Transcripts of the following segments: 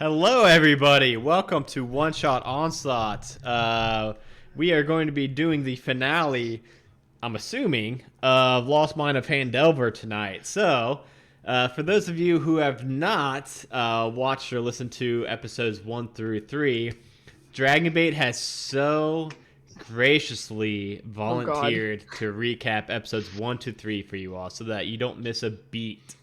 Hello, everybody. Welcome to One Shot Onslaught. We are going to be doing the finale, I'm assuming, of Lost Mine of Phandelver tonight. So, for those of you who have not watched or listened to episodes 1 through 3, Dragonbait has so graciously volunteered to recap episodes 1 to 3 for you all so that you don't miss a beat.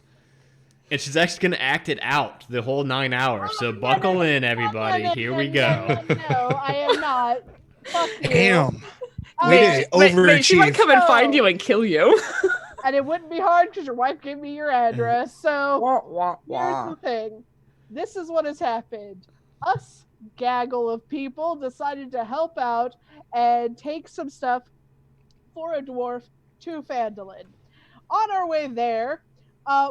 And she's actually going to act it out the whole 9 hours. So buckle in, everybody. Here we go. No, I am not. Fuck you. Damn. Way to overachieve. She might come and find you and kill you. And it wouldn't be hard because your wife gave me your address. So here's the thing. This is what has happened. Us gaggle of people decided to help out and take some stuff for a dwarf to Phandelver. On our way there,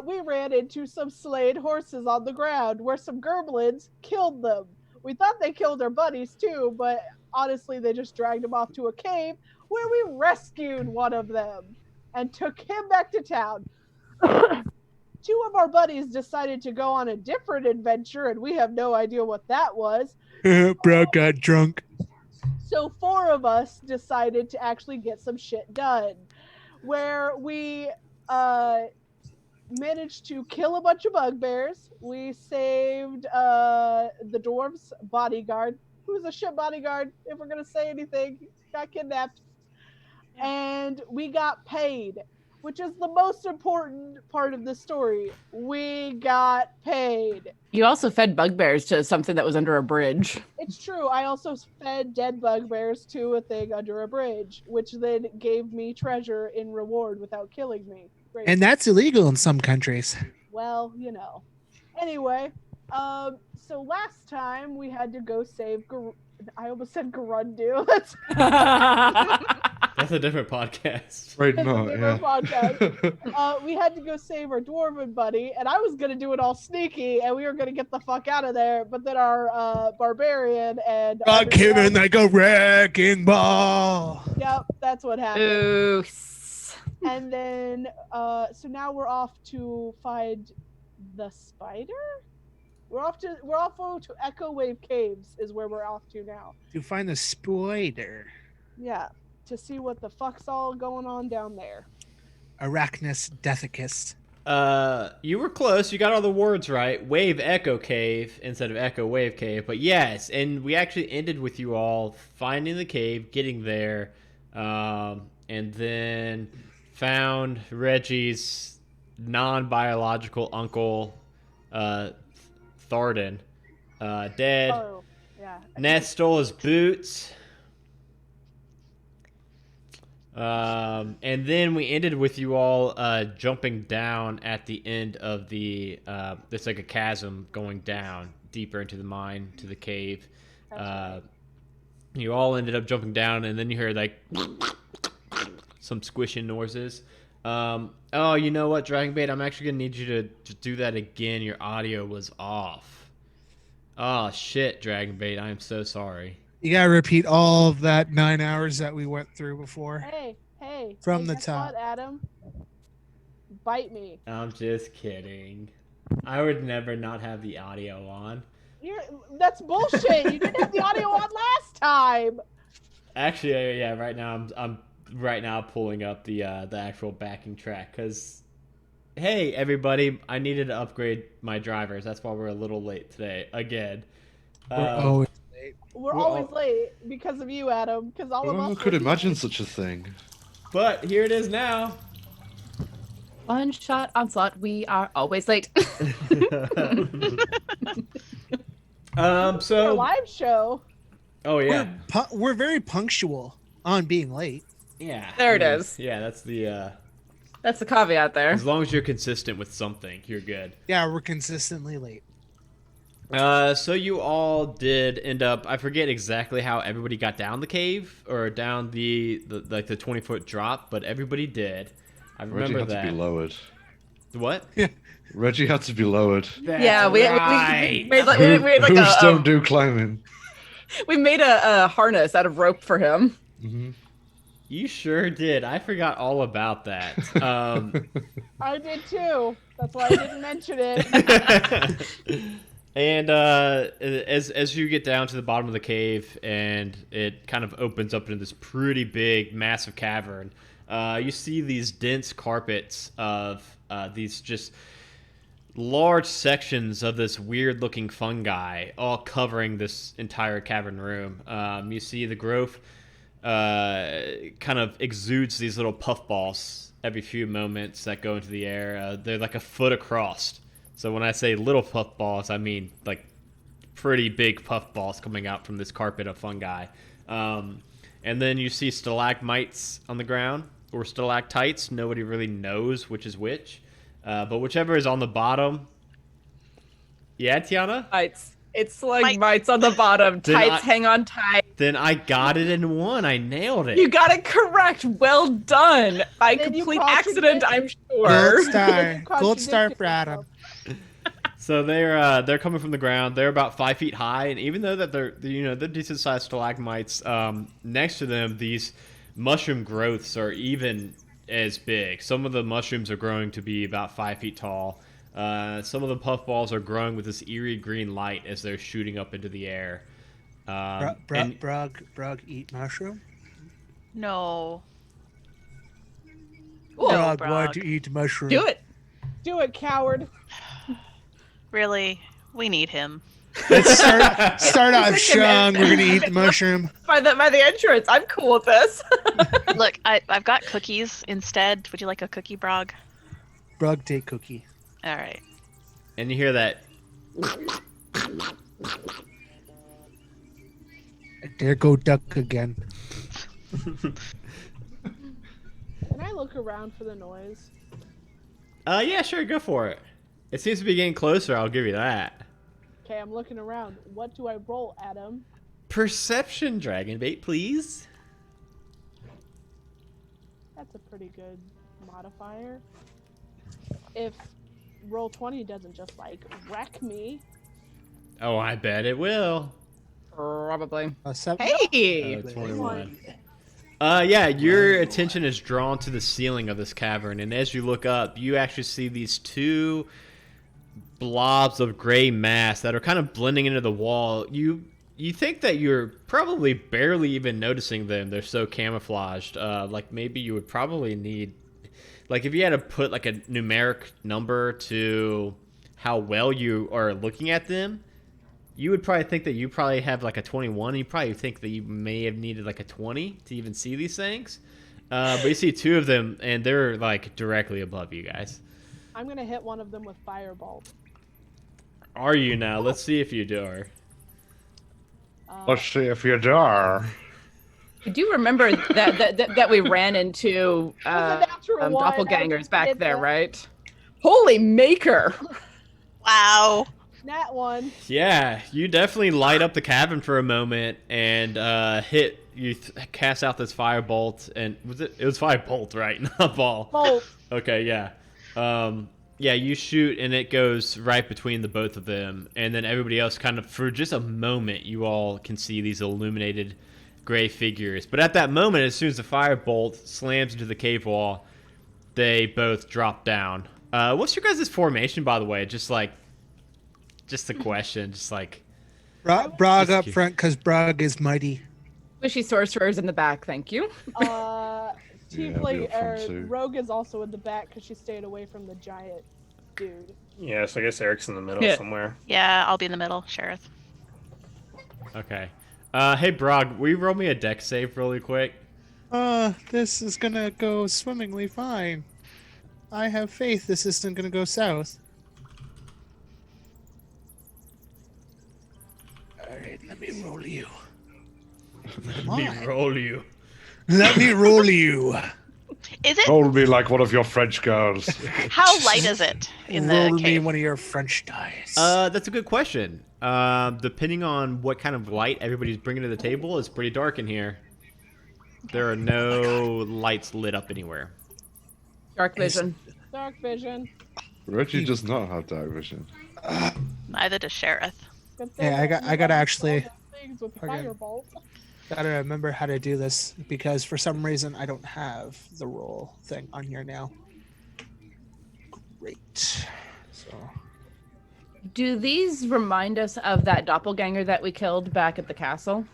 we ran into some slayed horses on the ground where some gerblins killed them. We thought they killed our buddies too, but honestly they just dragged them off to a cave where we rescued one of them and took him back to town. Two of our buddies decided to go on a different adventure and we have no idea what that was. Bro got drunk. So 4 of us decided to actually get some shit done where we managed to kill a bunch of bugbears. We saved the dwarf's bodyguard, who's a shit bodyguard, if we're gonna say anything. Got kidnapped. And we got paid, which is the most important part of the story. We got paid. You also fed bugbears to something that was under a bridge. It's true. I also fed dead bugbears to a thing under a bridge, which then gave me treasure in reward without killing me. Great. And that's illegal in some countries. Well, you know. Anyway, so last time we had to go save I almost said Garundu. That's a different podcast. Right, no, yeah. Podcast. We had to go save our dwarven buddy, and I was going to do it all sneaky, and we were going to get the fuck out of there, but then our barbarian and... Got him like a wrecking ball. Yep, that's what happened. Ooh. And then, so now we're off to find the spider? We're off to Echo Wave Caves is where we're off to now. To find the spider. Yeah, to see what the fuck's all going on down there. Arachnus Deathicus. You were close. You got all the words right. Wave Echo Cave instead of Echo Wave Cave. But yes, and we actually ended with you all finding the cave, getting there, and then found Reggie's non-biological uncle, Tharden, dead. Oh, yeah. Ned stole his boots. And then we ended with you all jumping down at the end of the it's like a chasm going down deeper into the mine to the cave. Right. You all ended up jumping down, and then you heard like some squishing noises. Oh, you know what, Dragonbait? I'm actually gonna need you to do that again. Your audio was off. Oh shit, Dragonbait, I am so sorry. You gotta repeat all of that 9 hours that we went through before. Hey. From hey, the guess top. What, Adam? Bite me. I'm just kidding. I would never not have the audio on. That's bullshit. You didn't have the audio on last time. Actually, yeah. Right now, I'm right now pulling up the actual backing track because, hey, everybody, I needed to upgrade my drivers. That's why we're a little late today again. We're always late. We're always late because of you, Adam. Because all of us. Who could imagine such a thing? But here it is now. One shot onslaught. We are always late. Our So live show. oh yeah, We're very punctual on being late. yeah. There it is. Yeah, that's the. That's the caveat there. As long as you're consistent with something, you're good. Yeah, we're consistently late. So you all did end up. I forget exactly how everybody got down the cave or down the 20-foot drop, but everybody did. I remember Reggie had that. to be lowered. What? Reggie had to be lowered. Yeah, we made like Who's don't do climbing. we made a harness out of rope for him. Mm-hmm. You sure did. I forgot all about that. I did too. That's why I didn't mention it. And as you get down to the bottom of the cave, and it kind of opens up into this pretty big, massive cavern, you see these dense carpets of these just large sections of this weird-looking fungi, all covering this entire cavern room. You see the growth kind of exudes these little puffballs every few moments that go into the air. They're like a foot across. So when I say little puffballs, I mean like pretty big puffballs coming out from this carpet of fungi. And then you see stalagmites on the ground, or stalactites. Nobody really knows which is which. But whichever is on the bottom. Yeah, Tiana? It's like mites on the bottom. Tights hang on tight. Then I got it in one. I nailed it. You got it correct. Well done. By complete accident, I'm sure. Gold star for Adam. So they're coming from the ground. They're about 5 feet high, and even though that they're decent sized stalagmites, next to them these mushroom growths are even as big. Some of the mushrooms are growing to be about 5 feet tall. Some of the puffballs are growing with this eerie green light as they're shooting up into the air. Brug eat mushroom? No. Brug, why'd you eat mushroom? Do it. Do it, coward. Really? We need him. Let's start off strong. We're gonna eat the mushroom. By the entrance, I'm cool with this. Look, I've got cookies instead. Would you like a cookie, Brog? Brug, take cookie. All right. And you hear that. There go duck again. Can I look around for the noise? Yeah, sure, go for it. It seems to be getting closer. I'll give you that. Okay, I'm looking around. What do I roll, Adam? Perception, dragon bait, please. That's a pretty good modifier. If roll 20 doesn't just like wreck me. Oh, I bet it will. Probably. Hey! 21. Yeah, your attention is drawn to the ceiling of this cavern, and as you look up, you actually see these two blobs of gray mass that are kind of blending into the wall. You think that you're probably barely even noticing them. They're so camouflaged. Like maybe you would probably need, like if you had to put like a numeric number to how well you are looking at them, you would probably think that you probably have like a 21. You probably think that you may have needed like a 20 to even see these things. But you see two of them, and they're like directly above you guys. I'm gonna hit one of them with Firebolt. Are you now? Let's see if you do. Let's see if you dare. I do remember that we ran into doppelgangers back there, right? Holy maker! Wow. Nat one. Yeah, you definitely light up the cavern for a moment and cast out this firebolt, and it was firebolt, right? Not ball. Bolt. Okay, yeah. Yeah, you shoot and it goes right between the both of them, and then everybody else kind of, for just a moment, you all can see these illuminated gray figures. But at that moment, as soon as the firebolt slams into the cave wall, they both drop down. What's your guys' formation, by the way? Just a question, just like... Brog up front, because Brog is mighty. Wishy sorcerers in the back, thank you. Rogue is also in the back because she stayed away from the giant dude. Yeah, so I guess Eric's in the middle somewhere. Yeah, I'll be in the middle, Sheriff. Okay. Hey, Brog, will you roll me a dex save really quick? This is gonna go swimmingly fine. I have faith this isn't gonna go south. Alright, let me roll you. Let me roll you. Let me roll you. Is it? Roll me like one of your French girls. How light is it in the Roll me cave? one of your French dice. That's a good question. Depending on what kind of light everybody's bringing to the table, it's pretty dark in here. There are no lights lit up anywhere. Dark vision. Dark vision. Reggie does not have dark vision. Neither does Sheriff. Yeah, I gotta actually With Firebolt. gotta remember how to do this because for some reason I don't have the roll thing on here now. Great. So Do these remind us of that doppelganger that we killed back at the castle?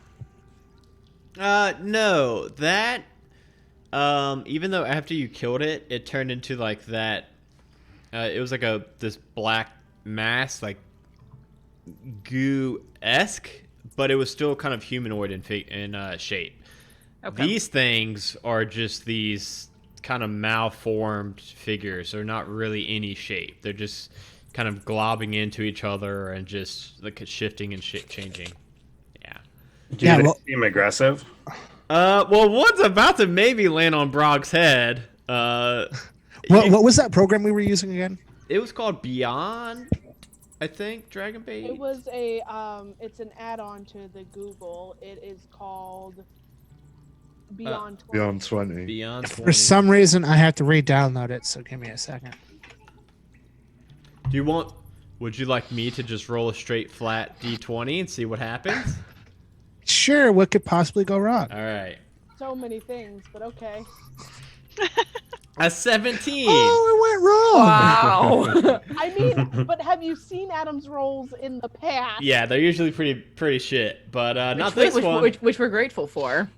No, that even though after you killed it, it turned into like that. It was like this black mass, like goo-esque, but it was still kind of humanoid in shape. Okay. These things are just these kind of malformed figures. They're not really any shape. They're just kind of globbing into each other and just like shifting and changing. Yeah. Do they seem aggressive? Well, one's about to maybe land on Brog's head. What was that program we were using again? It was called Beyond, I think, Dragon Bait. It was it's an add-on to the Google. It is called Beyond 20. Beyond 20. Beyond 20. For some reason, I have to re-download it, so give me a second. Would you like me to just roll a straight flat D20 and see what happens? Sure, what could possibly go wrong? All right. So many things, but okay. A 17. Oh, it went wrong. Wow. I mean, but have you seen Adam's rolls in the past? Yeah, they're usually pretty shit, but not this one. Which we're grateful for.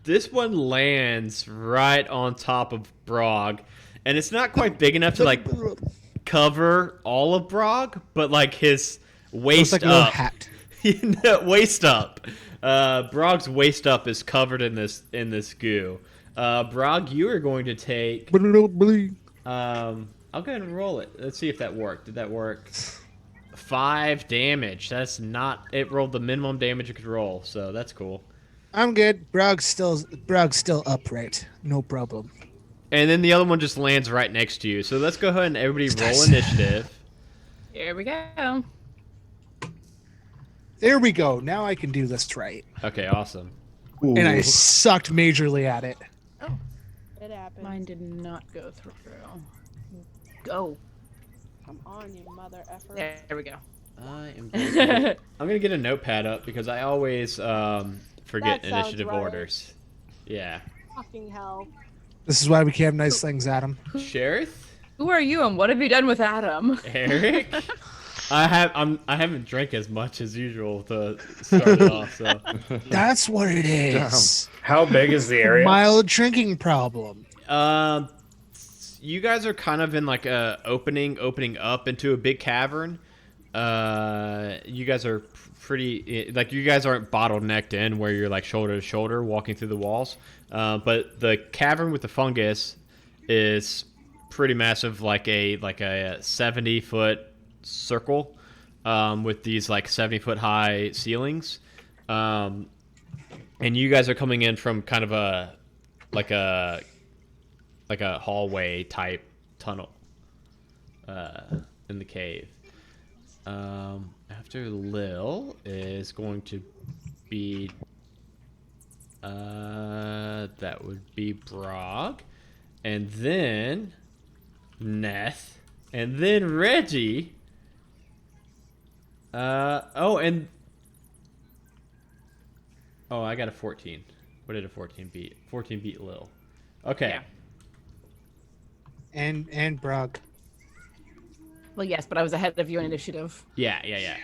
This one lands right on top of Brog, and it's not quite big enough to like cover all of Brog, but like his waist like a little up. hat. Waist up. Brog's waist up is covered in this goo. Brog, you are going to take. I'll go ahead and roll it. Let's see if that worked. Did that work? 5 damage. That's not. It rolled the minimum damage it could roll, so that's cool. I'm good. Brog's still upright. No problem. And then the other one just lands right next to you. So let's go ahead and everybody roll initiative. Here we go. There we go. Now I can do this right. Okay, awesome. Ooh. And I sucked majorly at it. It happened. Mine did not go through. Go. Come on, you mother effer. There we go. I'm gonna get a notepad up because I always forget That sounds initiative right. orders. Yeah. Fucking hell. This is why we can't have nice things, Adam. Sheriff? Who are you and what have you done with Adam? Eric? I haven't drank as much as usual to start it off, so That's what it is. How big is the area? Mild drinking problem. you guys are kind of in like a opening up into a big cavern. You guys are pretty like you guys aren't bottlenecked in where you're like shoulder to shoulder walking through the walls. But the cavern with the fungus is pretty massive, like a 70-foot circle with these like 70-foot high ceilings. And you guys are coming in from kind of a hallway type tunnel in the cave. After Lil is going to be that would be Brog, and then Neth, and then Reggie. I got a 14. What did a 14 beat? 14 beat Lil. Okay. Yeah. And Brog. Well, yes, but I was ahead of you in initiative. Yeah.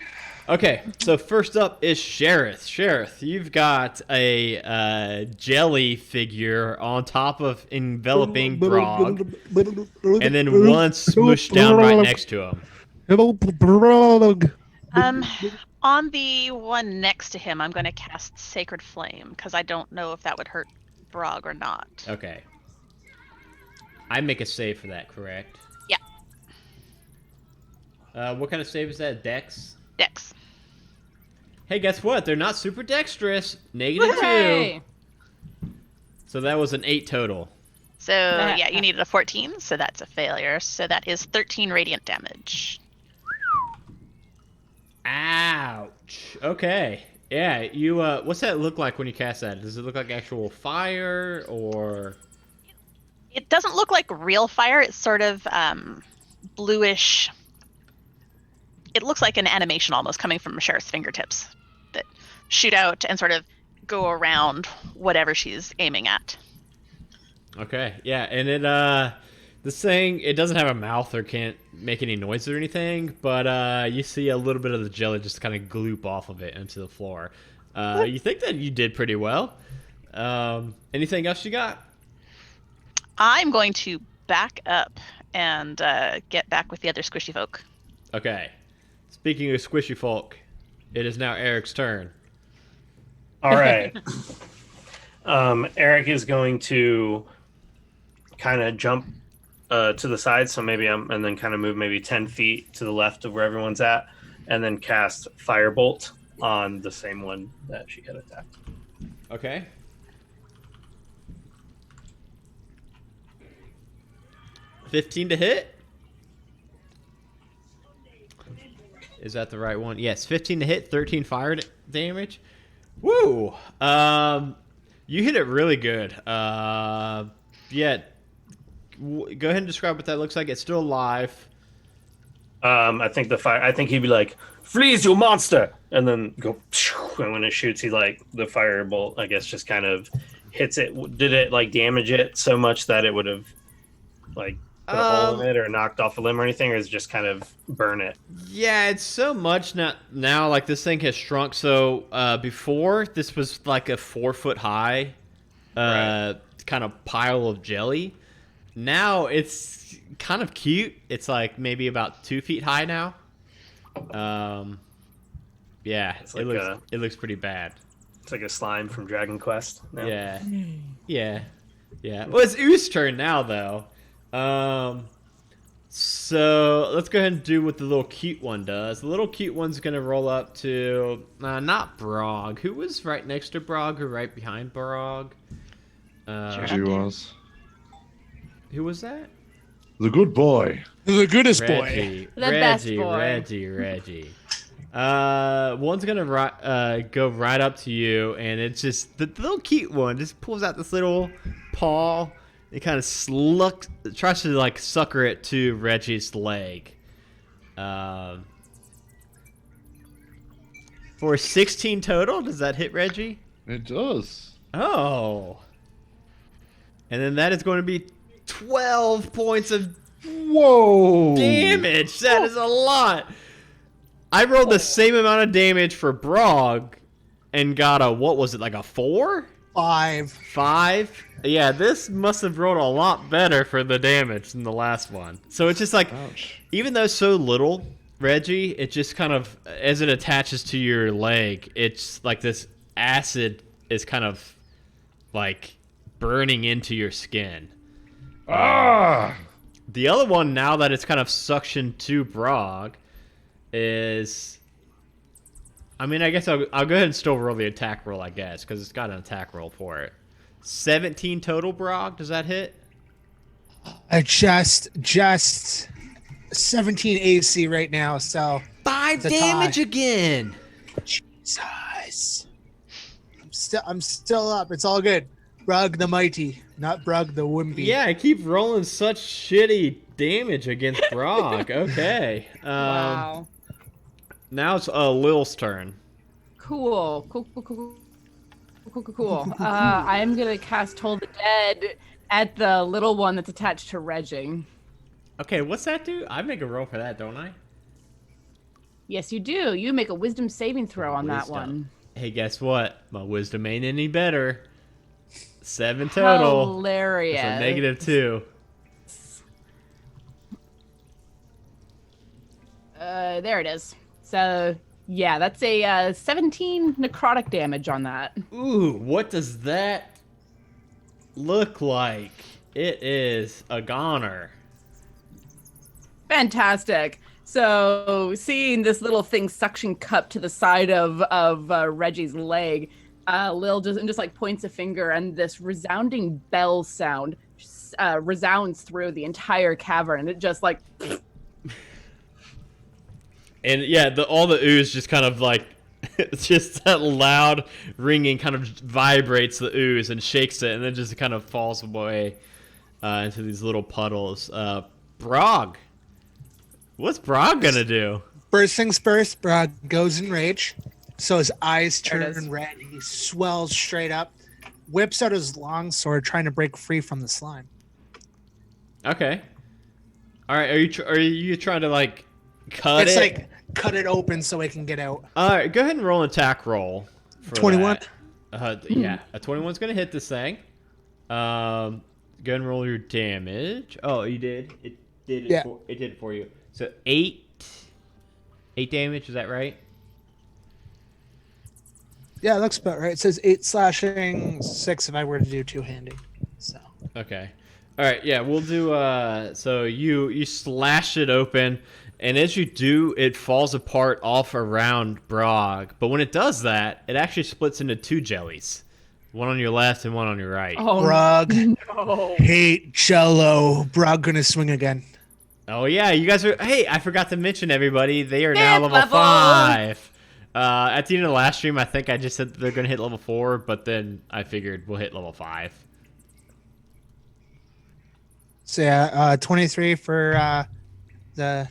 Okay, so first up is Sheriff. Sheriff, you've got a jelly figure on top of enveloping Brog, and then one smooshed down right next to him. Hello, Brog. On the one next to him, I'm going to cast Sacred Flame because I don't know if that would hurt Brog or not. Okay. I make a save for that, correct? Yeah. What kind of save is that? Dex? Dex. Hey, guess what? They're not super dexterous. -2. Hooray! So that was an 8 total. So, yeah, you needed a 14, so that's a failure. So that is 13 radiant damage. Ouch. Okay. Yeah, you what's that look like when you cast that? Does it look like actual fire or It doesn't look like real fire. It's sort of bluish. It looks like an animation almost coming from Sheriff's fingertips that shoot out and sort of go around whatever she's aiming at. Okay. Yeah, and it This thing, it doesn't have a mouth or can't make any noise or anything, but you see a little bit of the jelly just kind of gloop off of it into the floor. You think that you did pretty well. Anything else you got? I'm going to back up and get back with the other squishy folk. Okay. Speaking of squishy folk, it is now Eric's turn. All right. Eric is going to kind of jump to the side, so maybe and then kind of move maybe 10 feet to the left of where everyone's at, and then cast Firebolt on the same one that she had attacked. Okay. $15 to hit. Is that the right one? Yes, 15 to hit, 13 fire damage. Woo! You hit it really good. Yeah. Go ahead and describe what that looks like. It's still alive. I think I think he'd be like, "Freeze, you monster!" and then go. And when it shoots, he the firebolt, I guess, just kind of hits it. Did it damage it so much that it would have put a hole in it or knocked off a limb or anything, or is it just kind of burn it? Yeah, it's so much now this thing has shrunk. So before, this was like a 4 foot high kind of pile of jelly. Now it's kind of cute. It's like maybe about 2 feet high now. Yeah, it looks pretty bad. It's like a slime from Dragon Quest. No? Yeah. Well, it's Oo's turn now, though. So let's go ahead and do what the little cute one does. The little cute one's gonna roll up to not Brog. Who was right next to Brog or right behind Brog? She was. Who was that? The good boy. The goodest Reggie. boy. The best boy. Reggie. One's gonna go right up to you, and it's just the little cute one just pulls out this little paw. It kind of tries to sucker it to Reggie's leg. For 16 total, does that hit Reggie? It does. Oh. And then that is going to be 12 points of damage. That is a lot. I rolled the same amount of damage for Brog and got a 4? 5? Yeah, this must have rolled a lot better for the damage than the last one. So it's just ouch. Even though so little, Reggie, it just kind of, as it attaches to your leg, it's like this acid is kind of burning into your skin. The other one, now that it's kind of suctioned to Brog, is... I mean, I guess I'll go ahead and still roll the attack roll, I guess, because it's got an attack roll for it. 17 total, Brog. Does that hit? Just 17 AC right now, so 5 damage again. Jesus. I'm still up. It's all good. Brug the mighty, not Brug the wimpy. Yeah, I keep rolling such shitty damage against Brog. Okay. Wow. Now it's Lil's turn. Cool. I am gonna cast Toll the Dead at the little one that's attached to Reggie. Okay, what's that do? I make a roll for that, don't I? Yes, you do. You make a wisdom saving throw on that one. Hey, guess what? My wisdom ain't any better. 7 total. Hilarious. It's a -2. There it is. So, yeah, that's a 17 necrotic damage on that. Ooh, what does that look like? It is a goner. Fantastic. So, seeing this little thing suction cup to the side of Reggie's leg, Lil just points a finger, and this resounding bell sound resounds through the entire cavern, and it just And yeah, all the ooze just kind of it's just that loud ringing kind of vibrates the ooze and shakes it, and then just kind of falls away into these little puddles. Brog. What's Brog gonna do? First things first, Brog goes in rage. So his eyes turn red. He swells straight up, whips out his long sword, trying to break free from the slime. Okay. All right. Are you trying to like cut It's it? like cut it open so it can get out. All right. Go ahead and roll an attack roll. For 21. that. Yeah, a 21's gonna hit this thing. Go ahead and roll your damage. Oh, you did. It did it. Yeah. It did it for you. So 8 damage. Is that right? Yeah, it looks about right. It says 8 slashing, 6 if I were to do two-handed. So Okay. All right. Yeah, we'll do. So you slash it open, and as you do, it falls apart off around Brog. But when it does that, it actually splits into 2 jellies, one on your left and one on your right. Oh Brog, no! hate Jello. Brog gonna swing again. Oh yeah, you guys are. Hey, I forgot to mention everybody. They are now Fifth level level. 5. At the end of the last stream, I think I just said that they're gonna hit level 4, but then I figured we'll hit level 5. So yeah, 23 for the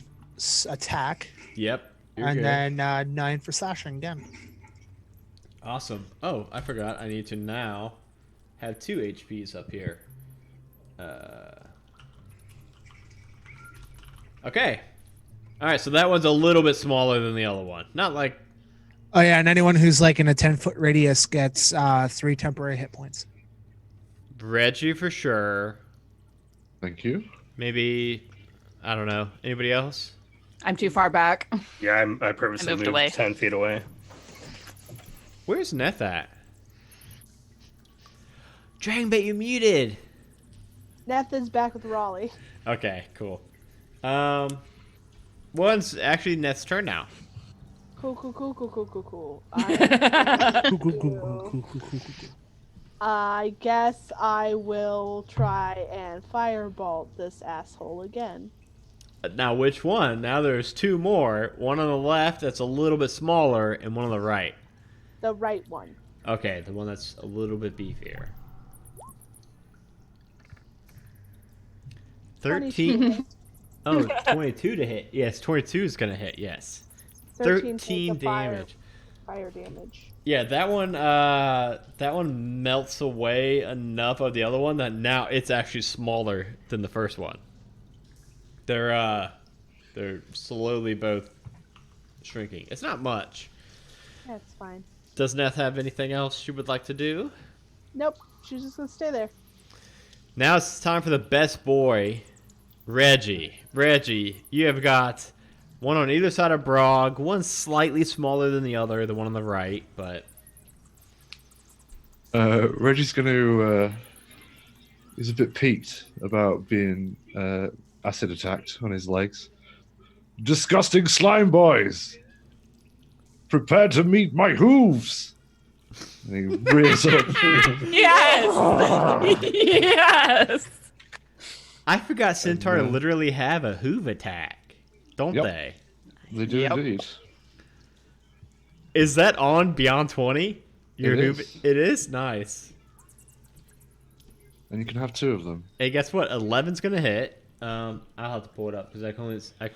attack, Yep. You're and good. then 9 for slashing again. Awesome. Oh, I forgot. I need to now have 2 HPs up here. Okay. All right, so that one's a little bit smaller than the other one. Not like. Oh yeah, and anyone who's like in a 10-foot radius gets 3 temporary hit points. Reggie for sure. Thank you. Maybe. I don't know. Anybody else? I'm too far back. Yeah, I purposely moved moved away. 10 feet away. Where's Neth at? Dragonbait, you muted. Nathan's back with Raleigh. Okay, cool. One's actually Neth's turn now. Cool. Cool. I guess I will try and firebolt this asshole again. Now, which one? Now there's 2 more. One on the left that's a little bit smaller, and one on the right. The right one. Okay, the one that's a little bit beefier. 13. Oh, 22 to hit. Yes, 22 is going to hit, yes. 13 points of damage. Fire damage. Yeah, that one melts away enough of the other one that now it's actually smaller than the first one. They're slowly both shrinking. It's not much. That's fine. Does Neth have anything else she would like to do? Nope. She's just gonna stay there. Now it's time for the best boy, Reggie. Reggie, you have got one on either side of Brog, one slightly smaller than the other, the one on the right, but... Reggie's going to... he's a bit peaked about being acid attacked on his legs. Disgusting slime boys! Prepare to meet my hooves! And he rears up. Yes! Yes! I forgot Centaur And, literally have a hoof attack, don't Yep. they? They do Yep. indeed. Is that on Beyond 20? Your It hoof? is. It is? Nice. And you can have 2 of them. Hey, guess what? 11's gonna hit. I'll have to pull it up because I can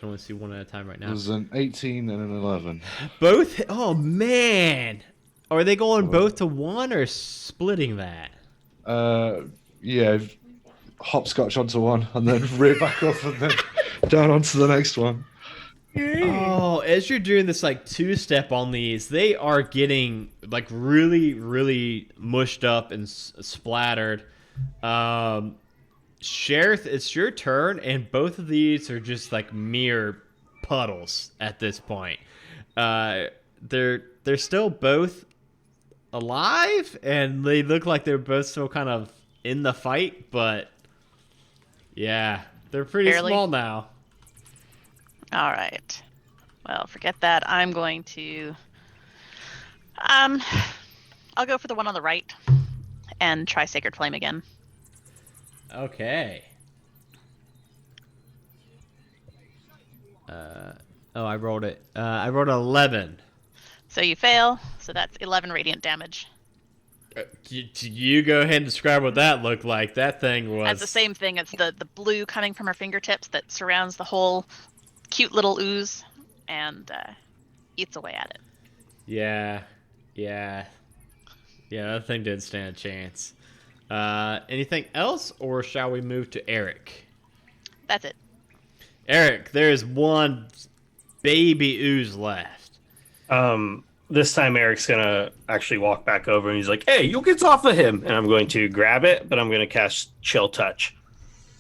only see one at a time right now. There's an 18 and an 11. Both? Oh man! Are they going both to 1 or splitting that? Yeah, hopscotch onto one and then rear back up and then down onto the next one. Oh, as you're doing this like 2-step on these, they are getting like really, really mushed up and splattered. Sheriff, it's your turn, and both of these are just like mere puddles at this point. They're still both alive, and they look like they're both still kind of in the fight, but yeah, they're pretty Barely. small now. All right. Well, forget that. I'm going to. I'll go for the one on the right, and try Sacred Flame again. Okay. Oh, I rolled it. I rolled an 11. So you fail. So that's 11 radiant damage. You go ahead and describe what that looked like. That thing was... That's the same thing. It's the blue coming from her fingertips that surrounds the whole cute little ooze and eats away at it. Yeah. That thing didn't stand a chance. Anything else, or shall we move to Eric? That's it. Eric, there is one baby ooze left. This time Eric's gonna actually walk back over and he's like, "Hey, you get off of him!" And I'm going to grab it, but I'm going to cast Chill Touch.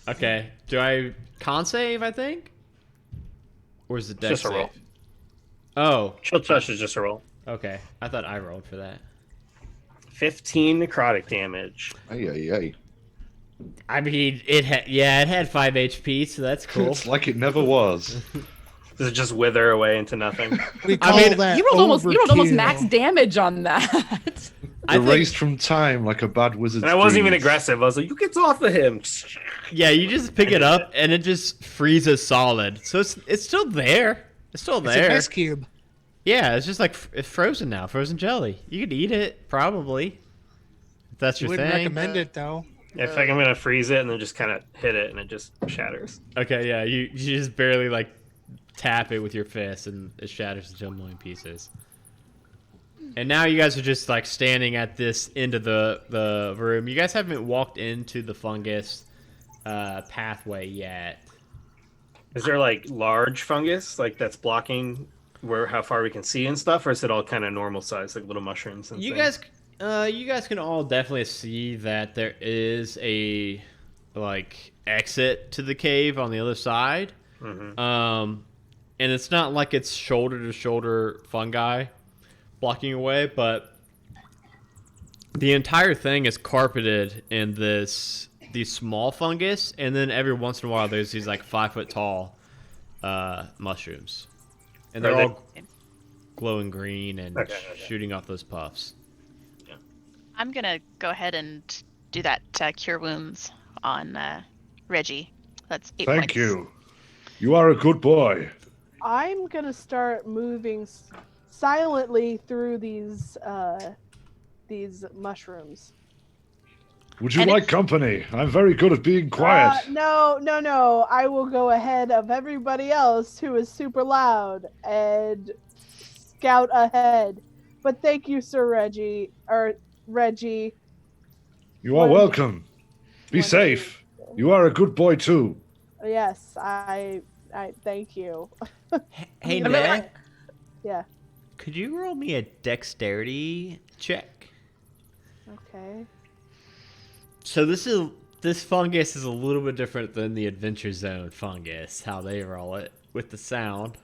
Okay. Do I con save, I think? Or is it dex Just a save? roll. Oh. Chill Touch is just a roll. Okay. I thought I rolled for that. 15 necrotic damage. Ay. I mean, it had 5 HP, so that's cool. It's like it never was. Does it just wither away into nothing? We call that You rolled almost overkill. max damage on that. Erased from time like a bad wizard's And I wasn't even dreams. aggressive. I was like, "You get off of him!" Yeah, you just pick it up and it just freezes solid. So it's still there. It's still It's there. an ice cube. Yeah, it's just like it's frozen now, frozen jelly. You could eat it probably. If that's You your wouldn't thing. recommend it though. I feel like I'm gonna freeze it and then just kind of hit it and it just shatters. Okay, yeah, you just barely like tap it with your fist and it shatters into a million pieces. And now you guys are just like standing at this end of the room. You guys haven't walked into the fungus pathway yet. Is there like large fungus like that's blocking how far we can see and stuff, or is it all kind of normal size, like little mushrooms and You things? guys can all definitely see that there is a like exit to the cave on the other side. Mm-hmm. And it's not like it's shoulder to shoulder fungi blocking away, but the entire thing is carpeted in these small fungus, and then every once in a while there's these like 5 foot tall mushrooms, and they're all glowing green and shooting off those puffs. I'm gonna go ahead and do that cure wounds on Reggie. That's 8 points. Thank you. You are a good boy. I'm gonna start moving silently through these mushrooms. Would you And like company? I'm very good at being quiet. No. I will go ahead of everybody else who is super loud and scout ahead. But thank you, Sir Reggie. You are welcome. Be safe. You are a good boy too. Yes, I thank you. Hey, Yeah. Dad, Yeah. could you roll me a dexterity check? Okay. So this fungus is a little bit different than the Adventure Zone fungus, how they roll it with the sound.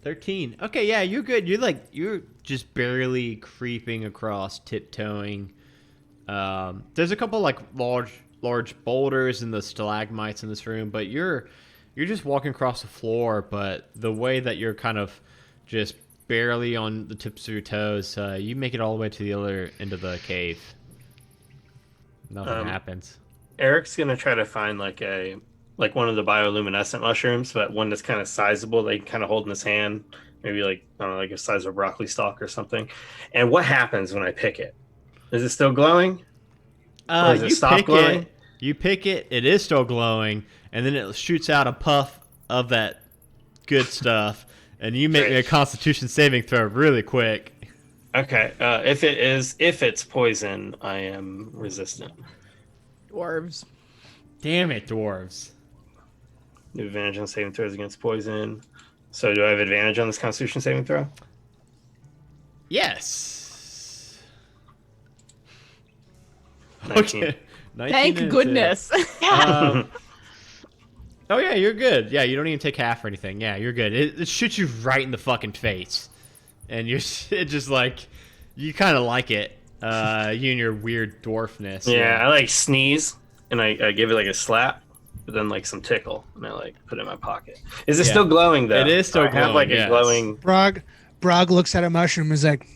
13. Okay, yeah, you're good. You're just barely creeping across, tiptoeing. There's a couple like large boulders and the stalagmites in this room, but you're just walking across the floor, but the way that you're kind of just barely on the tips of your toes, you make it all the way to the other end of the cave. Nothing happens. Eric's gonna try to find like one of the bioluminescent mushrooms, but one that's kind of sizable. They can kind of hold in his hand, maybe like I don't know, like a size of a broccoli stalk or something. And what happens when I pick it? Is it still glowing? Or does it stop glowing? You pick it. It is still glowing, and then it shoots out a puff of that good stuff, and you make me a Constitution saving throw really quick. Okay. If it's poison, I am resistant. Dwarves. Damn it, dwarves. Advantage on saving throws against poison. So do I have advantage on this Constitution saving throw? Yes. 19. Okay. 19 Thank and a goodness. two. Oh yeah, you're good. Yeah, you don't even take half or anything. Yeah, you're good. It shoots you right in the fucking face, and it just like you kind of like it. You and your weird dwarfness. Yeah, I like sneeze and I give it like a slap, but then like some tickle, and I like put it in my pocket. Is it still glowing though? It is still I have like glowing, a yes. glowing. Brog looks at a mushroom and is like,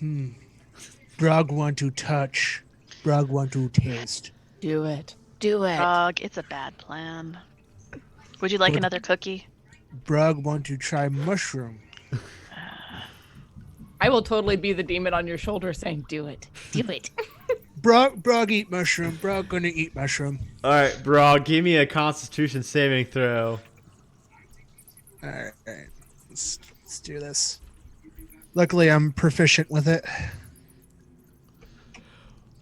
Brog want to touch. Brog want to taste. Do it. Do it. Frog, it's a bad plan. Would you like What? another cookie? Brog want to try mushroom. I will totally be the demon on your shoulder saying, do it. Do it. Brog eat mushroom. Brog gonna eat mushroom. All right, bro. Give me a Constitution saving throw. All right. Let's do this. Luckily, I'm proficient with it.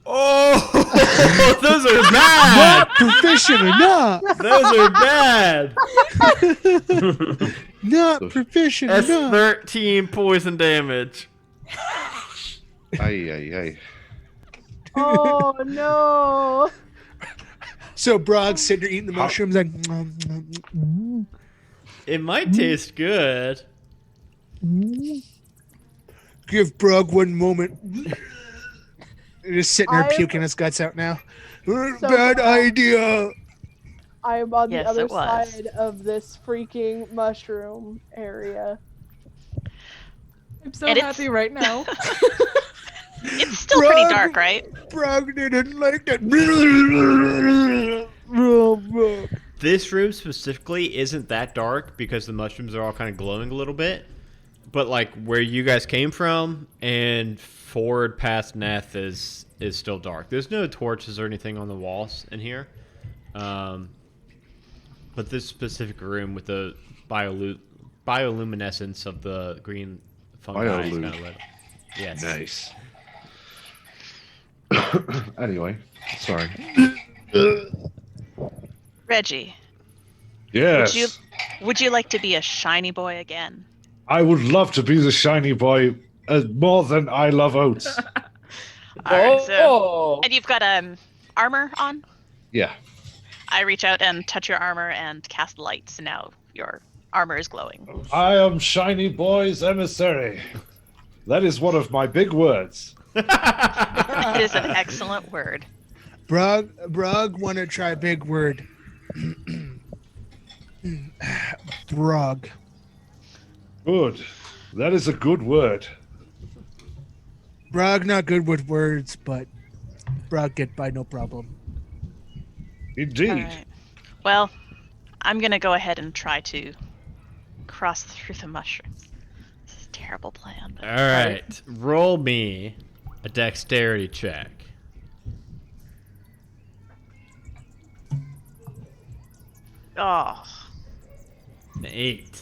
Oh! Oh, those are bad. Not proficient enough. Those are bad. Not proficient That's enough. 13 poison damage. Ay. Oh no. So Brog's sitting there eating the mushrooms like. It might taste good. Give Brog one moment. Just sitting there I- puking his guts out now. Bad bad. idea. I am on the Yes, other it was. side of this freaking mushroom area. I'm so And it's- happy right now. It's still pretty Brog. dark, right? Brog didn't like that. This room specifically isn't that dark because the mushrooms are all kind of glowing a little bit. But like where you guys came from and forward past Neth is still dark. There's no torches or anything on the walls in here. But this specific room with the bioluminescence of the green fungi is kind of lit. Yes. Nice. Anyway, sorry. Reggie, Yes. would you like to be a shiny boy again? I would love to be the shiny boy more than I love oats. All right, so Oh. and you've got armor on. Yeah. I reach out and touch your armor and cast light, so now your armor is glowing. I am shiny boy's emissary. That is one of my big words. It is an excellent word. Brog want to try a big word. Brog. Good. That is a good word. Brog not good with words, but Brog get by no problem. Indeed. All right. Well, I'm gonna go ahead and try to cross through the mushrooms. This is a terrible plan. But... All right. Roll me a dexterity check. Oh, An 8.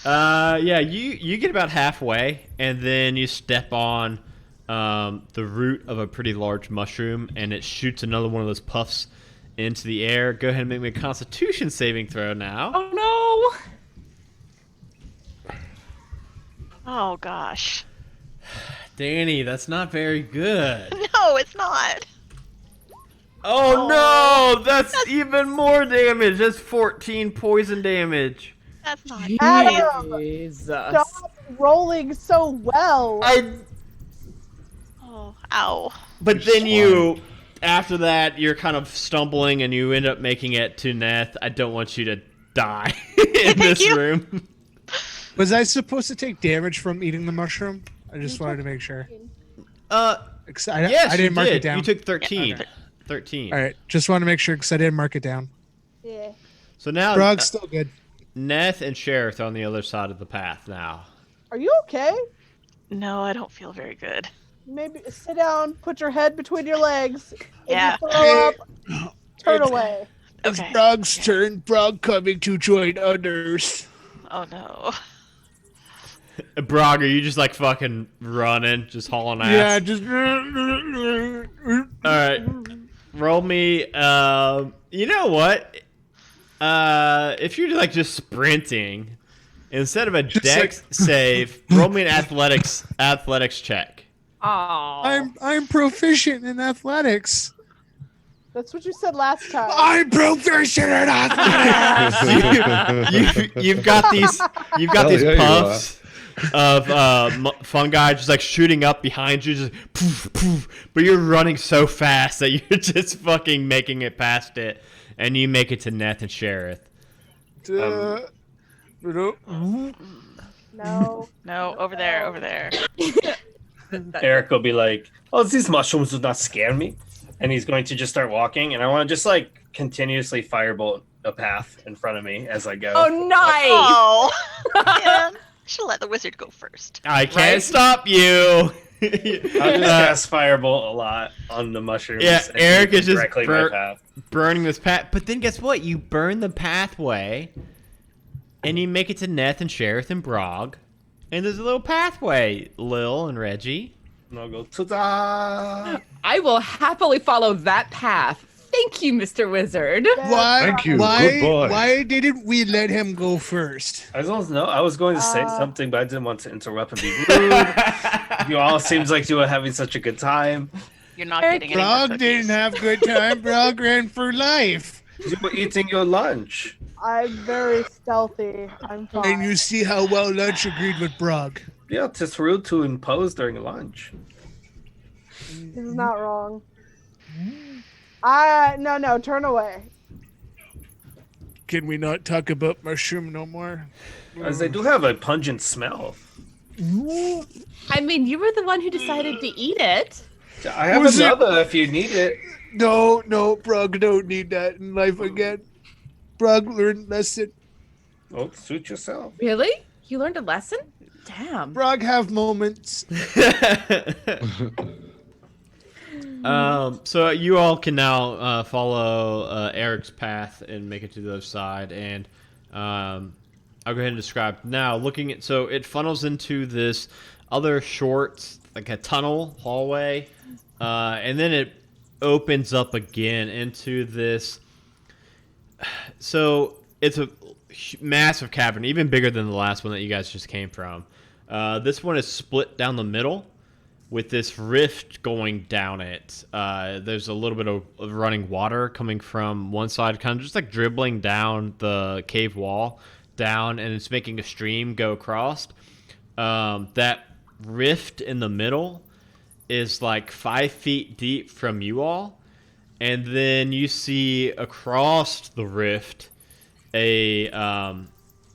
Yeah, you get about halfway, and then you step on the root of a pretty large mushroom, and it shoots another one of those puffs into the air. Go ahead and make me a Constitution saving throw now. Oh oh gosh. Danny, that's not very good. No, it's not. Oh no, that's even more damage. That's 14 poison damage. That's not. no! Adam, Jesus. Stop rolling so well. Oh, ow. But then you, after that, you're kind of stumbling and you end up making it to Neth. I don't want you to die in this you. room. Was I supposed to take damage from eating the mushroom? I just wanted to make sure. Yes, I you didn't mark did. it down. You took 13. Yeah, okay. 13. All right, just want to make sure because I didn't mark it down. Yeah. So now Brog's still good. Neth and Sheriff are on the other side of the path now. Are you okay? No, I don't feel very good. Maybe sit down, put your head between your legs. If Yeah. you throw up, turn away. Okay. It's Brog's turn. Brog coming to join others. Oh no. Brog, are you just like fucking running, just hauling ass? Yeah, just. All right. Roll me. You know what? If you're like just sprinting, instead of a Just dex save, roll me an athletics check. Oh. I'm proficient in athletics. That's what you said last time. I'm proficient in athletics. You've got these Hell yeah, you puffs of fungi just like shooting up behind you, just poof poof. But you're running so fast that you're just fucking making it past it, and you make it to Neth and Sheriff. No. No, over there. Eric will be like, "Oh, these mushrooms do not scare me," and he's going to just start walking. And I want to just like continuously firebolt a path in front of me as I go. Oh, nice! Oh. Man, should let the wizard go first. I can't Right? stop you. I'll just cast firebolt a lot on the mushrooms. Yeah, and Eric keep is just directly my path. burning this path. But then guess what? You burn the pathway, and you make it to Neth and Sheriff and Brog. And there's a little pathway, Lil and Reggie. And I'll go, ta-da! I will happily follow that path. Thank you, Mr. Wizard. Why? Thank you. Why? Good boy. Why didn't we let him go first? I don't know. I was going to say something, but I didn't want to interrupt and be rude. You all seems like you were having such a good time. You're not getting any more Brog cookies. didn't have good time. Brog ran for life. You were eating your lunch. I'm very stealthy. I'm fine. And you see how well lunch agreed with Brog. Yeah, it's rude to impose during lunch. He's not wrong. No, turn away. Can we not talk about mushroom no more? As they do have a pungent smell. I mean, you were the one who decided to eat it. I have Was it- another if you need it. No, Brog don't need that in life again. Brog learned lesson. Oh, suit yourself. Really? You learned a lesson? Damn. Brog have moments. So you all can now follow Eric's path and make it to the other side, and I'll go ahead and describe now. Looking at, so it funnels into this other short, like a tunnel hallway, and then it opens up again into this. So it's a massive cavern, even bigger than the last one that you guys just came from. This one is split down the middle, with this rift going down it. There's a little bit of running water coming from one side, kind of just like dribbling down the cave wall down, and it's making a stream go across. That rift in the middle is like 5 feet deep from you all, and then you see across the rift a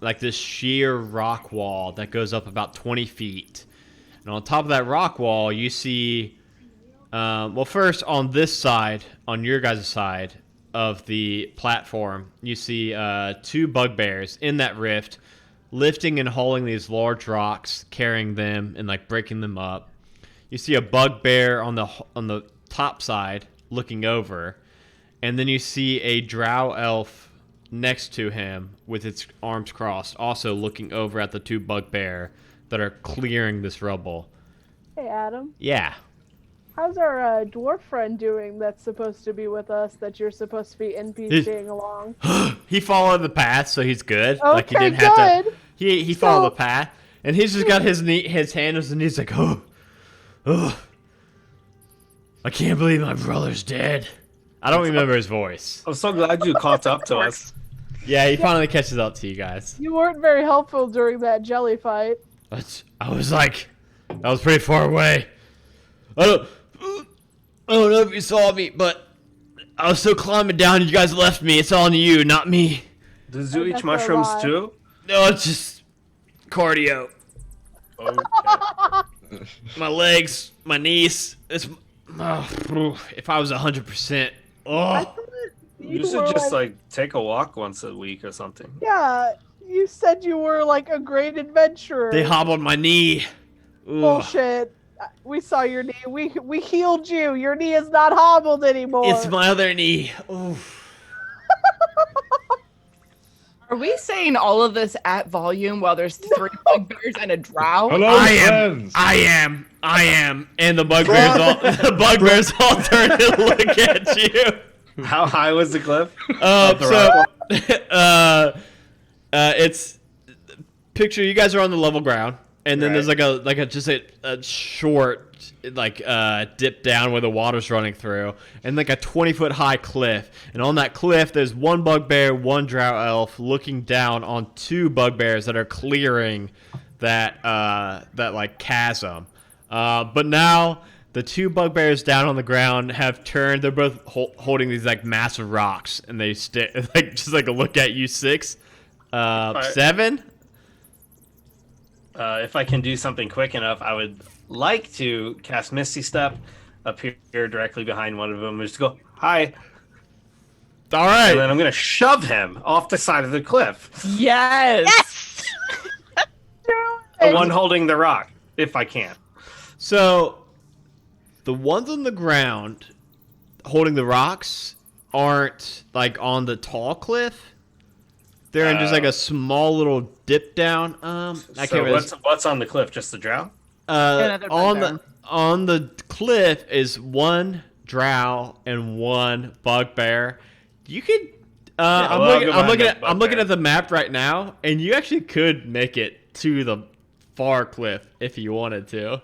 like this sheer rock wall that goes up about 20 feet. And on top of that rock wall, you see, well, first on this side, on your guys' side of the platform, you see 2 bugbears in that rift, lifting and hauling these large rocks, carrying them and like breaking them up. You see a bugbear on the top side looking over, and then you see a drow elf next to him with its arms crossed, also looking over at the 2 bugbear that are clearing this rubble. Hey, Adam. Yeah. How's our dwarf friend doing that's supposed to be with us that you're supposed to be NPCing along? He followed the path, so he's good. Okay, like he didn't have to. good. He followed the path, and he's just got his hand on his knees, like, oh, I can't believe my brother's dead. I don't remember his voice. I'm so glad you caught up to us. Yeah, he finally catches up to you guys. You weren't very helpful during that jelly fight. I was like, I was pretty far away. I don't know if you saw me, but I was still climbing down. You guys left me. It's on you, not me. Does you That's eat a mushrooms lie. too? No, it's just cardio. Okay. My legs, my knees. It's if I was 100%. Oh, You were should just like take a walk once a week or something. Yeah, you said you were like a great adventurer. they hobbled my knee. Ugh. Bullshit. We saw your knee. We healed you. Your knee is not hobbled anymore. It's my other knee. Oof. Are we saying all of this at volume while there's 3 bugbears and a drow? Hello, I friends. am, and the bugbears all turn and look at you. How high was the cliff? So, it's picture you guys are on the level ground, and then there's like a short dip down where the water's running through, and like a 20-foot high cliff. And on that cliff, there's 1 bugbear, 1 drow elf looking down on 2 bugbears that are clearing that like chasm. But now the 2 bugbears down on the ground have turned. They're both holding these like massive rocks, and they just like a look at you 6, 7. If I can do something quick enough, I would like to cast Misty Step, appear directly behind one of them, and just go, hi. All right. And then I'm going to shove him off the side of the cliff. Yes. Yes! The one holding the rock, if I can. So, the ones on the ground holding the rocks aren't like on the tall cliff. They're in just like a small little dip down. I can't So remember. what's on the cliff? Just the drow? Another bugbear. on the cliff is one drow and one bugbear. You could. I'm looking at the map right now, and you actually could make it to the far cliff if you wanted to.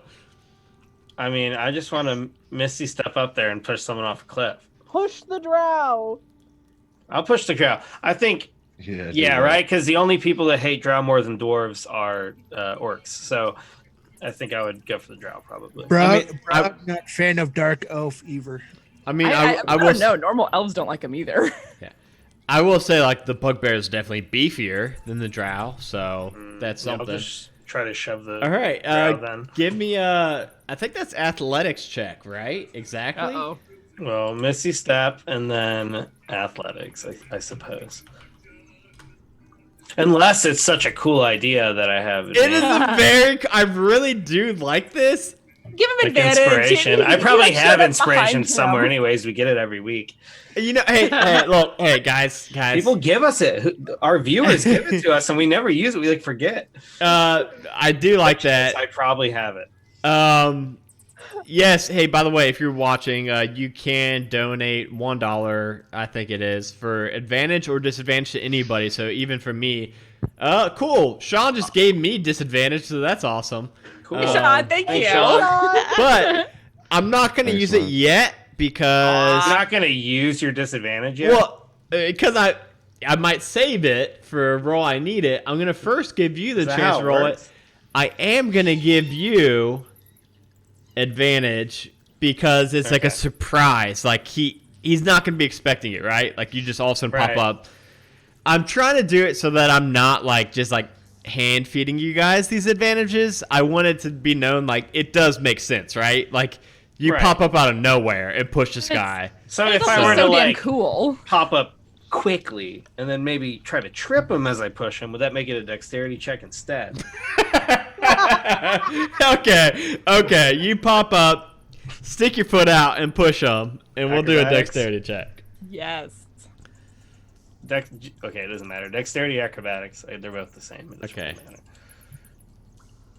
I mean, I just want to misty step up there and push someone off a cliff. Push the drow. I'll push the drow. I think. Yeah, Right. Because the only people that hate drow more than dwarves are orcs. So I think I would go for the drow probably. Brog, not fan of dark elf either. I mean, I I will. don't know. Normal elves don't like him either. Yeah, I will say like the bugbear is definitely beefier than the drow, so that's something. I'll just try to shove the. All right, drow then. give me I think that's athletics check, right? Exactly. Uh-oh. Well, misty step and then athletics, I suppose. Unless it's such a cool idea that I have. It is a very. I really do like this. Give him Like advantage. inspiration. He- I he probably showed have up inspiration behind somewhere, him. anyways. We get it every week. You know, hey, look, hey, guys. People give us it. Our viewers give it to us, and we never use it. We like forget. I do like that. I probably have it. Yes. Hey, by the way, if you're watching, you can donate $1, I think it is, for advantage or disadvantage to anybody. So even for me, cool. Sean just gave me disadvantage, so that's awesome. Cool. Hey, Sean, thank Hey, you. Sean. But I'm not gonna Thanks, use it man. yet because I'm not gonna use your disadvantage yet. well, because I might save it for a roll I need it. I'm gonna first give you the Is that chance how to it roll works? it. I am gonna give you advantage because it's like a Okay. surprise. Like he's not gonna be expecting it, right? Like you just all of a sudden Right. pop up. I'm trying to do it so that I'm not like just like hand feeding you guys these advantages. I want it to be known like it does make sense, right? Like you Right. pop up out of nowhere and push this guy. So It's if I also were so to damn like cool. pop up quickly and then maybe try to trip him as I push him, would that make it a dexterity check instead? Okay. You pop up, stick your foot out, and push them, and we'll do a Acrobatics. dexterity check. Yes. Okay, it doesn't matter. Dexterity, acrobatics, they're both the same. It doesn't Okay. really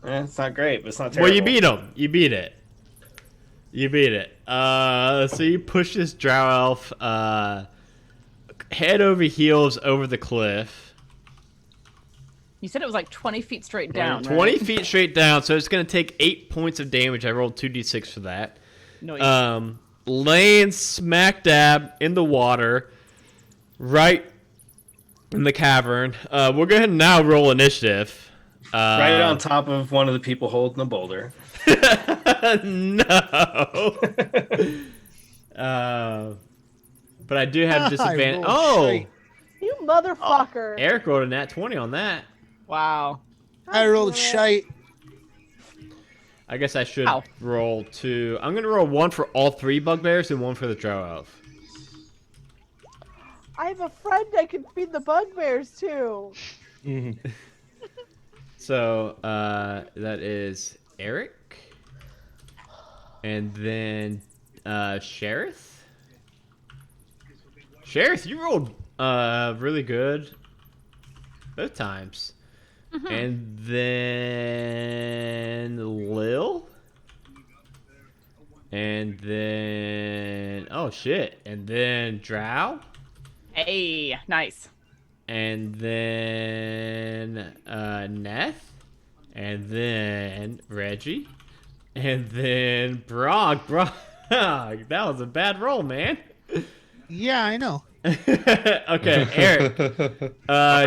matter. It's not great, but it's not terrible. Well, you beat him. You beat it. So you push this drow elf head over heels over the cliff. You said it was like 20 feet straight down. 20 right? feet straight down, so it's going to take 8 points of damage. I rolled 2d6 for that. No, Laying smack dab in the water, right in the cavern. We'll go ahead and now roll initiative. Right on top of one of the people holding the boulder. No. But I do have disadvantage. rolled Oh, shite. You motherfucker. Eric rolled a nat 20 on that. wow. I rolled shite. I guess I should Ow. roll 2. I'm going to roll 1 for all 3 bugbears and 1 for the drow elf. I have a friend I can feed the bugbears to. So that is Eric. And then Shareth. Shareth, you rolled really good both times. And then Lil. And then oh shit. And then Drow. Hey, nice. And then Neth. And then Reggie. And then Brog. That was a bad roll, man. Yeah, I know. Okay, Eric.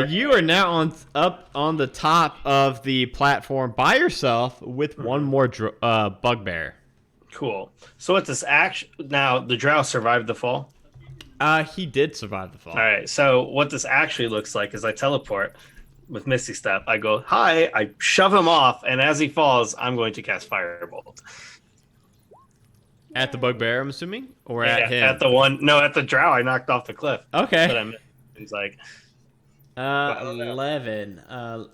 You are now up on the top of the platform by yourself with one more bugbear. Cool. So what's this action? Now, the drow survived the fall? He did survive the fall. All right, so what this actually looks like is I teleport with Misty Step. I go, hi, I shove him off, and as he falls, I'm going to cast Firebolt. At the bugbear, I'm assuming? Or at him? At the drow I knocked off the cliff. Okay. But I missed. He's like, 11. I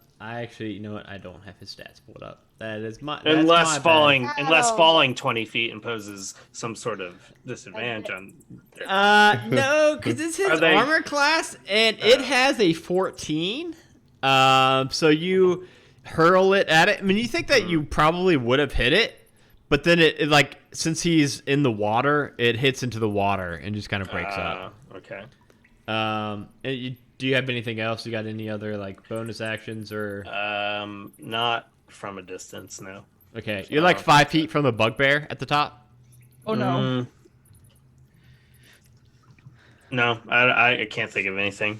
actually, you know what? I don't have his stats pulled up. That's my unless falling Ow. 20 feet imposes some sort of disadvantage on. No, because it's his Are they- armor class, and it has a 14. So you hurl it at it. I mean, you think that you probably would have hit it, but then it like since he's in the water, it hits into the water and just kind of breaks up. Okay. Do you have anything else? You got any other like bonus actions or? Not from a distance, no. Okay, you're like 5 feet from the bugbear at the top. Oh no. No, I can't think of anything.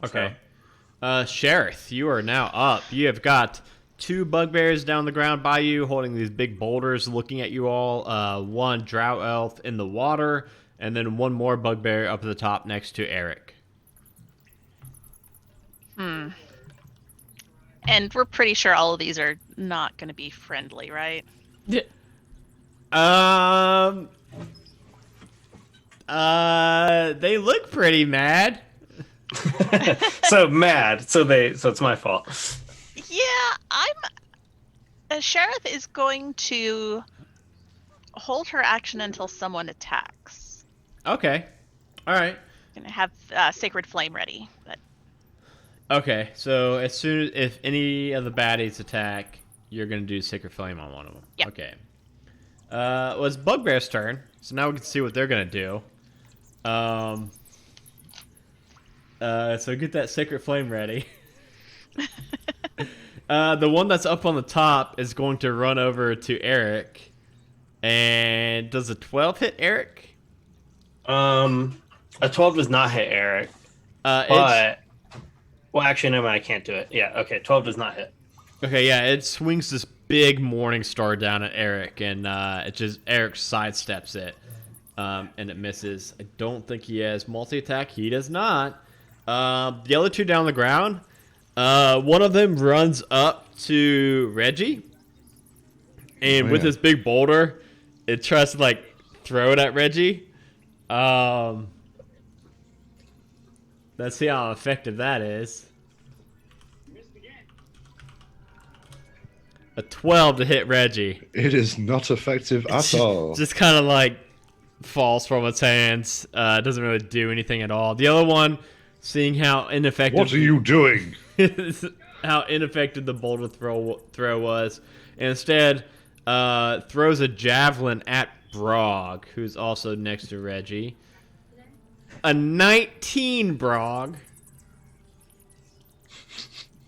Okay. Sheriff, you are now up. You have got 2 bugbears down the ground by you, holding these big boulders, looking at you all. 1 drow elf in the water, and then 1 more bugbear up at the top next to Eric. And we're pretty sure all of these are not going to be friendly, right? They look pretty mad. So mad. So it's my fault. Yeah, Sheriff is going to hold her action until someone attacks. Okay. All right. Gonna have Sacred Flame ready. But Okay, so as soon as if any of the baddies attack, you're gonna do Sacred Flame on one of them. Yep. Okay. Well, it's Bugbear's turn, so now we can see what they're gonna do. So get that Sacred Flame ready. The one that's up on the top is going to run over to Eric. And does a 12 hit Eric? A 12 does not hit Eric. But well, actually, no, I can't do it. Yeah, okay, 12 does not hit. Okay, yeah, it swings this big Morning Star down at Eric, and Eric sidesteps it, and it misses. I don't think he has multi-attack. He does not. The other 2 down the ground, one of them runs up to Reggie, and with his big boulder, it tries to like throw it at Reggie. Let's see how effective that is. A 12 to hit Reggie. It is not effective at all. Just kind of like falls from its hands. Doesn't really do anything at all. The other one, seeing how ineffective. What are you doing? How ineffective the boulder throw was, and instead throws a javelin at Brog, who's also next to Reggie. A 19, Brog.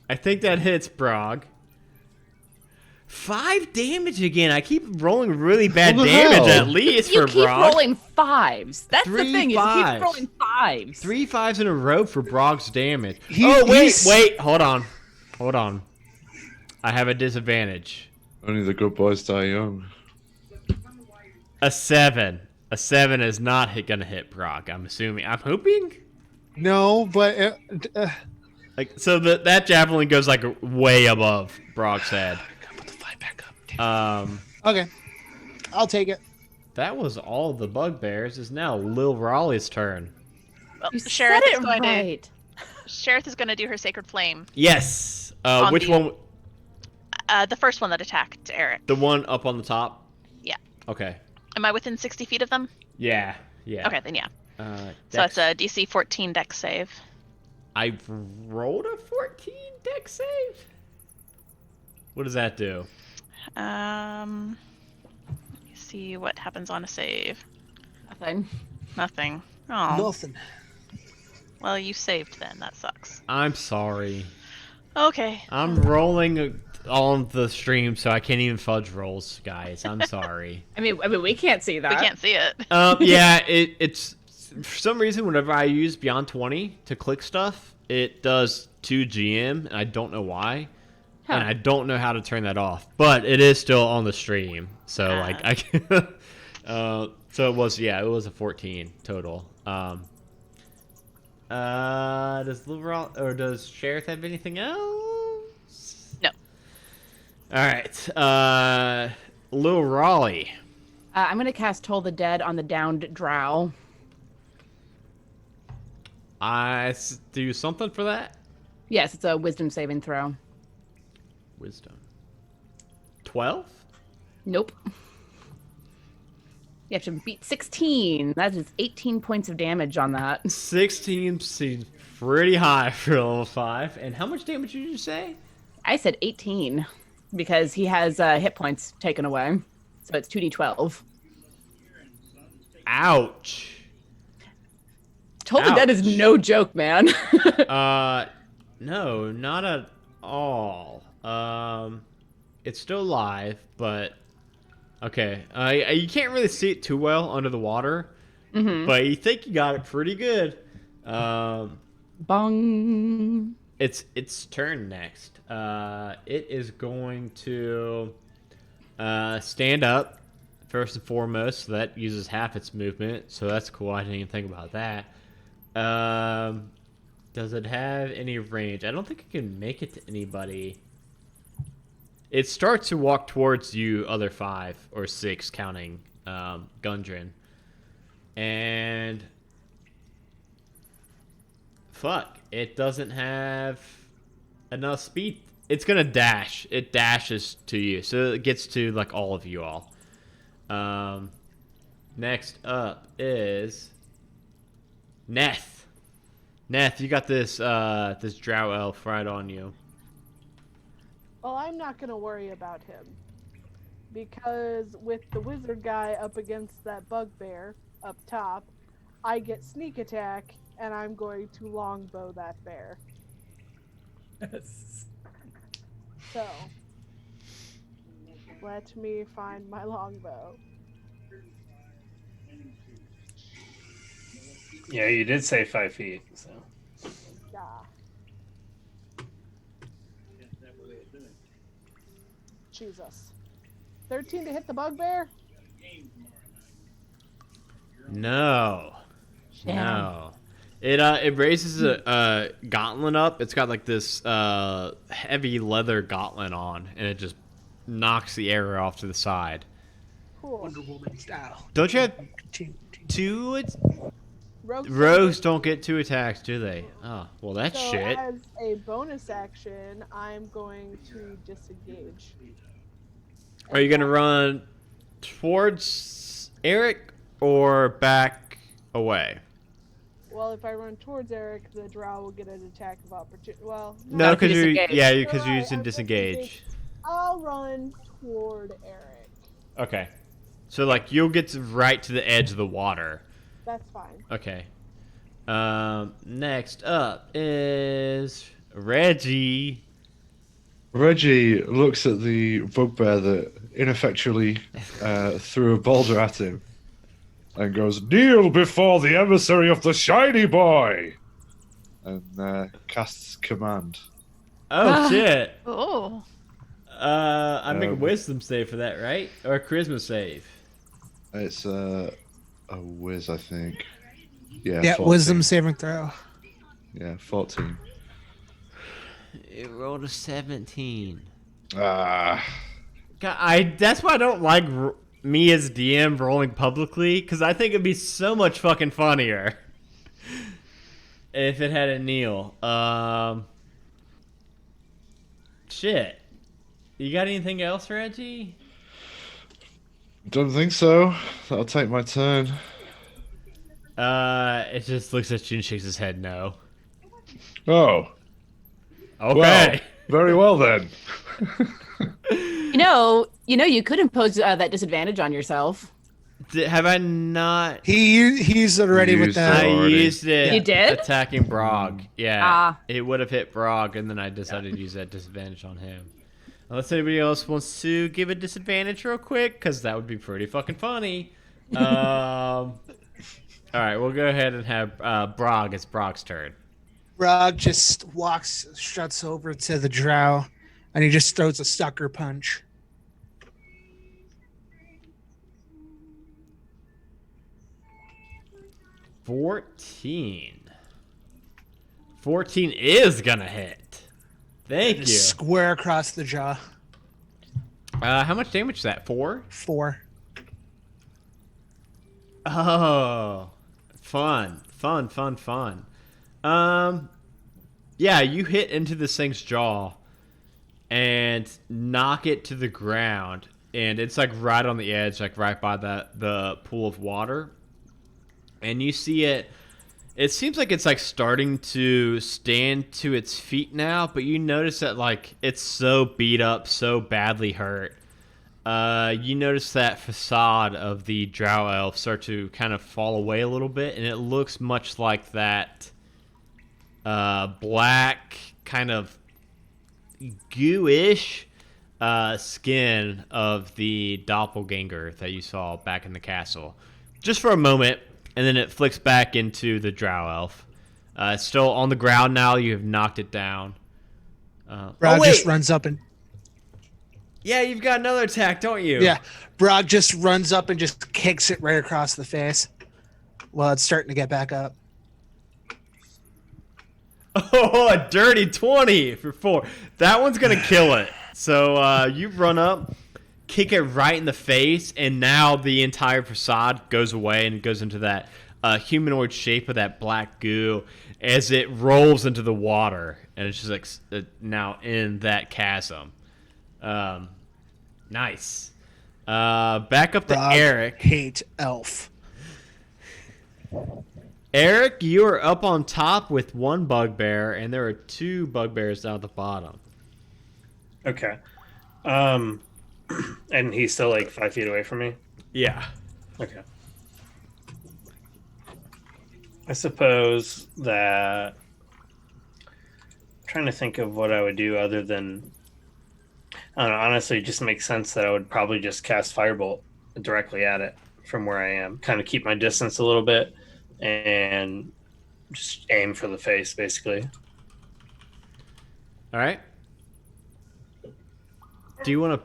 I think that hits Brog. 5 damage again. I keep rolling really bad What the damage hell? at least You for keep Brog. rolling 5s. That's the 3 thing. Is you fives. keep rolling 5s. 3 5s in a row for Brog's damage. He's- Wait, hold on. I have a disadvantage. Only the good boys die young. A 7. A 7 is not gonna hit Brog. I'm assuming. I'm hoping. No, but Like so, that javelin goes like way above Brog's head. put the fly back up. Okay, I'll take it. that was all the bugbears. It's now Lil Raleigh's turn. well, You Sheriff said is it going right. Sheriff is going to do her Sacred Flame. Yes. On Which the- one? The first one that attacked Eric. The one up on the top. Yeah. Okay. Am I within 60 feet of them? Yeah. Yeah. Okay, then yeah. So Dex- it's a DC 14 Dex save. I rolled a 14 dex save. What does that do? Let me see what happens on a save. Nothing. Nothing. Oh. Nothing. Well, you saved then. That sucks. I'm sorry. Okay. I'm rolling on the stream, so I can't even fudge rolls, guys. I'm sorry. I mean, we can't see that. We can't see it. Yeah, it's for some reason whenever I use Beyond 20 to click stuff, it does 2 GM, and I don't know why. Huh. And I don't know how to turn that off, but it is still on the stream. So like I can, so it was a 14 total. Does Sheriff have anything else? No. All right. Lil Raleigh. I'm gonna cast Toll the Dead on the downed drow. Do something for that? Yes, it's a Wisdom saving throw. Wisdom. 12? Nope. You have to beat 16. That is 18 points of damage on that. 16 seems pretty high for level 5. And how much damage did you say? I said 18 because he has hit points taken away. So it's 2d12. Ouch. Toll the Dead is Ouch. no joke, man. No, not at all. It's still alive, but okay. You can't really see it too well under the water, but you think you got it pretty good. Bong. It's turn next. It is going to stand up first and foremost. So that uses half its movement, so that's cool. I didn't even think about that. Does it have any range? I don't think it can make it to anybody. It starts to walk towards you, other 5 or 6, counting Gundren. And fuck, it doesn't have enough speed. It's gonna dash. It dashes to you, so it gets to like all of you all. Next up is Neth. Neth, you got this this drow elf right on you. Well, I'm not gonna worry about him. Because with the wizard guy up against that bugbear up top, I get sneak attack, and I'm going to longbow that bear. Yes. So, let me find my longbow. Yeah, you did say 5 feet. So. Yeah. Jesus. 13 to hit the bugbear? No. Damn. No. It raises a gauntlet up. It's got like this heavy leather gauntlet on, and it just knocks the arrow off to the side. Cool. Wonder Woman style. Don't you have two? Rogues Rogues don't get 2 attacks, do they? Oh, well, that's so shit. as a bonus action, I'm going to disengage. Are you gonna run towards Eric or back away? Well, if I run towards Eric, the drow will get an attack of opportunity. Well, No, Gotta because disengage. because you're using I'm disengage. I'll run toward Eric. Okay. So like you'll get right to the edge of the water. That's fine. Okay. Next up is Reggie. Reggie looks at the bugbear that ineffectually threw a boulder at him and goes, "Kneel before the emissary of the shiny boy!" and casts command. Oh shit. Oh. I make a wisdom save for that, right? Or a charisma save. It's a whiz, I think. Yeah, Yeah, 14. wisdom saving throw. Yeah, 14. It rolled a 17. Ah, God, that's why I don't like me as DM rolling publicly, because I think it'd be so much fucking funnier if it had a kneel. Shit. You got anything else, Reggie? don't think so. That'll take my turn. It just looks at you and shakes his head no. Oh, Okay. well, very well then. You could impose that disadvantage on yourself. Have I not? He used it already with Used that. I already. used it. You did? Attacking Brog. Yeah. Ah. It would have hit Brog, and then I decided to use that disadvantage on him. Unless anybody else wants to give a disadvantage real quick, because that would be pretty fucking funny. All right, we'll go ahead and have Brog. It's Brog's turn. Rog just struts over to the drow, and he just throws a sucker punch. $14 is gonna hit. Thank you. Just square across the jaw. How much damage is that? 4? 4. Oh, fun. Yeah, you hit into this thing's jaw and knock it to the ground, and it's like right on the edge, like right by the pool of water. And you see it It seems like it's like starting to stand to its feet now, but you notice that like it's so beat up, so badly hurt. You notice that facade of the drow elf start to kind of fall away a little bit, and it looks much like that black kind of goo-ish skin of the doppelganger that you saw back in the castle. Just for a moment, and then it flicks back into the drow elf. It's still on the ground now. You have knocked it down. Brog just runs up and... Yeah, you've got another attack, don't you? Yeah, Brog just runs up and just kicks it right across the face while it's starting to get back up. Oh, a dirty 20 for 4. That one's going to kill it. So you run up, kick it right in the face, and now the entire facade goes away and goes into that humanoid shape of that black goo as it rolls into the water. And it's just like now in that chasm. Nice. Back up to Brog Eric. Hate elf. Eric, you are up on top with one bugbear, and there are 2 bugbears down at the bottom. Okay. And he's still like 5 feet away from me? Yeah. Okay. I suppose that... I'm trying to think of what I would do other than... I don't know, honestly, it just makes sense that I would probably just cast Firebolt directly at it from where I am. Kind of keep my distance a little bit and just aim for the face, basically. All right. Do you want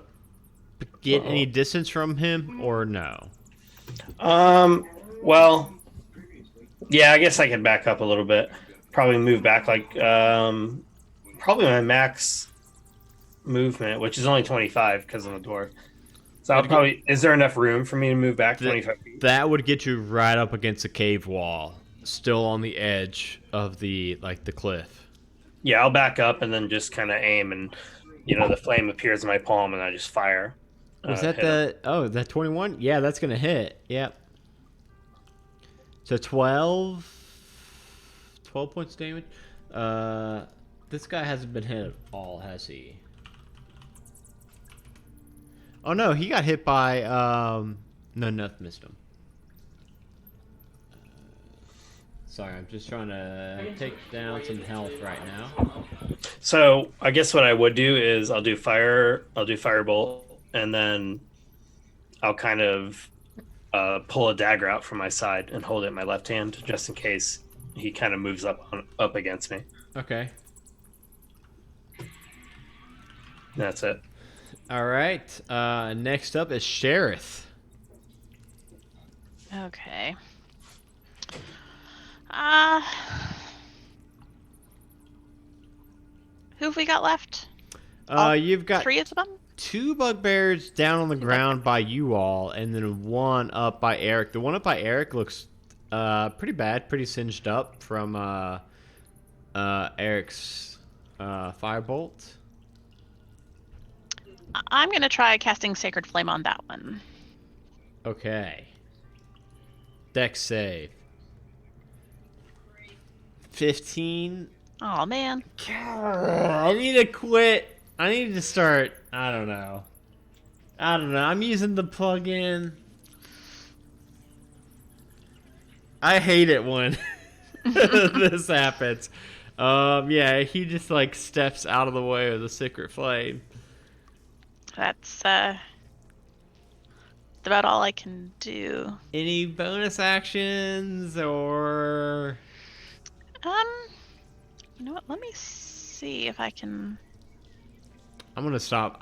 to get any distance from him or no? Well, yeah, I guess I could back up a little bit. Probably move back like probably my max movement, which is only 25 because I'm a dwarf. So I'll probably... Is there enough room for me to move back 25 feet? That would get you right up against a cave wall, still on the edge of the cliff. Yeah, I'll back up and then just kind of aim, and the flame appears in my palm, and I just fire. Was that that 21? Yeah, that's gonna hit. Yep. So 12 points damage. This guy hasn't been hit at all, has he? Oh no, he got hit by no, nothing missed him. Sorry, I'm just trying to take down some health right now. So I guess what I would do is I'll do firebolt, and then I'll kind of pull a dagger out from my side and hold it in my left hand just in case he kind of moves up against me. Okay. That's it. All right. Next up is Sheriff. Okay. Who have we got left? You've got 3 of them? 2 bugbears down on the ground by you all, and then 1 up by Eric. The one up by Eric looks pretty bad, pretty singed up from Eric's firebolt. I'm going to try casting Sacred Flame on that one. Okay. Dex save. 15. Oh, man. I need to quit. I need to start. I don't know. I'm using the plugin. I hate it when this happens. Yeah, he just like steps out of the way of the Secret Flame. That's about all I can do. Any bonus actions or? You know what? Let me see if I can. I'm gonna stop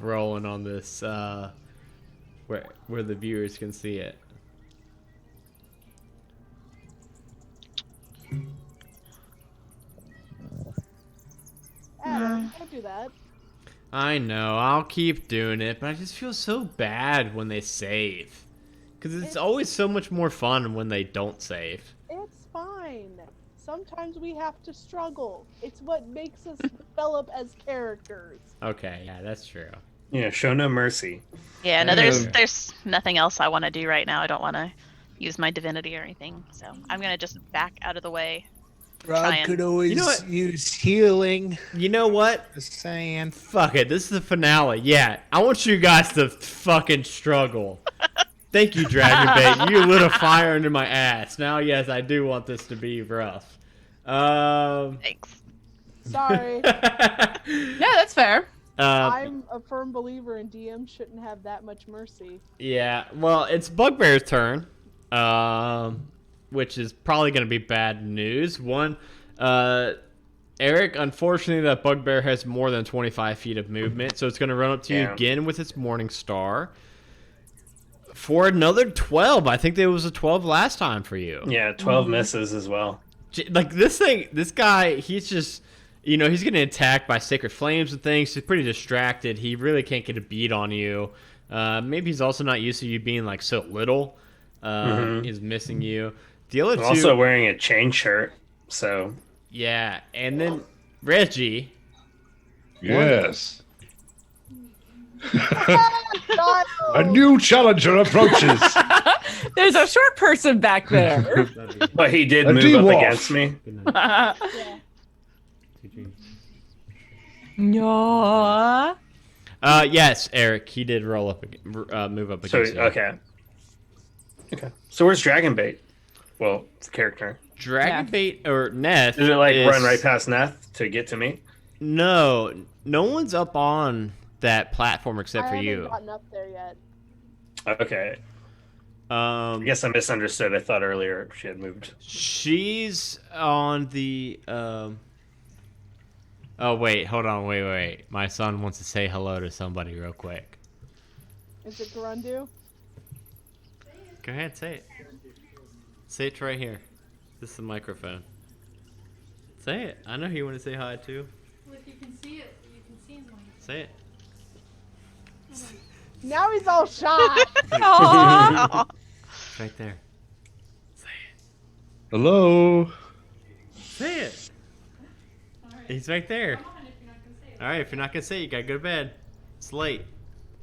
rolling on this. Where the viewers can see it. Adam, don't do that. I know, I'll keep doing it, but I just feel so bad when they save. Because it's always so much more fun when they don't save. It's fine. Sometimes we have to struggle. It's what makes us develop as characters. Okay, yeah, that's true. Yeah, show no mercy. Yeah, no, there's nothing else I want to do right now. I don't want to use my divinity or anything. So I'm gonna just back out of the way. Brog Trying. could always You know what? use healing. You know what? Just saying. Fuck it. This is the finale. Yeah, I want you guys to fucking struggle. Thank you, Dragonbait. You lit a fire under my ass. Now, yes, I do want this to be rough. Thanks. Sorry. Yeah, that's fair. I'm a firm believer in DM shouldn't have that much mercy. Yeah, well, it's Bugbear's turn, which is probably going to be bad news. One, Eric, unfortunately, that Bugbear has more than 25 feet of movement, so it's going to run up to you again with its Morning Star. For another 12. I think there was a 12 last time for you. Yeah, 12 misses as well. Like, this guy, he's just, he's getting attacked by Sacred Flames and things. He's pretty distracted. He really can't get a beat on you. Maybe he's also not used to you being, like, so little. He's missing you. The other two... Also wearing a chain shirt, so... Yeah, and then Reggie. Yes. God, A new challenger approaches. There's a short person back there. But he did A move up dwarf. against me. yeah. No. Yes, Eric, he did roll up, move up So, against you. okay. So where's Dragonbait? Well, it's a character. Dragonbait or Neth. Did it like is- run right past Neth to get to me? No, no one's up on that platform except I for haven't you. gotten up there yet. Okay. I guess I misunderstood. I thought earlier she had moved. She's on the. Oh wait, hold on, wait. My son wants to say hello to somebody real quick. Is it Grundu? Go ahead, say it. Say it right here. This is the microphone. Say it. I know who you want to say hi to. Well, if you can see it, you can see him. Say it. Now he's all shy. Aw. It's right there. Say it. Hello. Say it. Alright. He's right there. Come on if you're not gonna say it. All right, if you're not gonna say it, you gotta go to bed. It's late. Do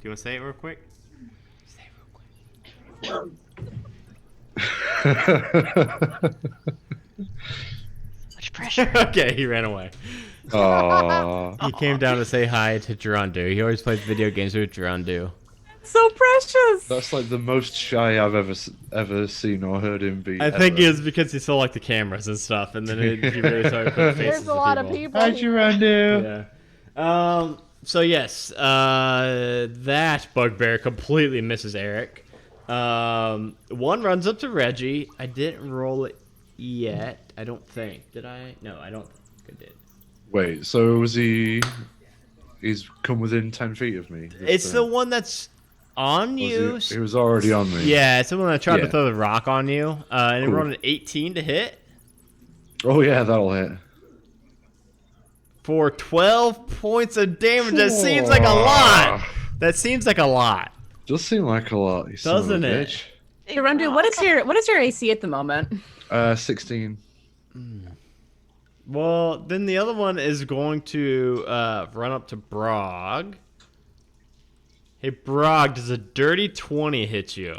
you want to say it real quick? Say it real quick. Much pressure. Okay, he ran away. Aww. He came down to say hi to Gerundu. He always plays video games with Gerundu. So precious. That's like the most shy I've ever seen or heard him be. I think ever. it's because he saw like the cameras and stuff, and then he really started putting faces There's a lot to of people. people. here. Randu. Yeah. So yes, that Bugbear completely misses Eric. One runs up to Reggie. I didn't roll it yet. I don't think. Did I? No, I don't think I did. Wait, so was he? He's come within 10 feet of me. It's the one that's on you. He was already on me. Yeah, it's the one that tried to Yeah. throw the rock on you. And it Cool. rolled an 18 to hit Oh yeah, that'll hit. for 12 points of damage. That seems like a lot. That seems like a lot. Does seem like a lot. You son of a Doesn't it? bitch. Rundu, what is your AC at the moment? 16. Well, then the other one is going to run up to Brog. Hey, Brog, does a dirty 20 hit you?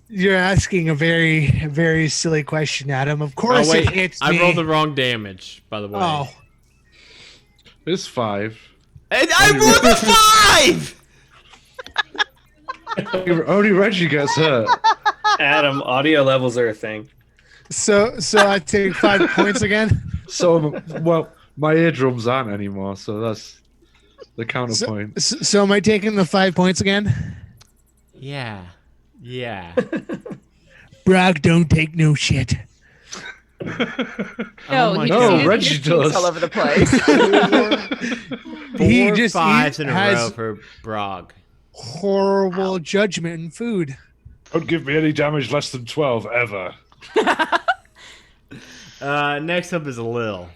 You're asking a very, very silly question, Adam. Of course Oh, wait, it hits I me. rolled the wrong damage, by the way. Oh, It's 5. And I rolled a 5! Only Reggie gets hurt. Adam, audio levels are a thing. so I take 5 points again. So, well, my eardrums aren't anymore, so that's the counterpoint. So am I taking the 5 points again? Yeah. Yeah. Brog don't take no shit. No, my he God. just Reggie cheeks does. all over the place. He Four just fives in a row has for Brog. horrible judgment in food. Don't give me any damage less than 12 ever. Next up is Lil.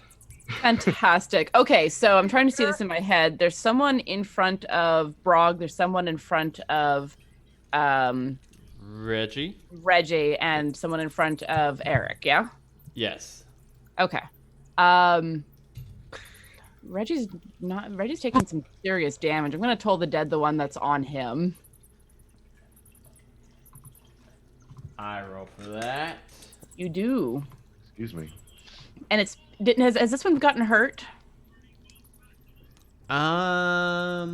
Fantastic. Okay, so I'm trying to see this in my head. There's someone in front of Brog. There's someone in front of Reggie? Reggie, and someone in front of Eric. Yeah. Yes. Okay. Reggie's taking some serious damage. I'm gonna toll the dead the one that's on him. I roll for that. You do. Excuse me. And it's has this one gotten hurt? I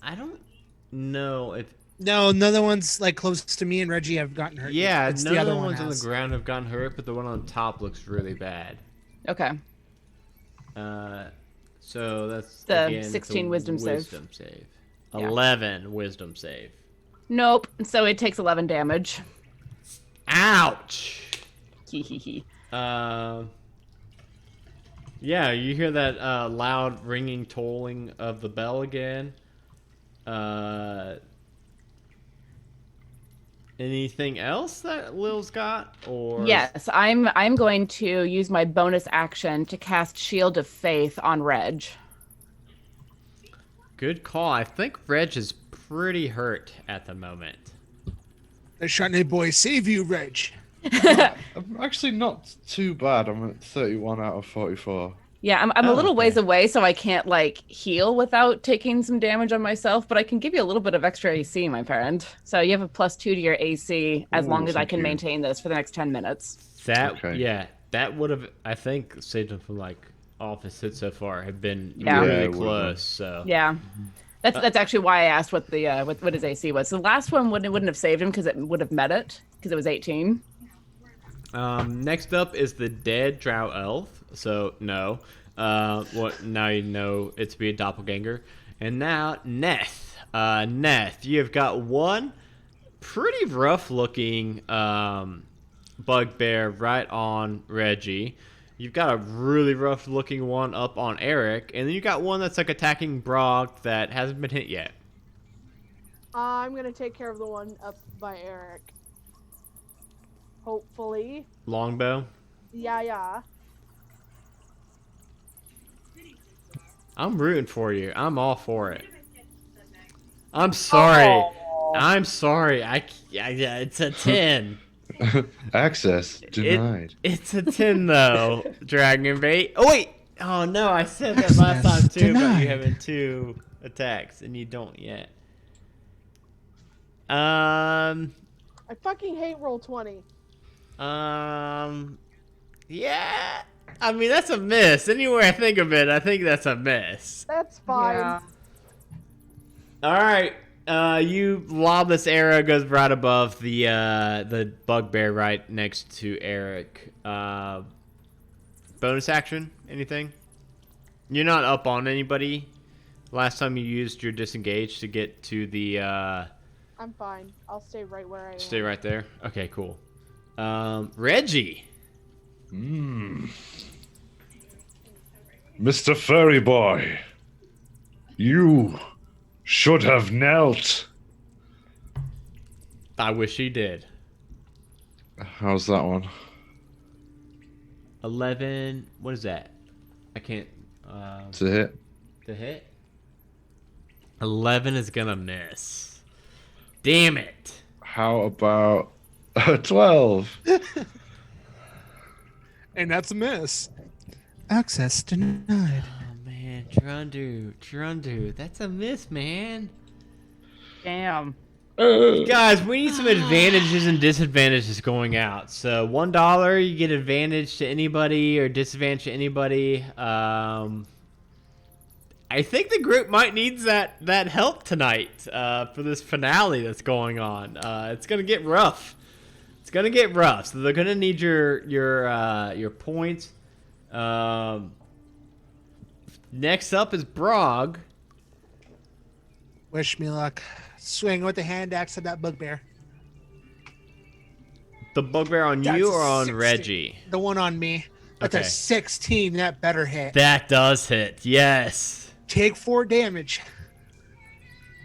don't know if. No, none of the ones like close to me and Reggie have gotten hurt. Yeah, it's none the of other the one ones on the has. ground have gotten hurt, but the one on top looks really bad. Okay. So that's The again, 16 a wisdom save. Wisdom save. Yeah. 11 wisdom save. Nope. So it takes 11 damage. Ouch. Hee hee hee. Yeah, you hear that loud ringing, tolling of the bell again. Anything else that Lil's got, or Yes, I'm going to use my bonus action to cast Shield of Faith on Reg. Good call. I think Reg is pretty hurt at the moment. The Shiny Boy save you, Reg. I'm actually not too bad. I'm at 31 out of 44. Yeah, I'm a little ways okay. away, so I can't like heal without taking some damage on myself, but I can give you a little bit of extra AC, my friend. So you have a +2 to your AC as Ooh, long as I thank can you. maintain this for the next 10 minutes. That Okay. yeah, that would have I think saved him from like office hits so far have been Yeah. Yeah, really it would've close. So Yeah. That's actually why I asked what the what his AC was. So the last one wouldn't have saved him because it would have met it because it was 18. Next up is the dead drow elf. So no. What now you know it to be a doppelganger. And now Neth. Neth, you have got one pretty rough looking bugbear right on Reggie. You've got a really rough looking one up on Eric, and then you got one that's like attacking Brog that hasn't been hit yet. I'm gonna take care of the one up by Eric. Hopefully. Longbow. Yeah. I'm rooting for you. I'm all for it. I'm sorry. Aw. I'm sorry. Yeah, it's a 10. Access denied. It's a 10 though, Dragonbait. Oh wait. Oh no, I said that last time Access too about denied. you having 2 attacks and you don't yet. I fucking hate roll 20. Yeah. I mean, that's a miss. Anywhere I think of it, I think that's a miss. That's fine. Yeah. All right. You lob this arrow, goes right above the bugbear right next to Eric. Bonus action? Anything? You're not up on anybody. Last time you used your disengage to get to the I'm fine. I'll stay right where I am. stay right there. Okay, cool. Reggie. Mr. Furry Boy, you should have knelt. I wish he did. How's that one? 11. What is that? I can't. To hit? To hit. 11 is gonna miss. Damn it. How about 12? And that's a miss. Access denied. Oh man, Trundu, that's a miss, man. Damn. Guys, we need some advantages and disadvantages going out. So $1, you get advantage to anybody or disadvantage to anybody. I think the group might need that help tonight for this finale that's going on. It's gonna get rough. It's gonna get rough. So they're gonna need your points. Next up is Brog. Wish me luck. Swing with the hand axe at that bugbear. The bugbear on That's you or on 16. Reggie? The one on me. That's Okay. a 16. That better hit. That does hit. Yes. Take 4 damage.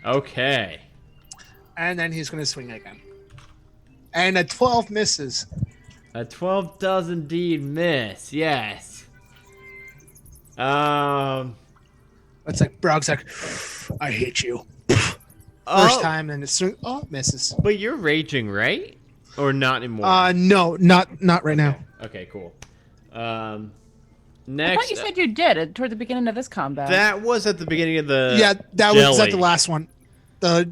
Okay. And then he's going to swing again. And a 12 misses. A 12 does indeed miss. Yes. It's like Brog's like, I hate you. Oh, First time, and it's it misses. But you're raging, right? Or not anymore? No, not right now. Okay, cool. I Next. thought you said you did toward the beginning of this combat. That was at the beginning of the. Yeah, that was at the jelly. last one.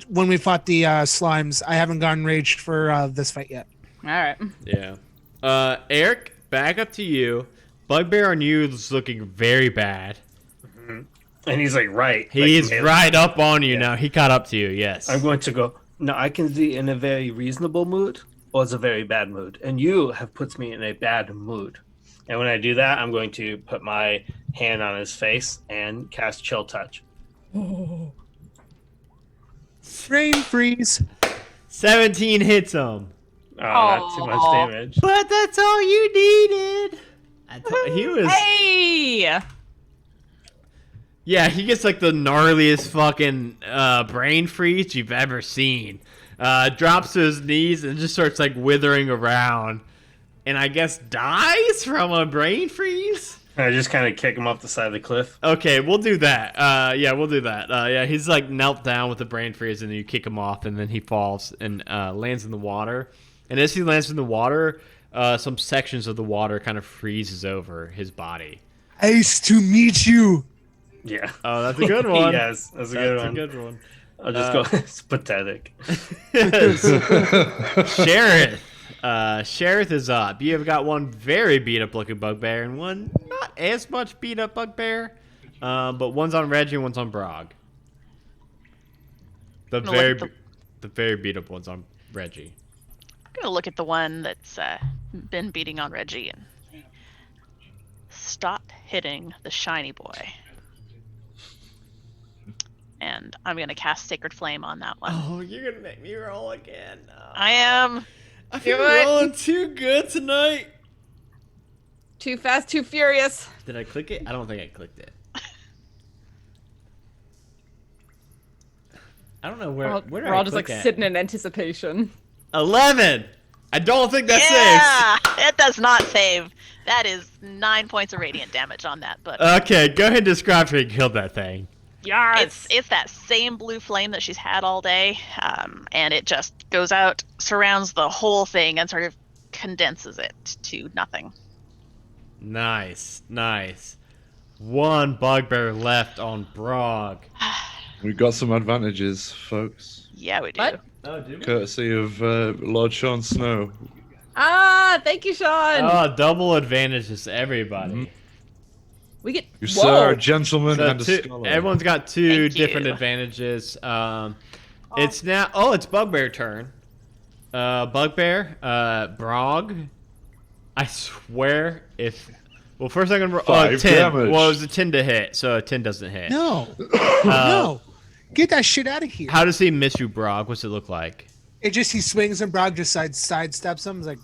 When we fought the slimes. I haven't gone raged for this fight yet. All right. Yeah. Eric, back up to you. Bugbear on you is looking very bad. And he's like, right. He's like, right up on you Yeah. now. He caught up to you, yes. I'm going to go. No, I can be in a very reasonable mood or it's a very bad mood. And you have put me in a bad mood. And when I do that, I'm going to put my hand on his face and cast Chill Touch. Brain freeze. 17 hits him. Oh, not too much damage. But that's all you needed. He was... Hey! Yeah, he gets like the gnarliest fucking brain freeze you've ever seen. Drops to his knees and just starts like withering around. And I guess dies from a brain freeze? I just kind of kick him off the side of the cliff. Okay, we'll do that. Yeah, we'll do that. Yeah, he's like knelt down with the brain freeze and then you kick him off and then he falls and lands in the water. And as he lands in the water, some sections of the water kind of freezes over his body. Nice to meet you. Yeah. Oh, that's a good one. Yes, that's a good one. That's a good one. I'll just go, it's pathetic. Sheriff. Sheriff is up. You have got one very beat up looking bugbear and one not as much beat up bugbear. But one's on Reggie and one's on Brog. The very beat up one's on Reggie. I'm gonna look at the one that's been beating on Reggie and stop hitting the shiny boy. And I'm gonna cast Sacred Flame on that one. Oh, you're gonna make me roll again. No. I am. I feel Do it. rolling too good tonight. Too fast, too furious. Did I click it? I don't think I clicked it. I don't know where did We're I all just click like at? sitting in anticipation. 11. I don't think that Yeah, it does not save. That is 9 points of radiant damage on that, but saves. Okay, go ahead and describe how you killed that thing. Yes. it's that same blue flame that she's had all day, and it just goes out, surrounds the whole thing, and sort of condenses it to nothing. Nice, nice. One bugbear left on Brog. We've got some advantages, folks. Yeah, we do. What? Oh, do we? Courtesy of Lord Sean Snow. Ah, thank you, Sean. Oh, double advantages to everybody. We get You Whoa. sir, a gentleman So and a scholar. everyone's got two Thank you. different advantages. It's now. Oh, it's Bugbear turn. Bugbear, Brog. I swear, if well, first I'm gonna roll 5 10. damage. Well, it was a 10 to hit, so a 10 doesn't hit. No. No. Get that shit out of here. How does he miss you, Brog? What's it look like? It just he swings and Brog just sidesteps him. It's like,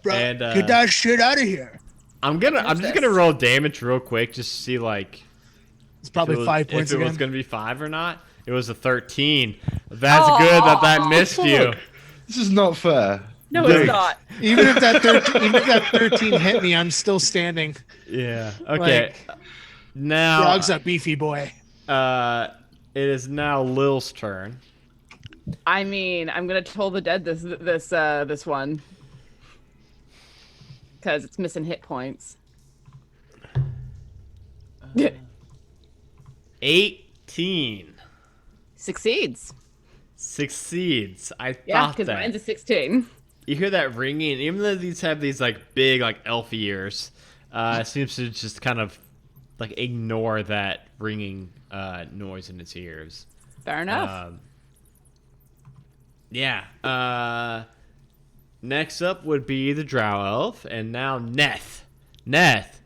bro, And, get that shit out of here. I'm just gonna roll damage real quick, just to see like It's probably if it was, 5 points if it was again. gonna be 5 or not. It was a 13. That's good that missed you. Fuck. This is not fair. No, Dude. it's not. Even if that 13 hit me, I'm still standing. Yeah. Okay. Now Brog's a beefy boy. it is now Lil's turn. I mean, I'm gonna toll the dead this one because it's missing hit points. 18 Succeeds. succeeds. I Yeah, thought because that. mine's a 16. You hear that ringing, even though these have these like big like elf ears. It seems to just kind of like ignore that ringing noise in its ears. Fair enough. Yeah. Next up would be the Drow Elf, and now Neth. Neth.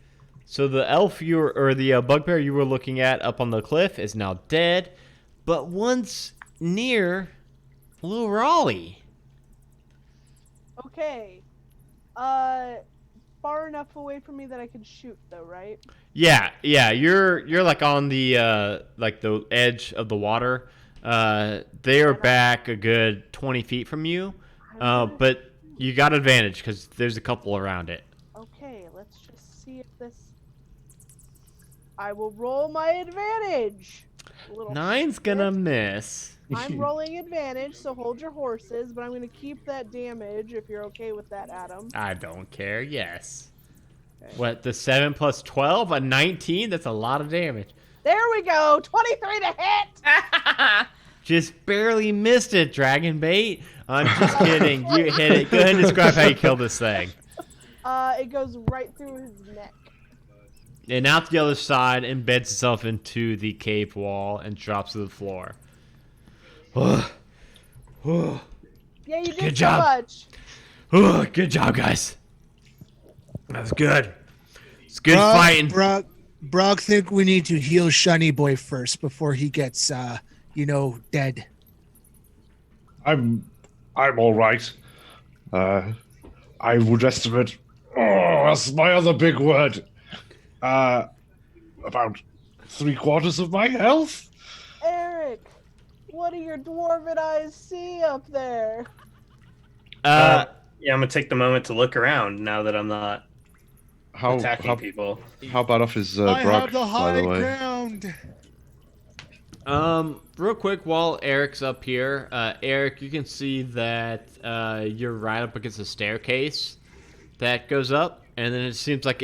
So the elf the bugbear you were looking at up on the cliff is now dead, but one's near little Raleigh. Okay. Far enough away from me that I can shoot, though, right? Yeah. You're like on the like the edge of the water. They are back a good 20 feet from you, but you got advantage because there's a couple around it. Okay, let's just see if this. I will roll my advantage. Little 9's gonna miss. I'm rolling advantage, so hold your horses, but I'm going to keep that damage if you're okay with that, Adam. I don't care. Yes. Okay. What, the 7 plus 12? A 19? That's a lot of damage. There we go! 23 to hit! Just barely missed it, Dragon Bait. I'm just kidding. You hit it. Go ahead and describe how you killed this thing. It goes right through his neck. And out the other side, embeds itself into the cave wall and drops to the floor. Yeah, you did Good so job. much. Good job, guys. That's good. It's good fighting. Brog, think we need to heal Shiny Boy first before he gets, dead. I'm all right. I would estimate. Oh, that's my other big word. About 3/4 of my health. Eric, what do your dwarven eyes see up there? Yeah, I'm gonna take the moment to look around now that I'm not attacking people. How bad off is I Brog, have the by high the way? ground. Real quick, while Eric's up here, Eric, you can see that you're right up against a staircase that goes up, and then it seems like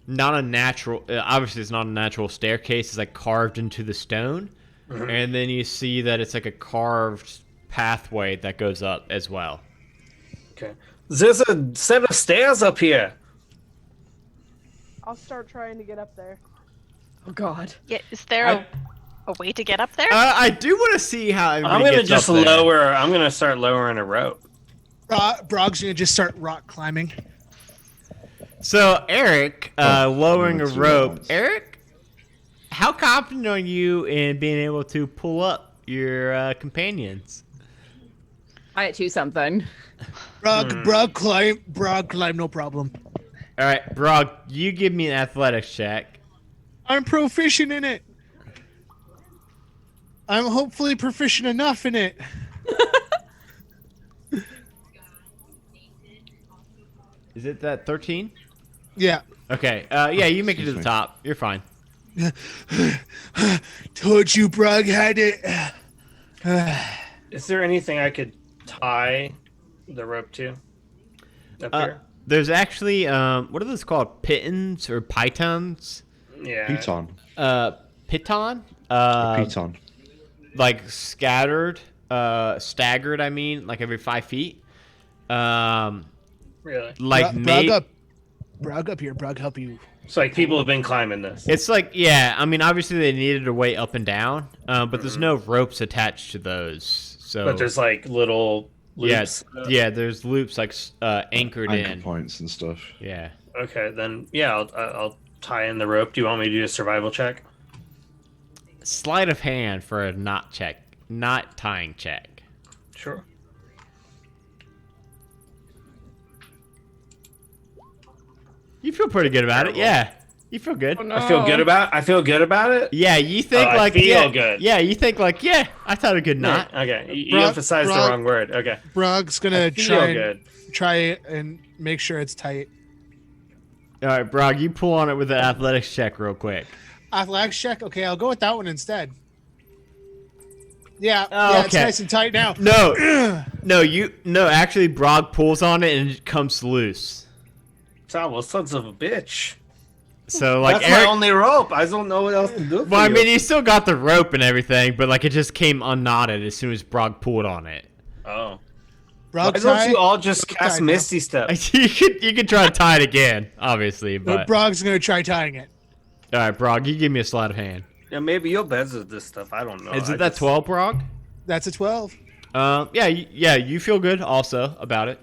not a natural. Obviously, it's not a natural staircase. It's like carved into the stone, and then you see that it's like a carved pathway that goes up as well. Okay. There's a set of stairs up here. I'll start trying to get up there. Oh God. Yeah, is there a way to get up there? I do want to see how everybody I'm gonna gets just up there. lower. I'm gonna start lowering a rope. Brog's gonna just start rock climbing. So Eric, lowering a let's do that rope. once. Eric, how confident are you in being able to pull up your companions? I at 2 something. Brog climb, no problem. All right, Brog, you give me an athletics check. I'm proficient in it. I'm hopefully proficient enough in it. Is it that 13? Yeah. Okay. Yeah, you make it to Excuse the me. top. You're fine. Told you Brog had it. Is there anything I could tie the rope to? Up here? There's actually what are those called? Pitons or pythons? Yeah. Piton. Piton? Piton. Like scattered, staggered. I mean, like every 5 feet. Really? Like Brog up here. Brog help you. It's like people have been climbing this. It's like, yeah. I mean, obviously they needed a way up and down, but there's no ropes attached to those. So, But there's like little loops. yeah. There's loops like anchored Anchor in. points and stuff. Yeah. Okay, then yeah, I'll tie in the rope. Do you want me to do a survival check? Sleight of hand for a knot tying check. Sure. You feel pretty good about it, yeah. You feel good. Oh, no. I feel good about it. Yeah, you think Oh, I like feel yeah, good. Yeah, you think like I tied a good knot. Okay, you Brog- emphasized the Brog- wrong word. Okay. Brog's I gonna feel good. try it and make sure it's tight. All right, Brog, you pull on it with an athletics check real quick. Athletics check. Okay, I'll go with that one instead. Yeah, Oh, it's okay. nice and tight now. No, actually Brog pulls on it and it comes loose. Well, sons of a bitch. So like That's my only rope. I don't know what else to do. For well, I you. mean, you still got the rope and everything, but like it just came unknotted as soon as Brog pulled on it. Oh. Brog Why don't tie. you all just Brog cast tie now. Misty Step? you could try to tie it again, obviously, but Brog's gonna try tying it. all right, Brog, you give me a sleight of hand. Yeah, maybe you're better at this stuff. I don't know. Is I it that just- 12, Brog? That's a 12. Yeah, you feel good also about it.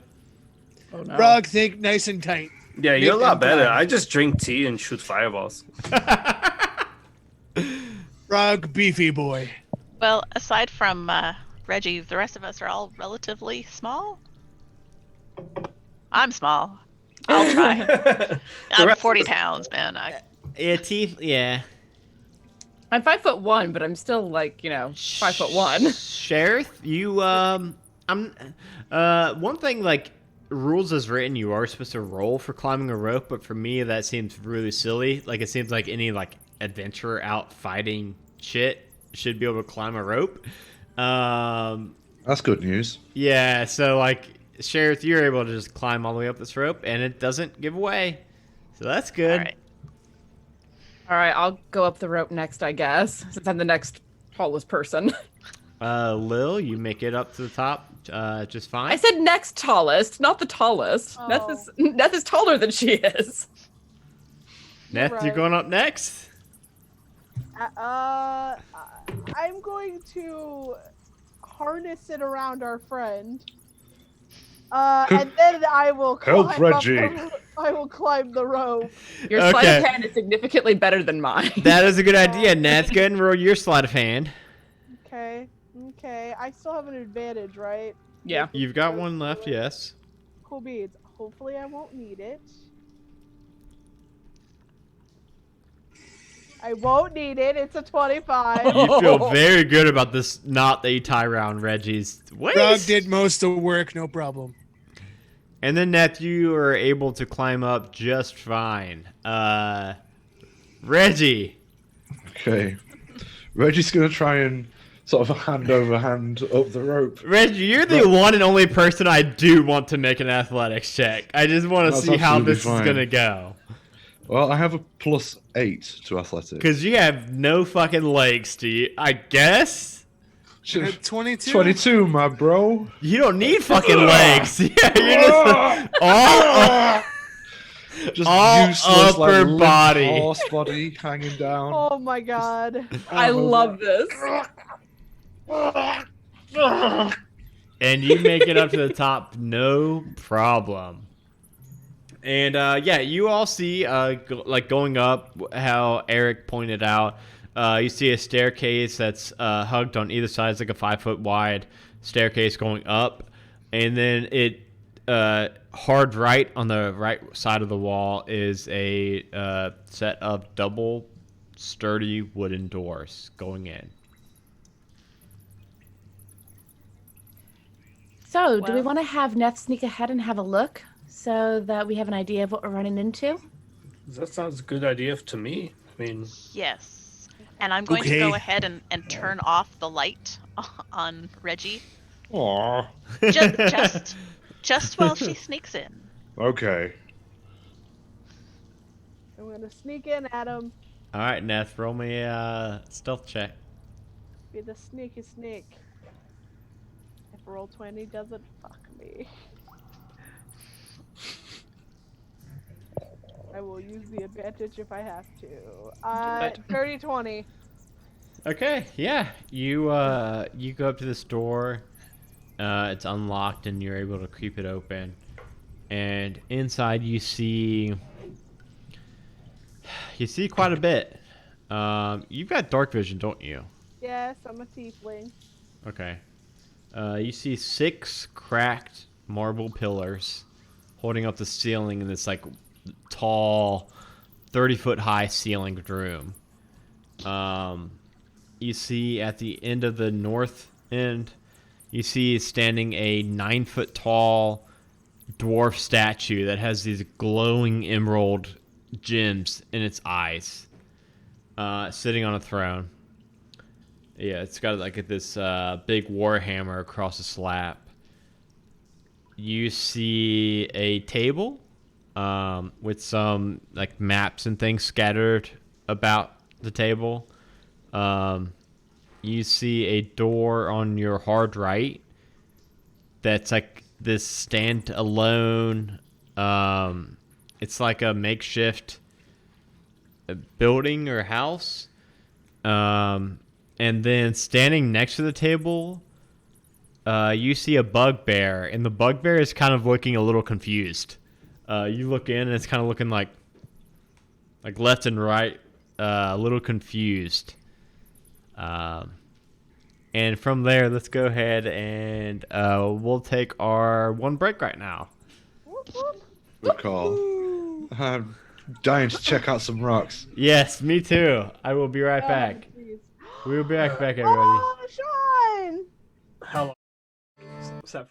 Oh no. Brog, think nice and tight. Yeah, you're a Make lot them better. glad. I just drink tea and shoot fireballs. Brog, beefy boy. Well, aside from Reggie, the rest of us are all relatively small. I'm small. I'll try. I'm rest 40 of us- pounds, man. Yeah, teeth. Yeah. I'm 5'1", but I'm still like 5'1". Sheriff, you one thing like rules as written, you are supposed to roll for climbing a rope, but for me that seems really silly. Like it seems like any like adventurer out fighting shit should be able to climb a rope. That's good news. Yeah, so like Sheriff, you're able to just climb all the way up this rope and it doesn't give away. So that's good. All right. All right, I'll go up the rope next, I guess, since I'm the next tallest person. Lil, you make it up to the top just fine. I said next tallest, not the tallest. Oh. Neth is taller than she is. Neth, You're you're right. going up next. I'm going to harness it around our friend. And then I will Help, climb up Reggie. I will climb the rope. Your sleight Okay. of hand is significantly better than mine. That is a good idea, Neth. Go ahead and roll your sleight of hand. Okay. I still have an advantage, right? Yeah. You've got one left, yes. Cool beans. Hopefully I won't need it. I won't need it. It's a 25. You feel very good about this knot that you tie around Reggie's waist. Rug did most of the work, no problem. And then, Neth, you are able to climb up just fine. Reggie. Okay. Reggie's gonna try and sort of hand over hand up the rope. Reggie, you're the one and only person I do want to make an athletics check. I just want to That's see how absolutely this fine. is going to go. Well, I have a +8 to athletics. Because you have no fucking legs, do you? I guess? At 22. 22, my bro. You don't need fucking legs. Yeah, you're just Just all useless, upper like, limp body. horse body hanging down. Oh my god. I love this. And you make it up to the top, no problem. And yeah, you all see, like going up, how Eric pointed out, you see a staircase that's hugged on either side. It's like a 5-foot wide staircase going up, and then it hard right on the right side of the wall is a set of double sturdy wooden doors going in. So, do we Well- want to have Neth sneak ahead and have a look so that we have an idea of what we're running into? That sounds a good idea to me. I mean, Yes. And I'm going to Okay. go ahead and turn off the light on Reggie. Aw. Just while she sneaks in. Okay. I'm gonna sneak in at him. All right, Neth, roll me a stealth check. Be the sneaky snake. If roll 20 doesn't, fuck me. I will use the advantage if I have to. it. 30-20. Okay, yeah. You go up to this door. It's unlocked, and you're able to creep it open. And inside, you see quite a bit. You've got dark vision, don't you? Yes, I'm a tiefling. Okay. You see 6 cracked marble pillars holding up the ceiling in this like tall, 30-foot high ceilinged room. You see at the end of the north end, you see standing a 9-foot tall dwarf statue that has these glowing emerald gems in its eyes, sitting on a throne. Yeah, it's got like this big war hammer across the slab. You see a table with some like maps and things scattered about the table. You see a door on your hard right that's like this stand-alone. It's like a makeshift building or house. And then standing next to the table, you see a bugbear, and the bugbear is kind of looking a little confused. You look in, and it's kind of looking like left and right, a little confused. And from there, let's go ahead and we'll take our 1 break right now. Good call. I'm dying to check out some rocks. Yes, me too. I will be right back. Please. We will be right back, everybody. Oh, Sean! how long? What's that?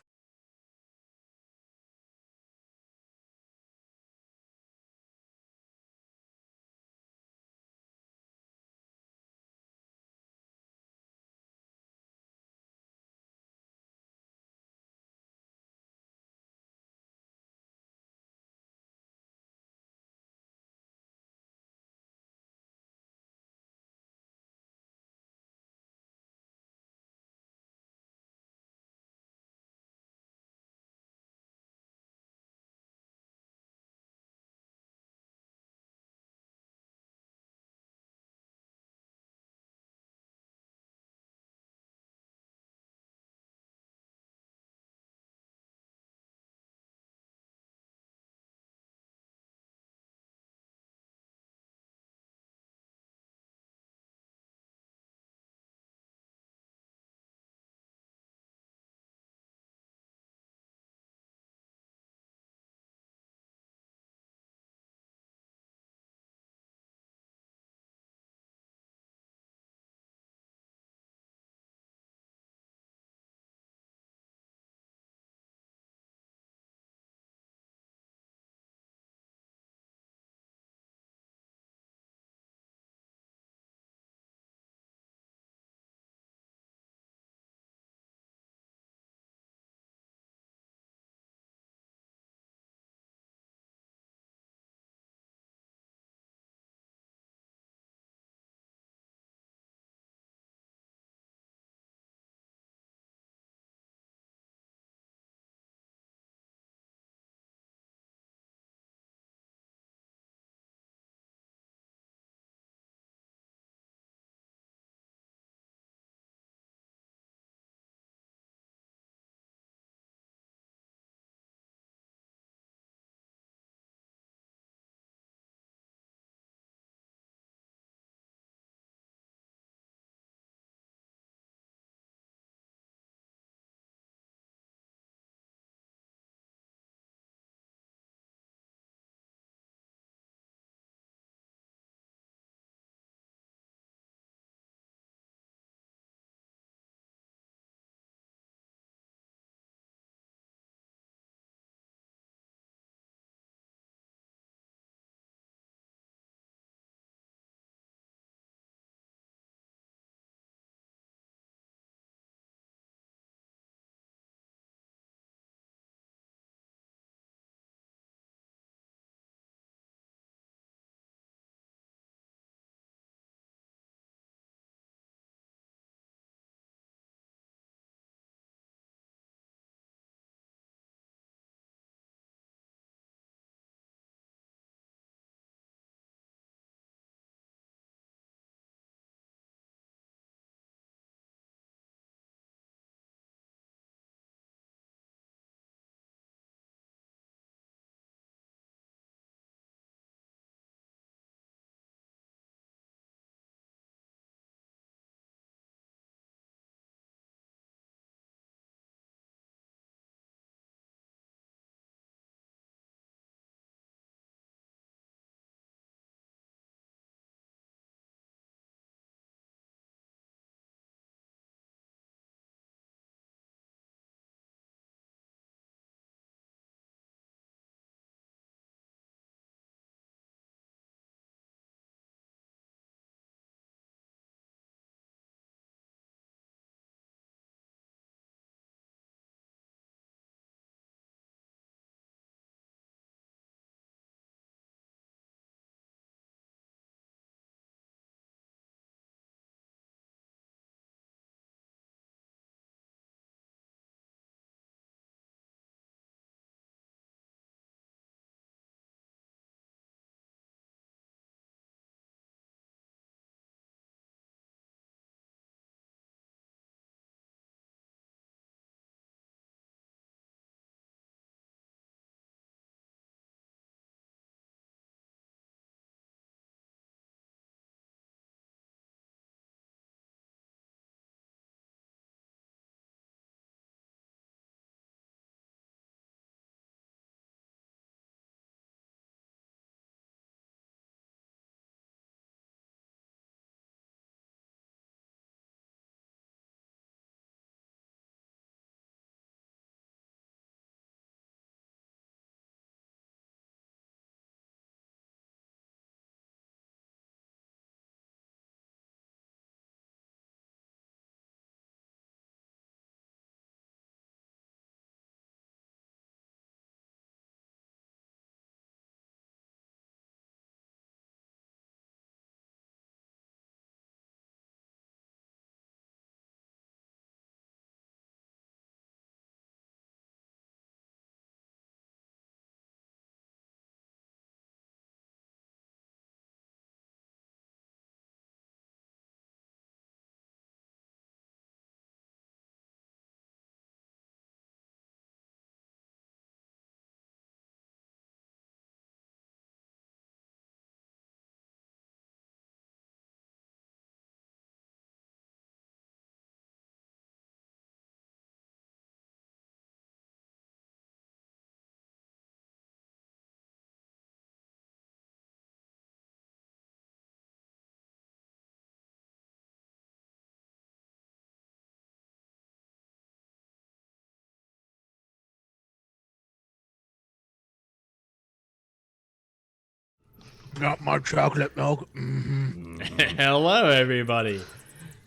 Got my chocolate milk. Hello, everybody.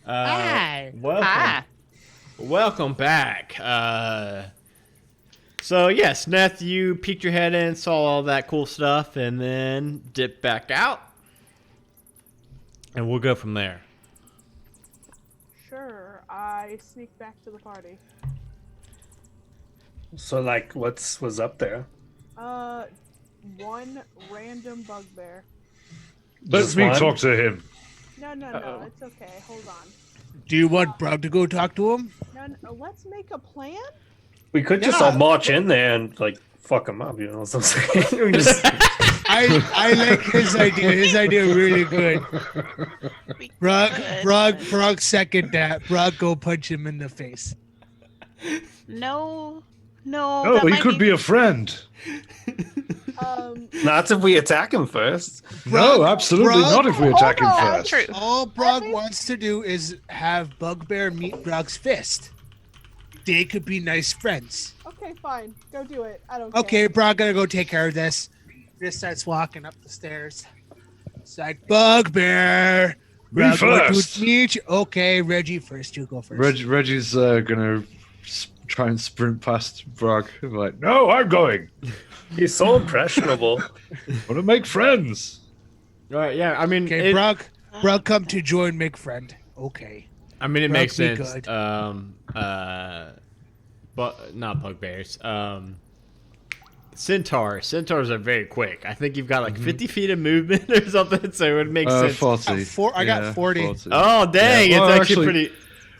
Hi. Welcome. Ah, Welcome back. So yes, Neth, you peeked your head in, saw all that cool stuff, and then dipped back out, and we'll go from there. Sure, I sneak back to the party. So like, was up there? One random bugbear. Let Just me one? talk to him. No, Uh-oh. it's okay. Hold on. Do you want Brug to go talk to him? No, let's make a plan. We could just Yeah. all march in there and like fuck him up. You know what I'm saying? We just- I like his idea. His idea really good. We Brug, could, Brug, but- Brug, second that. Brug, go punch him in the face. No. Oh, that he might could be a friend. Not if we attack him first. No, absolutely Brug, not if we attack him hold on. first. True. All Brug wants to do is have Bugbear meet Brug's fist. They could be nice friends. Okay, fine. Go do it. I don't care. Okay, Brug, gonna go take care of this. Just starts walking up the stairs. It's like, Bugbear. Me Brug, want first. to meet you. Okay, Reggie first. You go first. Reggie's gonna try and sprint past Brog. Like, no, I'm going. He's so impressionable. Want to make friends. Right? Yeah. I mean, Okay, it, Brug, come to join, make friend. Okay. I mean, it Brug, makes be sense. good. But not bugbears. Centaurs. Centaurs are very quick. I think you've got like 50 feet of movement or something, so it would make sense. 40. I got 40. Oh dang! Yeah, well, it's actually actually- pretty.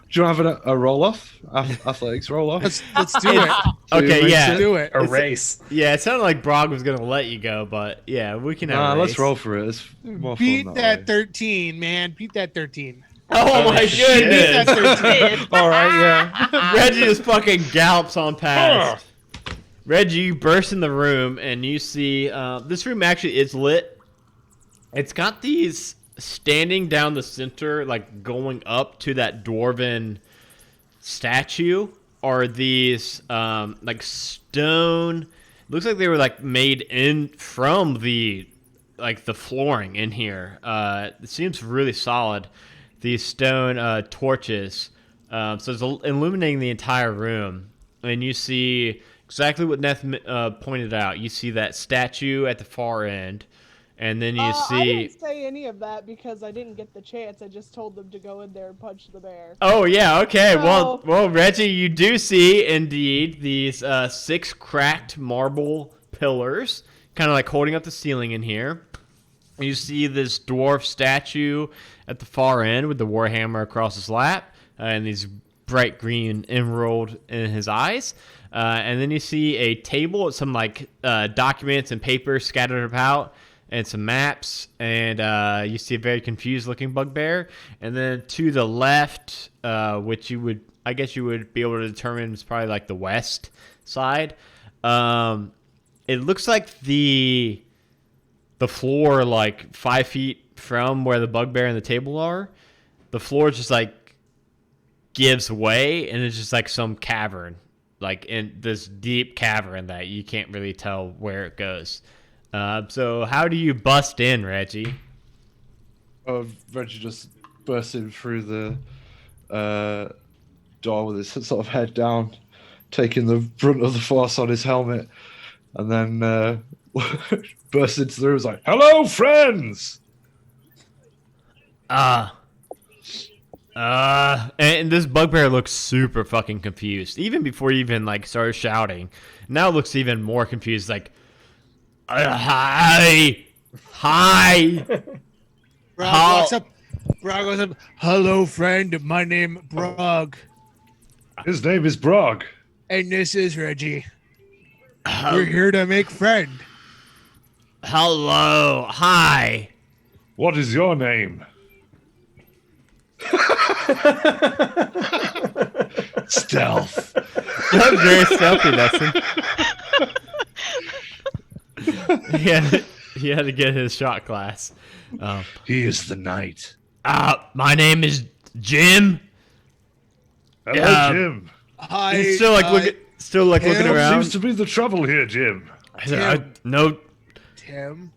Do you want to have a roll off? Athletics roll off? Let's do it. Okay, yeah. Let's do it. A race. Yeah, it sounded like Brog was gonna let you go, but yeah, we can have. Nah, a let's race. roll for it. It's more Beat fun that way. 13, man. Beat that 13. Oh my shit. goodness! Beat that 13. All right, yeah. Reggie just fucking gallops on past. Reggie, you burst in the room and you see this room actually is lit. It's got these standing down the center, like going up to that dwarven statue, are these like stone. Looks like they were like made in from the like the flooring in here. It seems really solid. These stone torches. So it's illuminating the entire room, and you see exactly what Neth pointed out. You see that statue at the far end, and then you I see. didn't say any of that because I didn't get the chance. I just told them to go in there and punch the bear. Oh yeah, okay. So- Well, Reggie, you do see indeed these 6 cracked marble pillars, kind of like holding up the ceiling in here. You see this dwarf statue at the far end with the warhammer across his lap, and these bright green emerald in his eyes. And then you see a table with some like documents and papers scattered about, and some maps, and you see a very confused looking bugbear. And then to the left, which you would, I guess you would be able to determine is probably like the west side. It looks like the floor, like 5 feet from where the bugbear and the table are, the floor just like gives way, and it's just like some cavern, like in this deep cavern that you can't really tell where it goes. So how do you bust in, Reggie? Reggie just burst in through the door with his sort of head down, taking the brunt of the force on his helmet, and then burst into the room. Was like, "Hello, friends." And this bugbear looks super fucking confused, even before you even like started shouting. Now it looks even more confused, like, hi. Brug How- walks up. Brug goes up. Hello, friend. My name Brug, His name is Brog. and this is Reggie. We're here to make friend. Hello, hi. What is your name? Stealth. That was very stealthy, Dustin. He had to get his shot glass. He is the knight. My name is Jim. Hello, Jim. Hi. He's still like looking Tim around. Seems to be the trouble here, Jim. No, Tim.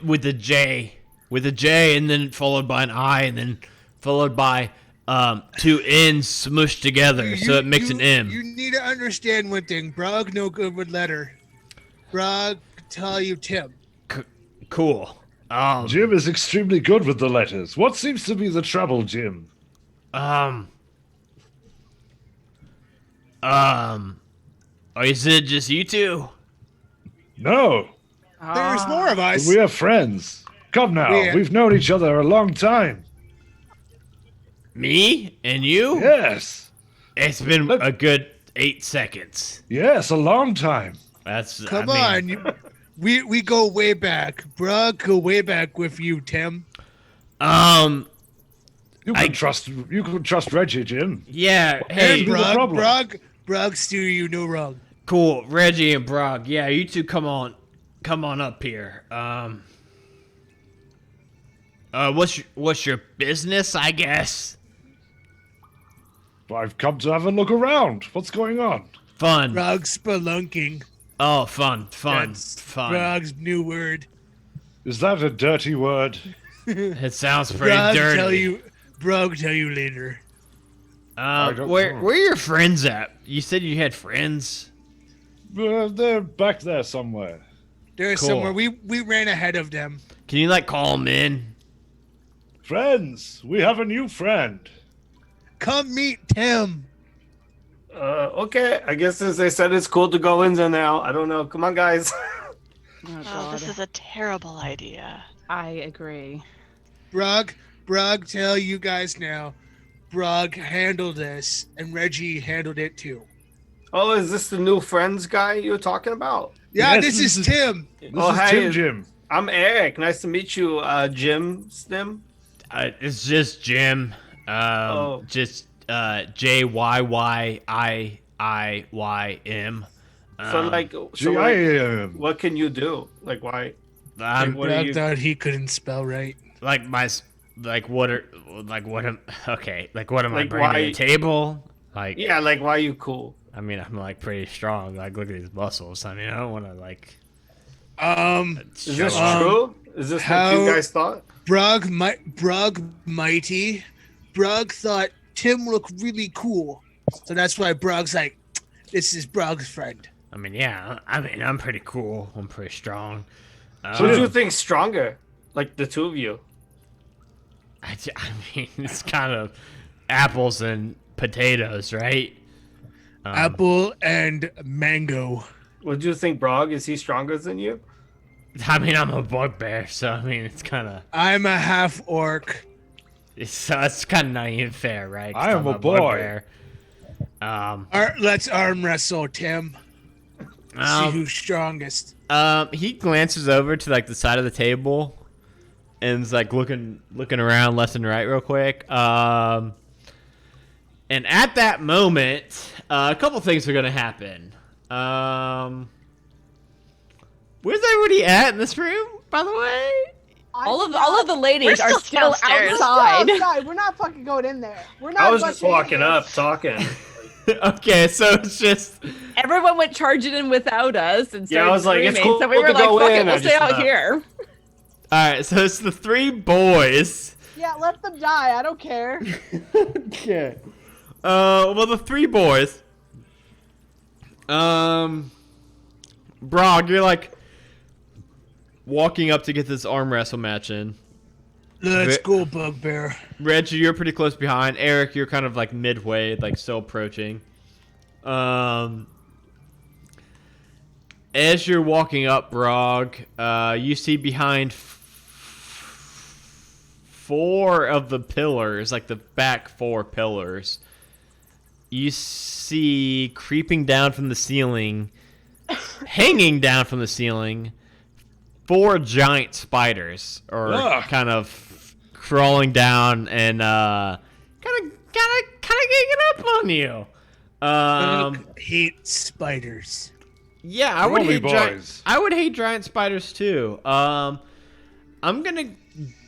with a J, and then followed by an I, and then followed by two N's smushed together, so it makes an M. You need to understand one thing. Brog no good with letter. Brog tell you Tim. Cool. Jim is extremely good with the letters. What seems to be the trouble, Jim? Or is it just you two? No, There's more of us. we are friends. Come now, we've known each other a long time. Me and you? Yes, It's been a good 8 seconds. yes, a long time. Come on. We go way back. Brog go way back with you, Tim. You can trust Reggie, Jim. Yeah. Hey, the problem. Brog steer you no wrong. cool. Reggie and Brock. Yeah, you two come on up here. What's your business? I guess. I've come to have a look around. What's going on? Fun. Brog spelunking. Oh, fun. That's Brog's new word. Is that a dirty word? It sounds pretty dirty. Brog tell you later. Where are your friends at? You said you had friends. They're back there somewhere. They're Cool. somewhere. We ran ahead of them. Can you call them in? Friends, we have a new friend. Come meet Tim. Okay. I guess since they said it's cool to go in there now, I don't know. Come on, guys. Oh, Oh, God. this is a terrible idea. I agree. Brog tell you guys now. Brog handled this, and Reggie handled it too. Oh, is this the new friends guy you were talking about? Yeah, Yes, this is Tim. This Oh, is hey. Jim. I'm Eric. Nice to meet you, Jim Stim. It's just Jim. Just JYYIIYM. So what can you do? Like, why? I'm what are Brog you? thought he couldn't spell right. what am I bringing Like, to why- the table? Yeah, like, why are you cool? I mean, I'm pretty strong. Look at these muscles. I mean, I don't want to Is this show off. true? Is this what you guys thought? Brog mighty. Brog thought Tim looked really cool, so that's why Brog's like, this is Brog's friend. I mean, yeah. I mean, I'm pretty cool. I'm pretty strong. Who do you think stronger? Like the two of you? I mean, it's kind of apples and potatoes, right? Apple and mango. What do you think, Brog? Is he stronger than you? I mean, I'm a bugbear, so I mean, it's kind of I'm a half orc. it's kind of not even fair, right? 'Cause I am I'm a boy. bugbear. Let's arm wrestle, Tim. See who's strongest. He glances over to the side of the table and is looking around left and right real quick. And at that moment, a couple things are gonna happen. Where's everybody at in this room, by the way? All of the ladies We're are still still downstairs. outside. Outside. We're not fucking going in there. We're not. I was just fucking- walking up, talking. Okay, so it's just Everyone went charging in without us and Yeah, I started was like, it's screaming, cool so we to were like, go fuck in, it, I we'll stay just out left. here. all right. So it's the three boys. Yeah, let them die. I don't care. Okay. Well, the three boys. Brog, you're walking up to get this arm wrestle match in. Let's go, Bugbear. Reggie, you're pretty close behind. Eric, you're kind of midway, still approaching. As you're walking up, Brog, you see behind four of the pillars, the back four pillars, you see creeping down from the ceiling, hanging down from the ceiling, four giant spiders, or kind of crawling down and kind of getting up on you. Hate spiders. Yeah, I would hate boys. I would hate giant spiders too. I'm gonna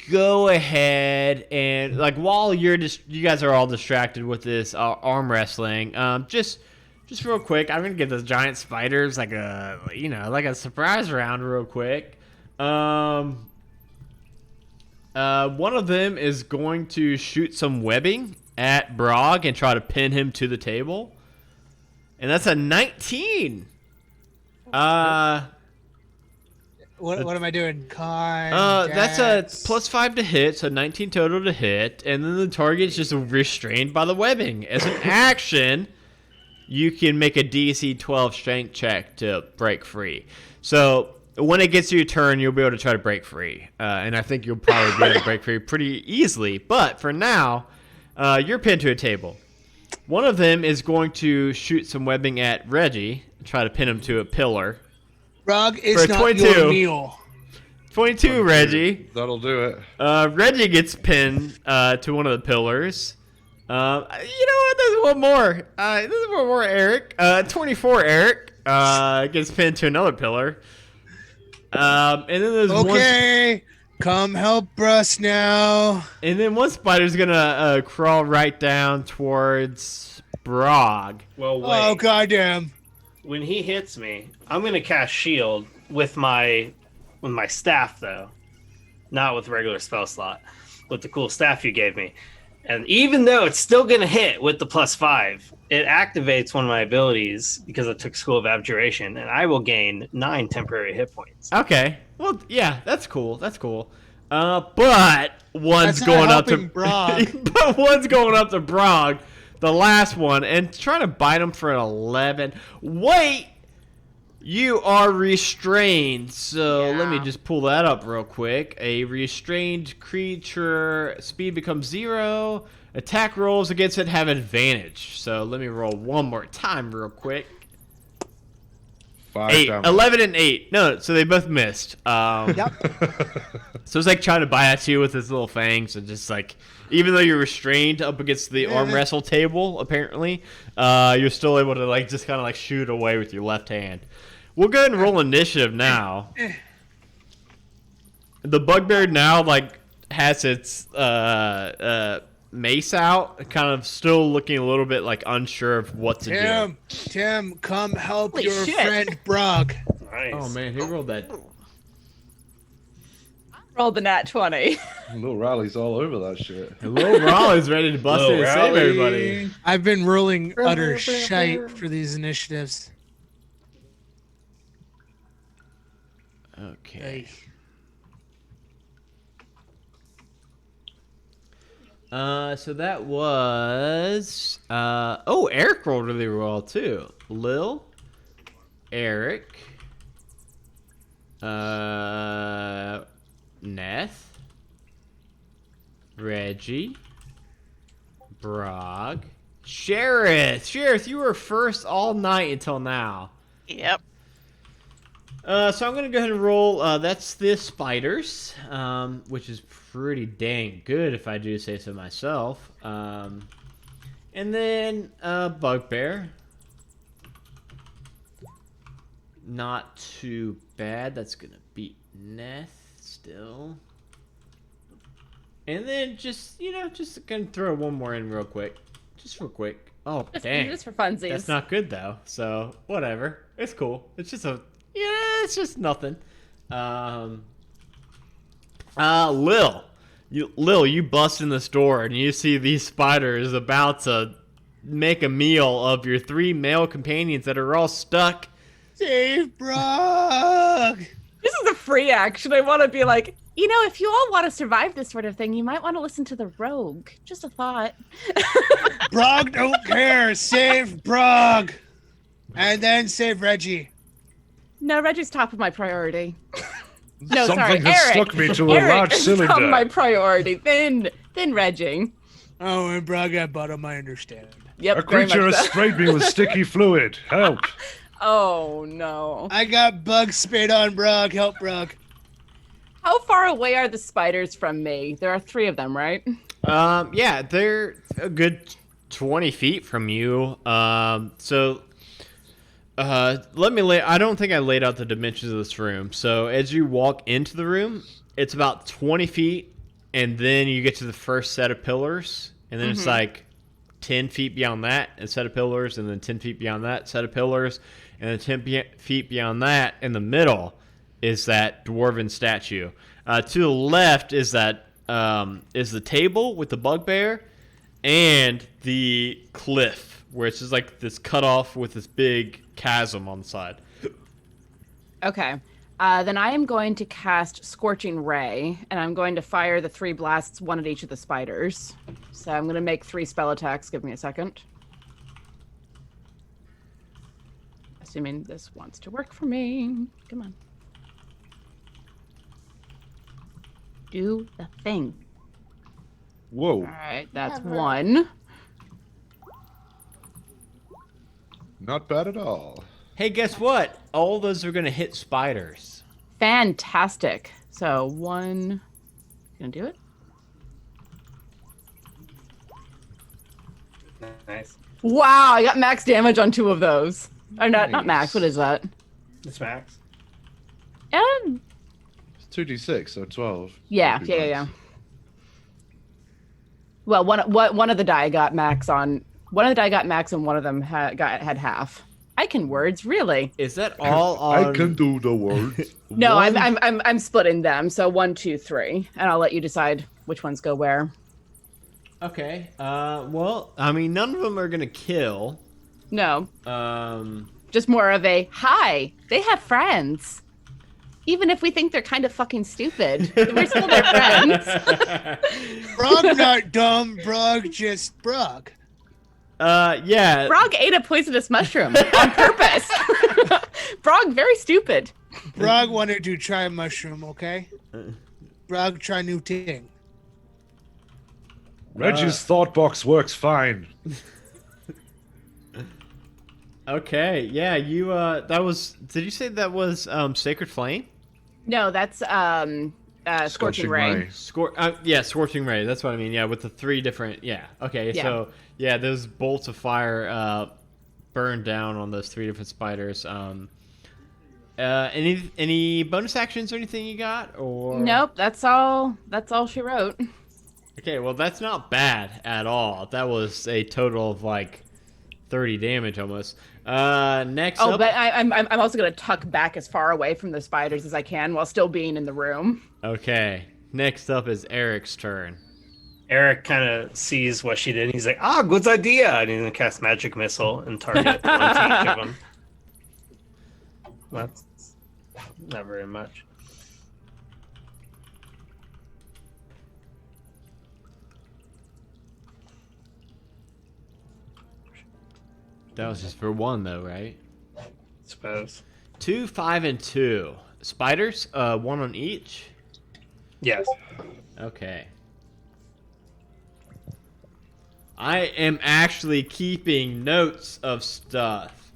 go ahead and while you guys are all distracted with this arm wrestling, just real quick, I'm gonna give those giant spiders a surprise round real quick. One of them is going to shoot some webbing at Brog and try to pin him to the table. And that's a 19. What am I doing? That's a +5 to hit, so 19 total to hit, and then the target's just restrained by the webbing. As an action, you can make a DC 12 strength check to break free. So when it gets to your turn, you'll be able to try to break free, and I think you'll probably be able to break free pretty easily. But for now, you're pinned to a table. One of them is going to shoot some webbing at Reggie and try to pin him to a pillar. Brog is not 22. your meal. 22, Reggie. That'll do it. Reggie gets pinned to one of the pillars. You know what? There's one more. Eric. 24, Eric gets pinned to another pillar. And then there's Okay, come help us now. And then one spider's gonna crawl right down towards Brog. Well, wait. Oh goddamn! When he hits me, I'm gonna cast shield with my staff though, not with regular spell slot, with the cool staff you gave me. And even though it's still gonna hit with the +5, it activates one of my abilities because I took School of Abjuration, and I will gain 9 temporary hit points. Okay. Well, yeah, that's cool. But one's That's not going up to helping Brog. but one's going up to Brog, the last one, and trying to bite him for an 11. Wait, you are restrained. So let me just pull that up real quick. A restrained creature speed becomes 0. Attack rolls against it have advantage. So let me roll one more time real quick. 5 8, damage. 11 and 8. No, so they both missed. Yep. So it's like trying to bite at you with his little fangs, and just like, even though you're restrained up against the arm wrestle table, apparently, you're still able to like just kind of like shoot away with your left hand. We'll go ahead and roll initiative now. The bugbear now like has its mace out, kind of still looking a little bit like unsure of what to do. Tim, come help Holy your shit. friend Brog. Nice. Oh man, who rolled that? Rolled the nat 20. Little Riley's all over that shit. Hello, Raleigh's ready to bust in Hello, and save Raleigh. everybody. I've been rolling utter shite for these initiatives. Okay. Hey. So that was Eric rolled really well too. Lil, Eric, Neth, Reggie, Brog, Sheriff. Sheriff, you were first all night until now. Yep. So I'm gonna go ahead and roll. That's the spiders, which is pretty dang good if I do say so myself. And then bugbear. Not too bad. That's gonna beat Neth still. And then just gonna throw one more in real quick, just real quick. Oh dang! Just for funsies. That's not good though. So whatever. It's cool. It's just it's just nothing. Lil, you bust in this door and you see these spiders about to make a meal of your 3 male companions that are all stuck. Save Brog. This is a free action. I want to be like, if you all want to survive this sort of thing, you might want to listen to the rogue. Just a thought. Brog don't care. Save Brog. And then save Reggie. No, Reggie's top of my priority. No, Something sorry, has Eric. stuck me to a Eric large is cylinder. top of my priority. Then Reggie. Oh, and Brog at bottom, I understand. Yep. A very creature much has so. sprayed me with sticky fluid. Help. Oh no. I got bug spit on Brog. Help Brog. How far away are the spiders from me? There are 3 of them, right? Yeah, they're a good 20 feet from you. Let me lay. I don't think I laid out the dimensions of this room. So as you walk into the room, it's about 20 feet, and then you get to the first set of pillars, and then it's like 10 feet beyond that, a set of pillars, and then 10 feet beyond that, set of pillars, and then 10 feet beyond that in the middle is that dwarven statue. To the left is that is the table with the bugbear, and the cliff where it's just like this cut off with this big chasm on the side. Okay. Then I am going to cast Scorching Ray, and I'm going to fire the 3 blasts, one at each of the spiders. So I'm going to make 3 spell attacks. Give me a second. Assuming this wants to work for me. Come on. Do the thing. Whoa. All right, that's Never. 1. Not bad at all. Hey, guess what? All those are gonna hit spiders. Fantastic. So 1. Gonna do it? Nice. Wow, I got max damage on 2 of those. Or not max. Nice. What is that? It's max. Um, It's 2d6, so 12. yeah. would be Yeah. max. Well, one of the die got max on. One of the die got max, and one of them had half. I can words, really. Is that all on? I can do the words. No, one- I'm splitting them. So 1, 2, 3, and I'll let you decide which ones go where. Okay. Well, I mean, none of them are gonna kill. No, Um. just more of a hi. They have friends, even if we think they're kind of fucking stupid. We're still their friends. Brog not dumb, Brog just Brog. Yeah. Brog ate a poisonous mushroom on purpose. Brog very stupid. Brog wanted to try a mushroom, okay? Brog try new thing. Reggie's thought box works fine. Okay. Yeah. You. That was. Did you say that was Sacred Flame? No, that's Scorching Ray. Yeah, Scorching Ray. That's what I mean. Yeah, with the 3 different. Yeah. Okay. Yeah. So yeah, those bolts of fire burned down on those 3 different spiders. Any bonus actions or anything you got? Or Nope, that's all she wrote. Okay. Well, that's not bad at all. That was a total of like 30 damage almost. Next Oh, up. but I'm also gonna tuck back as far away from the spiders as I can while still being in the room. Okay. Next up is Eric's turn. Eric kind of sees what she did. And he's like, good idea. And he's going to cast Magic Missile and target one to each of them. That's not very much. That was just for 1 though, right? Suppose. 2, 5, and 2. Spiders, 1 on each. Yes. Okay. I am actually keeping notes of stuff.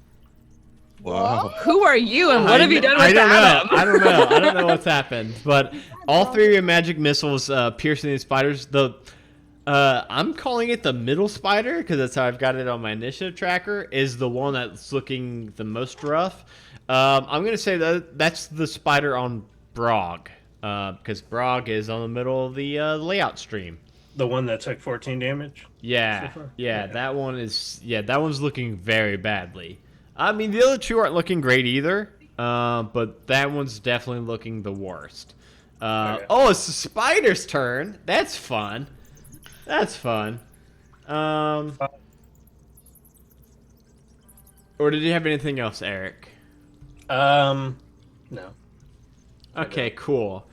Wow. Who are you and what have you done with I don't Adam? know. I don't know. I don't know what's happened. But all 3 of your magic missiles piercing these spiders. I'm calling it the middle spider because that's how I've got it on my initiative tracker. Is the one that's looking the most rough. I'm gonna say that's the spider on Brog because Brog is on the middle of the layout stream. The one that took 14 damage? Yeah, So far? yeah, Okay. that one is. Yeah, that one's looking very badly. I mean, the other 2 aren't looking great either, but that one's definitely looking the worst. Okay. Oh, it's the spider's turn. That's fun. That's fun. Or did you have anything else, Eric? No. Okay, cool.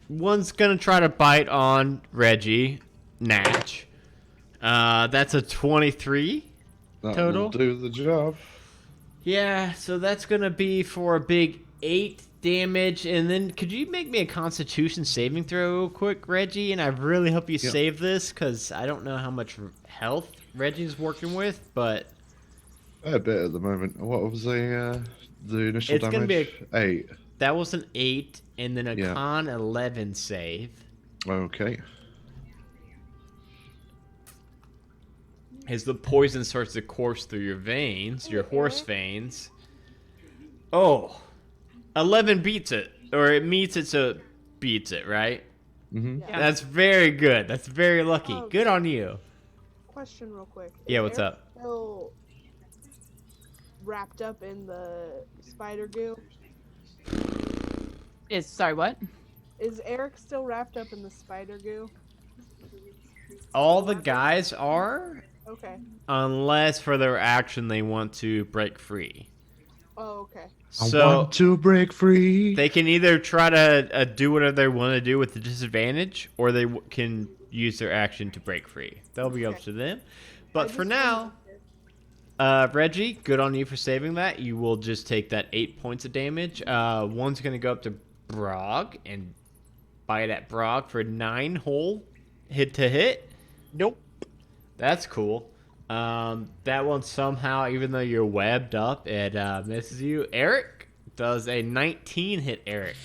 One's gonna try to bite on Reggie, Natch. That's a 23. That Total? will do the job. Yeah, so that's gonna be for a big 8 damage, and then could you make me a Constitution saving throw real quick, Reggie? And I really hope you save this because I don't know how much health Reggie's working with, but A bit at the moment. What was the initial It's gonna damage? be 8. that was an 8, and then a Yeah. Con 11 save. Okay. As the poison starts to course through your veins, your horse veins. Oh, 11 beats it, or it meets it, so it beats it, right? Mm-hmm. Yeah. That's very good. That's very lucky. Oh. Good on you. Question real quick. Yeah, Is what's Eric up? Still wrapped up in the spider goo? Sorry, what? Is Eric still wrapped up in the spider goo? All the guys are, Okay. unless for their action they want to break free. Oh, okay. I So want to break free. they can either try to do whatever they want to do with the disadvantage, or they can use their action to break free. That'll be up to them. But for now, Reggie, good on you for saving that. You will just take that 8 points of damage. One's going to go up to Brog and bite at Brog for 9 whole hit to hit. Nope. That's cool. That one somehow, even though you're webbed up, it misses you. Eric does a 19 hit Eric.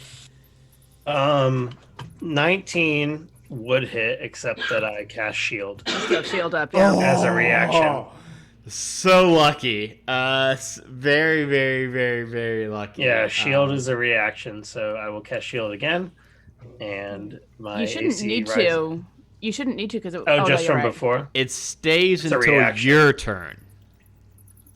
19 would hit, except that I cast shield Still shield up, yeah. as a reaction. So lucky. Very, very, very, very lucky. Yeah, shield is a reaction, so I will cast shield again, and my You shouldn't AC need rises. to. You shouldn't need to because Oh, no, just you're from right. before, It stays It's a until reaction. your turn,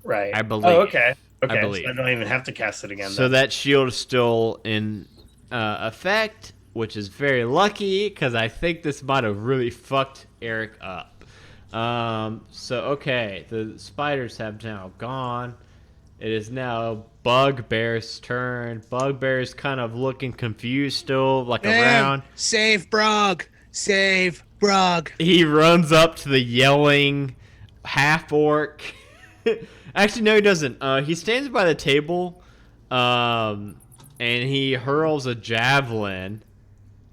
right? I believe. Oh, okay. Okay, I believe. so I don't even have to cast it again. So then. that shield is still in effect, which is very lucky because I think this might have really fucked Eric up. Okay, the spiders have now gone. It is now Bugbear's turn. Bugbear's kind of looking confused still, like around. Save Brog. Save Brog. He runs up to the yelling half orc. Actually, no, he doesn't. He stands by the table, and he hurls a javelin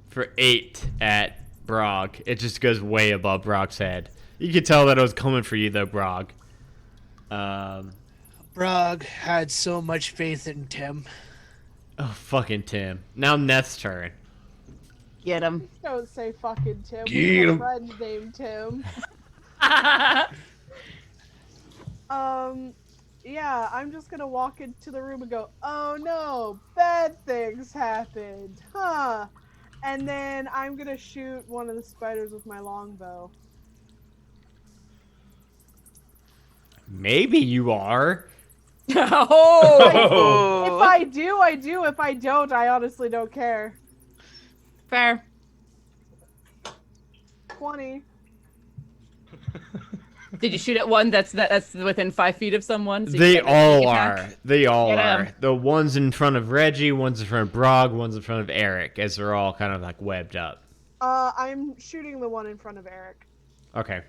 for 8 at Brog. It just goes way above Brog's head. You could tell that it was coming for you, though, Brog. Brog had so much faith in Tim. Oh, fucking Tim. Now Neth's turn. Get him. Don't say fucking Tim. Get We have a him. friend named Tim. Yeah, I'm just gonna walk into the room and go, oh no, bad things happened, huh? And then I'm gonna shoot one of the spiders with my longbow. Maybe you are. Oh, If I do, I do. If I don't, I honestly don't care. fair. 20. Did you shoot at one that's within 5 feet of someone? So you They get a all sneak are. attack? They all Get are. 'em. The ones in front of Reggie, ones in front of Brog, ones in front of Eric, as they're all kind of like webbed up. I'm shooting the one in front of Eric. Okay.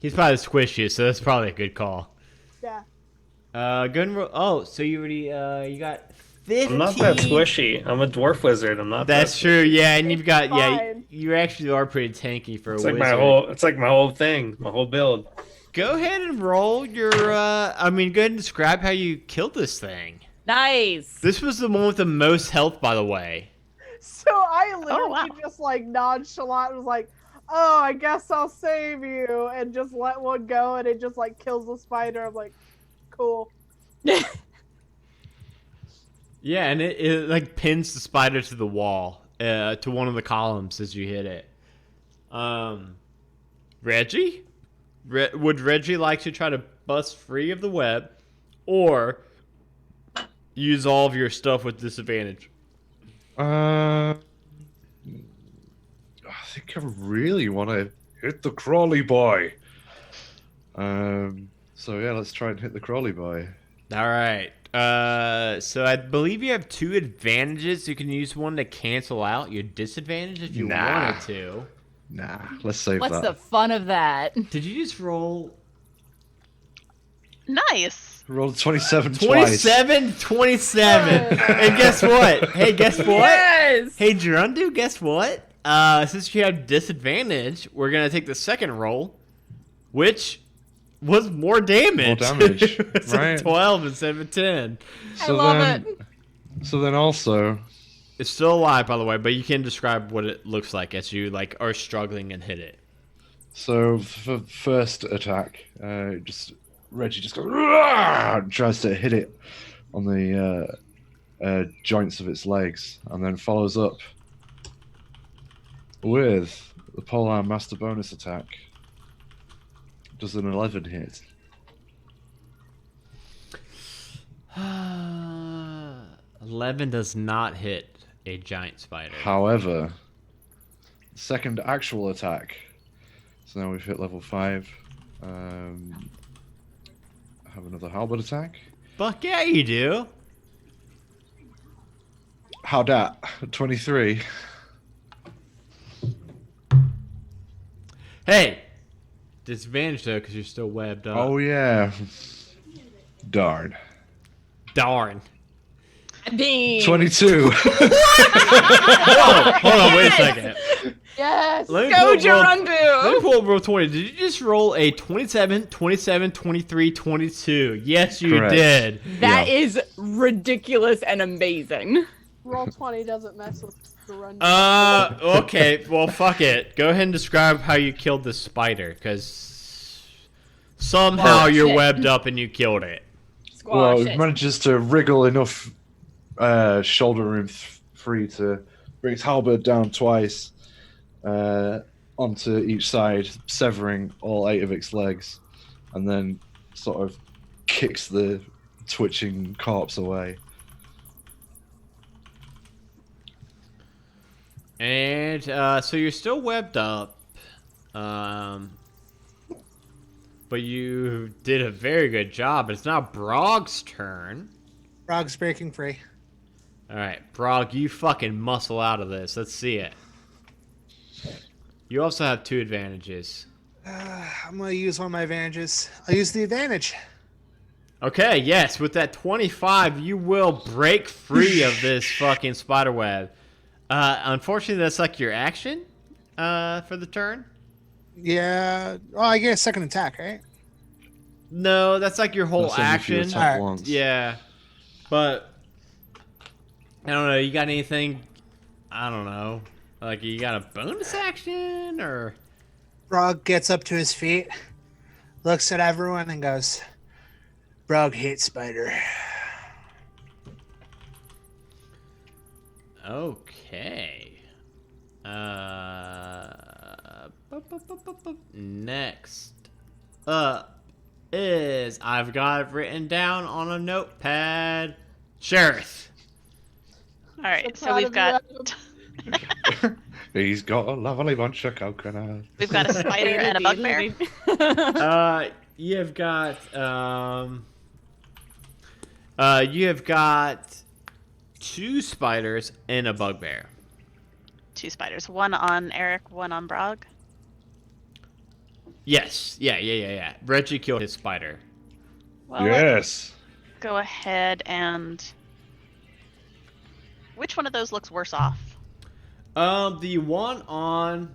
He's probably the squishiest, so that's probably a good call. Yeah. Gun roll. Oh, so you already you got 15. I'm not that squishy. I'm a dwarf wizard. I'm not. That's that true. Yeah, and you've got fine. you actually are pretty tanky for It's a like wizard. my whole. It's like my whole thing. My whole build. Go ahead and roll your. Go ahead and describe how you killed this thing. Nice. This was the one with the most health, by the way. So I literally wow. just like nonchalant was like, oh, I guess I'll save you, and just let one go, and it just like kills the spider. I'm like, cool. Yeah, and it like pins the spider to the wall, to one of the columns as you hit it. Reggie? Would Reggie like to try to bust free of the web, or use all of your stuff with disadvantage? I think I really want to hit the crawly boy. So yeah, let's try and hit the crawly boy. All right. So I believe you have 2 advantages. You can use one to cancel out your disadvantage if you Nah. wanted to. Nah, let's save What's that. the fun of that? Did you just roll Nice. Rolled 27 twice. 27? And guess what? Hey, guess what? Yes. Hey, Gerundu, guess what? Since you have disadvantage, we're gonna take the second roll, which was more damage. More damage, It's right. 12 instead of 10. So love then, So then also, It's still alive, by the way, but you can describe what it looks like as you like are struggling and hit it. so for first attack, Reggie just goes, "Rah!" and tries to hit it on the joints of its legs, and then follows up with the Polearm Master bonus attack. Does an 11 hit? 11 does not hit. a giant spider. However, second actual attack. So now we've hit level 5. Have another halberd attack. Fuck yeah, you do. How dat? 23. Hey, disadvantage though, because you're still webbed up. Oh yeah. Darn. Darn. I mean, 22. Whoa, hold on, wait a second. Yes. Let me go pull up roll- Let me Gerundu. pull up roll 20. Did you just roll a 27, 27, 23, 22? Yes, you Correct. did. That Yeah. is ridiculous and amazing. Roll 20 doesn't mess with the run. Okay, well, fuck it. Go ahead and describe how you killed the spider, because somehow Oh, you're shit. webbed up and you killed it. Well, Squash it it. manages to wriggle enough shoulder room free to bring its halberd down twice onto each side, severing all 8 of its legs, and then sort of kicks the twitching corpse away. And so you're still webbed up, but you did a very good job. It's now Brog's turn. Frog's breaking free. All right, Brog, you fucking muscle out of this. Let's see it. You also have 2 advantages. I'm gonna use one of my advantages. I'll use the advantage. Okay, yes, with that 25, you will break free of this fucking spider web. Unfortunately, that's like your action for the turn. Yeah. Oh, I get a second attack, right? No, that's like your whole That's only if you action. attack Alright. once. Yeah, but I don't know. You got anything? I don't know. Like you got a bonus action or? Frog gets up to his feet, looks at everyone, and goes, "Frog hates spider." Okay. Next up is I've got it written down on a notepad. Sheriff. All right, so proud we've of you, got Adam. He's got a lovely bunch of coconuts. we've got a spider and a bugbear. You have got 2 spiders and a bugbear. 2 spiders, one on Eric, one on Brog. Yes. Yeah. Reggie killed his spider. Well, Yes. let's go ahead and. Which one of those looks worse off? The one on.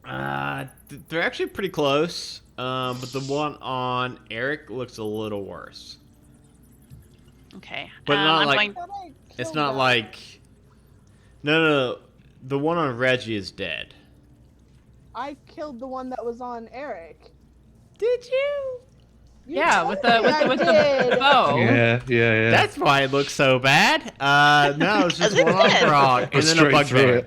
They're actually pretty close. But the one on Eric looks a little worse. Okay, But not I'm like- going. It's not like. No. The one on Reggie is dead. I killed the one that was on Eric. Did you? You Yeah, told with me the I with the did. bow. Yeah. That's why it looks so bad. No, it's just Because one on it did. Brog and Go then a straight through bugbear. it.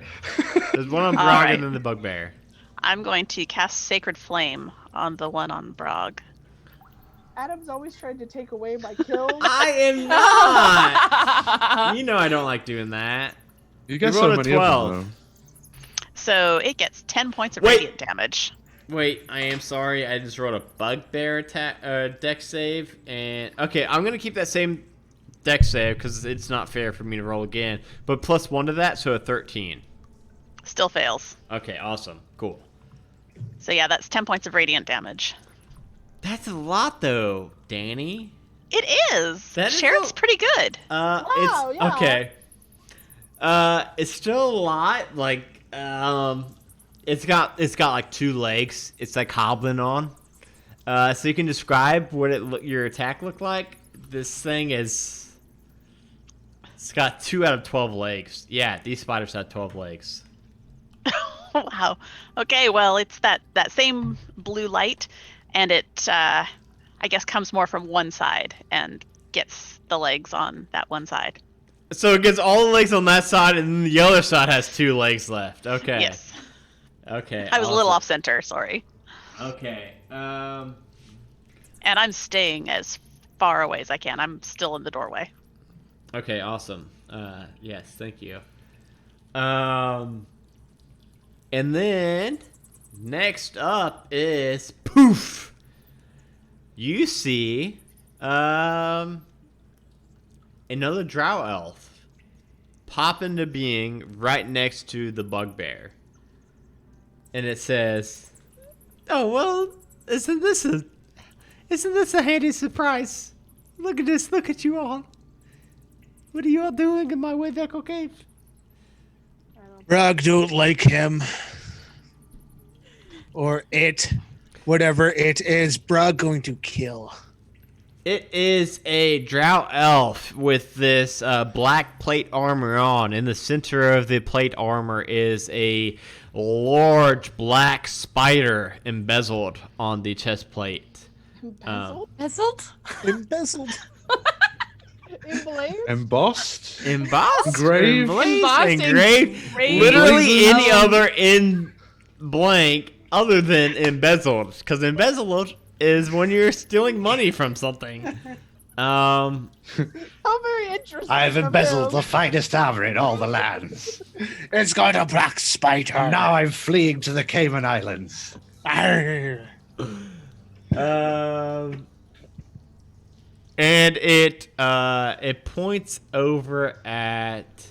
There's one on Brog Alright. and then the bugbear. I'm going to cast Sacred Flame on the one on Brog. Adam's always tried to take away my kills. I am not. You know I don't like doing that. You get You so rolled a many 12. of them, So it gets 10 points of Wait. radiant damage. Wait, I am sorry. I just wrote a bugbear attack, deck save, and okay, I'm gonna keep that same deck save because it's not fair for me to roll again. But +1 to that, so a 13. Still fails. Okay, awesome, cool. So yeah, that's 10 points of radiant damage. That's a lot though, Danny. It is. That is Sheriff's a- pretty good. It's yeah. okay. It's still a lot. Like, it's got like 2 legs. It's like hobbling on. So you can describe what your attack looked like. This thing is. It's got 2 out of 12 legs. Yeah, these spiders have 12 legs. Wow. Okay, well, it's that same blue light, and it, I guess, comes more from one side and gets the legs on that one side. So it gets all the legs on that side, and then the other side has 2 legs left. Okay. Yes. Okay. I was a little awesome. off center, sorry. Okay. And I'm staying as far away as I can. I'm still in the doorway. Okay, awesome. Yes, thank you. And then next up is poof. You see, another drow elf pop into being right next to the bugbear, and it says, "Oh well, isn't this a handy surprise? Look at this! Look at you all! What are you all doing in my Wayveckle cave?" Brog don't like him. Or it. Whatever it is, Brog going to kill. It is a drow elf with this black plate armor on. In the center of the plate armor is a large black spider embezzled on the chest plate. Embezzled? Embezzled? Embezzled. Emblazed? Embossed? Embossed? Engraved? Engraved? Engraved. Literally any Oh. other in blank other than embezzled. Because embezzled is when you're stealing money from something. How very interesting. I have from embezzled him. the finest armor in all the lands. It's got a black spider. And now I'm fleeing to the Cayman Islands. Arr. And it points over at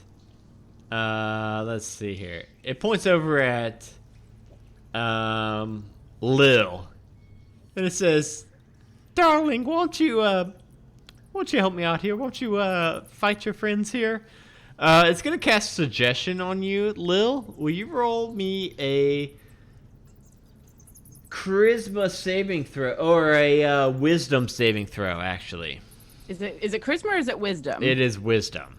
let's see here. It points over at Lil. And it says, "Darling, won't you help me out here? Won't you fight your friends here?" It's gonna cast suggestion on you, Lil. Will you roll me a charisma saving throw or a wisdom saving throw? Actually, Is it charisma or is it wisdom? it is wisdom.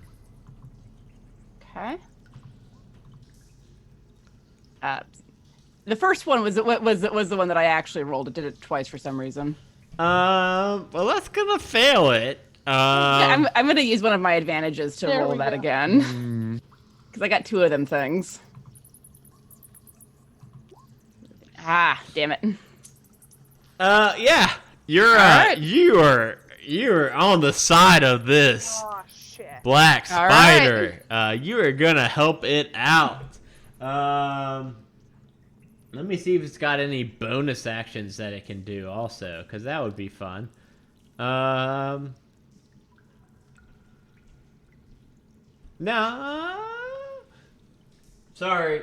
Okay. The first one was the one that I actually rolled. It did it twice for some reason. Well, that's gonna fail it. Yeah, I'm gonna use one of my advantages to There roll we that go. again. Because I got two of them things. Ah, damn it. Yeah, you're Alright. you're on the side of this Oh, shit. black All spider. You are gonna help it out. Let me see if it's got any bonus actions that it can do also, because that would be fun. No. Sorry.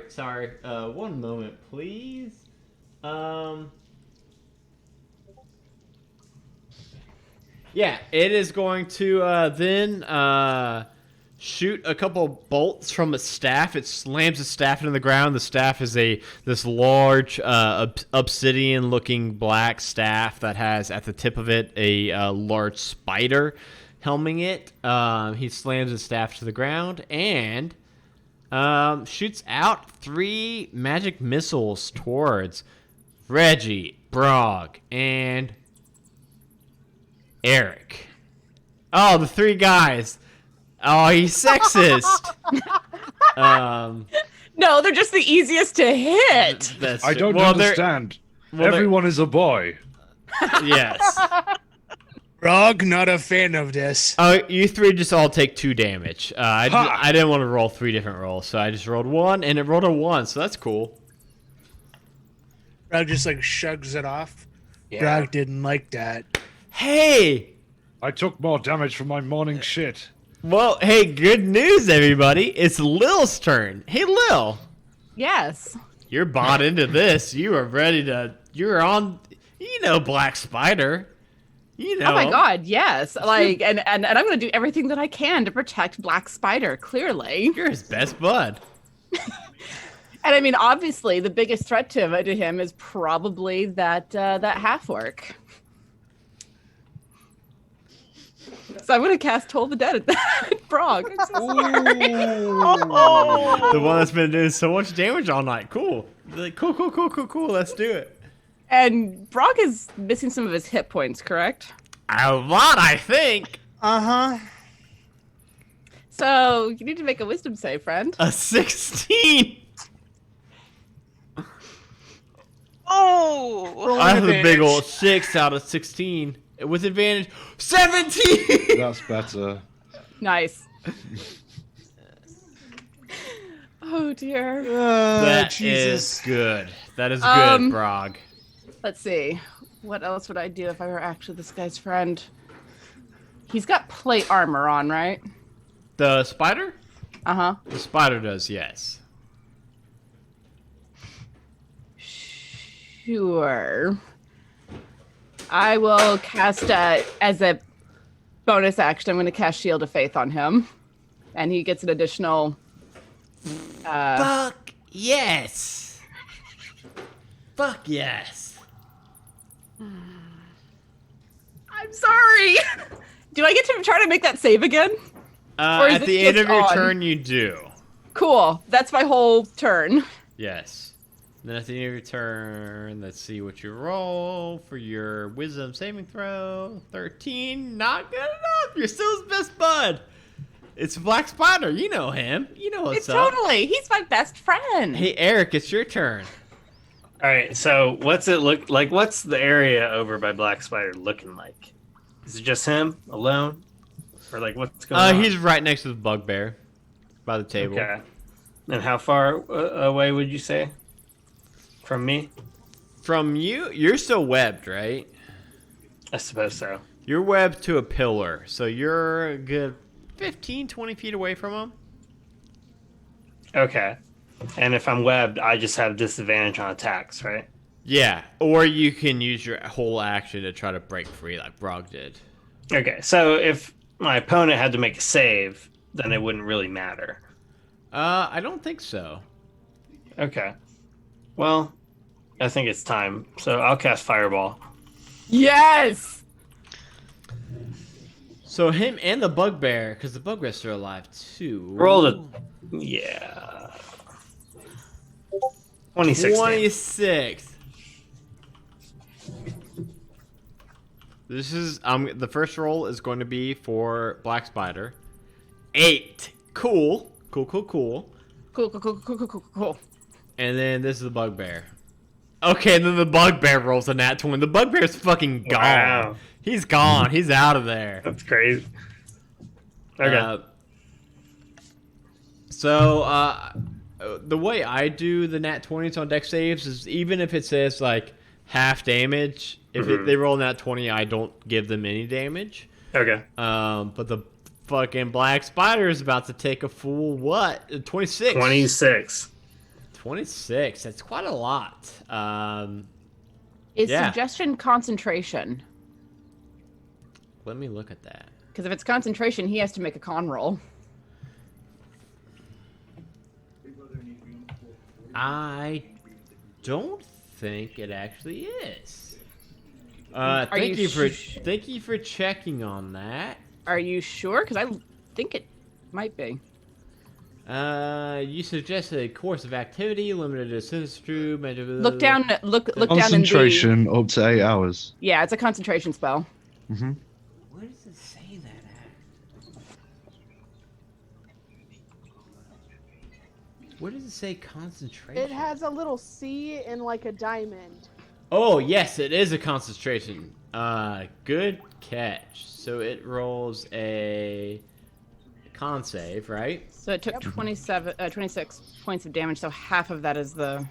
One moment, please. Yeah, it is going to then shoot a couple bolts from its staff. It slams its staff into the ground. The staff is this large obsidian-looking black staff that has at the tip of it a large spider helming it. He slams his staff to the ground and shoots out 3 magic missiles towards Reggie, Brog, and Eric. Oh, the 3 guys. Oh, he's sexist. No, they're just the easiest to hit. That's I don't well, they're- understand. well, they're- Everyone is a boy. Yes. Brog, not a fan of this. Oh, you 3 just all take 2 damage. Ha! I didn't want to roll 3 different rolls, so I just rolled 1, and it rolled a 1, so that's cool. Brog just like shrugs it off. Yeah. Brog didn't like that. Hey! I took more damage from my morning shit. Well, hey, good news, everybody. It's Lil's turn. Hey, Lil. Yes. You're bought into this. You are ready to... You're on... You know Black Spider. You know. Oh my god, yes. Like and I'm gonna do everything that I can to protect Black Spider, clearly. You're his best bud. And I mean, obviously, the biggest threat to him is probably that half orc. So I'm gonna cast Toll the Dead at that Brog. I'm so sorry. The one that's been doing so much damage all night. Cool. Like, cool. Let's do it. And Brog is missing some of his hit points, correct? A lot, I think. Uh-huh. So you need to make a wisdom save, friend. A 16. Oh! I have a big advantage. old 6 out of 16. With advantage, 17! That's better. Nice. Oh dear. That Jesus. is good. That is good, Brog. Let's see. What else would I do if I were actually this guy's friend? He's got plate armor on, right? The spider? Uh-huh. The spider does, yes. Sure. I will cast as a bonus action. I'm going to cast Shield of Faith on him, and he gets an additional. Fuck yes. Fuck yes. I'm sorry. Do I get to try to make that save again? Or is At it the end just of your on? turn, you do. Cool. That's my whole turn. Yes. Then at the end of your turn, let's see what you roll for your wisdom saving throw. 13, not good enough. You're still his best bud. It's Black Spider. You know him. You know what's up. Totally. He's my best friend. Hey, Eric, it's your turn. All right, so what's it look like? What's the area over by Black Spider looking like? Is it just him alone, or like what's going on? He's right next to the bugbear by the table. Okay. And how far away would you say from me? From you, you're still webbed, right? I suppose so. You're webbed to a pillar, so you're a good 15, 20 feet away from him. Okay. And if I'm webbed, I just have disadvantage on attacks, right? Yeah, or you can use your whole action to try to break free like Brog did. Okay, so if my opponent had to make a save, then it wouldn't really matter. I don't think so. Okay. Well, I think it's time. So I'll cast Fireball. Yes. So him and the bugbear, because the bugbear's still alive too. Roll the... Yeah. 26. 26. This is the first roll is going to be for Black Spider. 8. Cool. Cool. Cool. And then this is the bugbear. Okay, and then the bugbear rolls a nat 20. The bugbear's fucking gone. Wow. He's gone. He's out of there. That's crazy. Okay. The way I do the nat 20s on deck saves is even if it says like half damage, if they roll nat 20, I don't give them any damage. Okay. But the fucking Black Spider is about to take a full what? 26. 26. 26. That's quite a lot. Is Yeah. suggestion concentration? Let me look at that. Because if it's concentration, he has to make a con roll. I don't think it actually is. Are Thank you you for checking on that. Are you sure? Because I think it might be. You suggested a course of activity limited to sinister. Look down. Look down in the. Concentration up to 8 hours. Yeah, it's a concentration spell. Mm-hmm. Where does it say that at? Where does it say concentration? It has a little C in like a diamond. Oh, yes, it is a concentration. Good catch. So it rolls a con save, right? So it took 26 points of damage. So half of that is the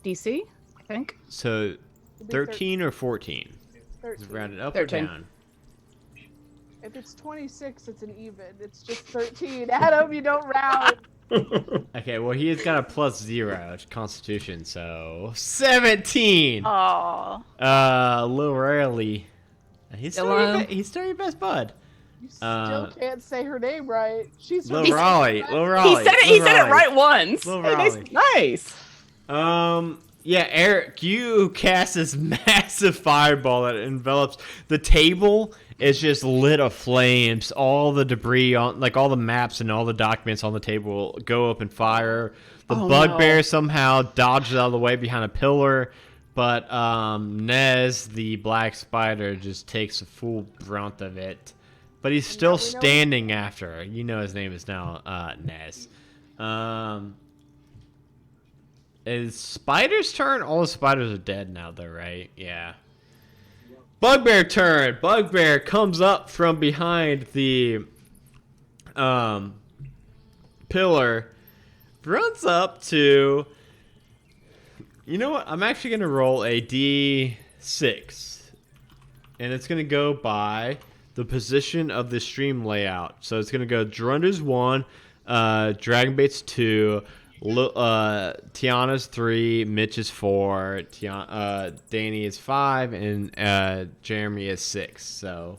DC, I think. So It'd be 13 or 14? Is 13. it rounded up 13. or down? If it's 26, it's an even. It's just 13. Adam, you don't round. Okay, well, he has got a +0 to Constitution, so 17. Oh. Lil Rarely. He's still your best bud. You still can't say her name right. She's Lil from- Raleigh. He said it right once. Lil Hey, Raleigh. nice. Yeah, Eric, you cast this massive fireball that envelops the table. Is just lit of flames. All the debris on, like all the maps and all the documents on the table, go up in fire. The bugbear somehow dodges out of the way behind a pillar, but Nez, the Black Spider, just takes the full brunt of it. But he's still standing after her. You know his name is now Nez. Is Spider's turn? All the spiders are dead now, though, right? Yeah. Bugbear turn. Bugbear comes up from behind the Pillar runs up to. You know what? I'm actually gonna roll a D6, and it's gonna go by the position of the stream layout. So it's gonna go Drunda's 1, Dragonbait's 2, Tiana's 3, Mitch is 4, Danny is 5, and Jeremy is 6. So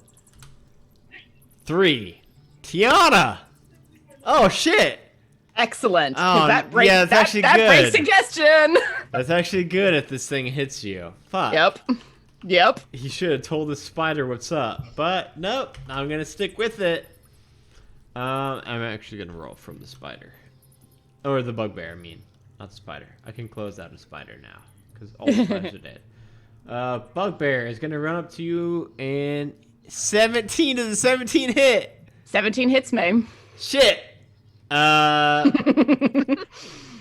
3. Tiana! Oh shit! Excellent. 'cause Oh, that breaks, yeah, that's actually that good. breaks suggestion. That's actually good if this thing hits you. Fuck. Yep. He should have told the spider what's up. But nope, I'm gonna stick with it. I'm actually gonna roll from the spider. Or the bugbear, I mean. Not the spider. I can close out a spider now. Because all the spiders are dead. Bugbear is gonna run up to you and 17 to the 17 hit. 17 hits me. Shit.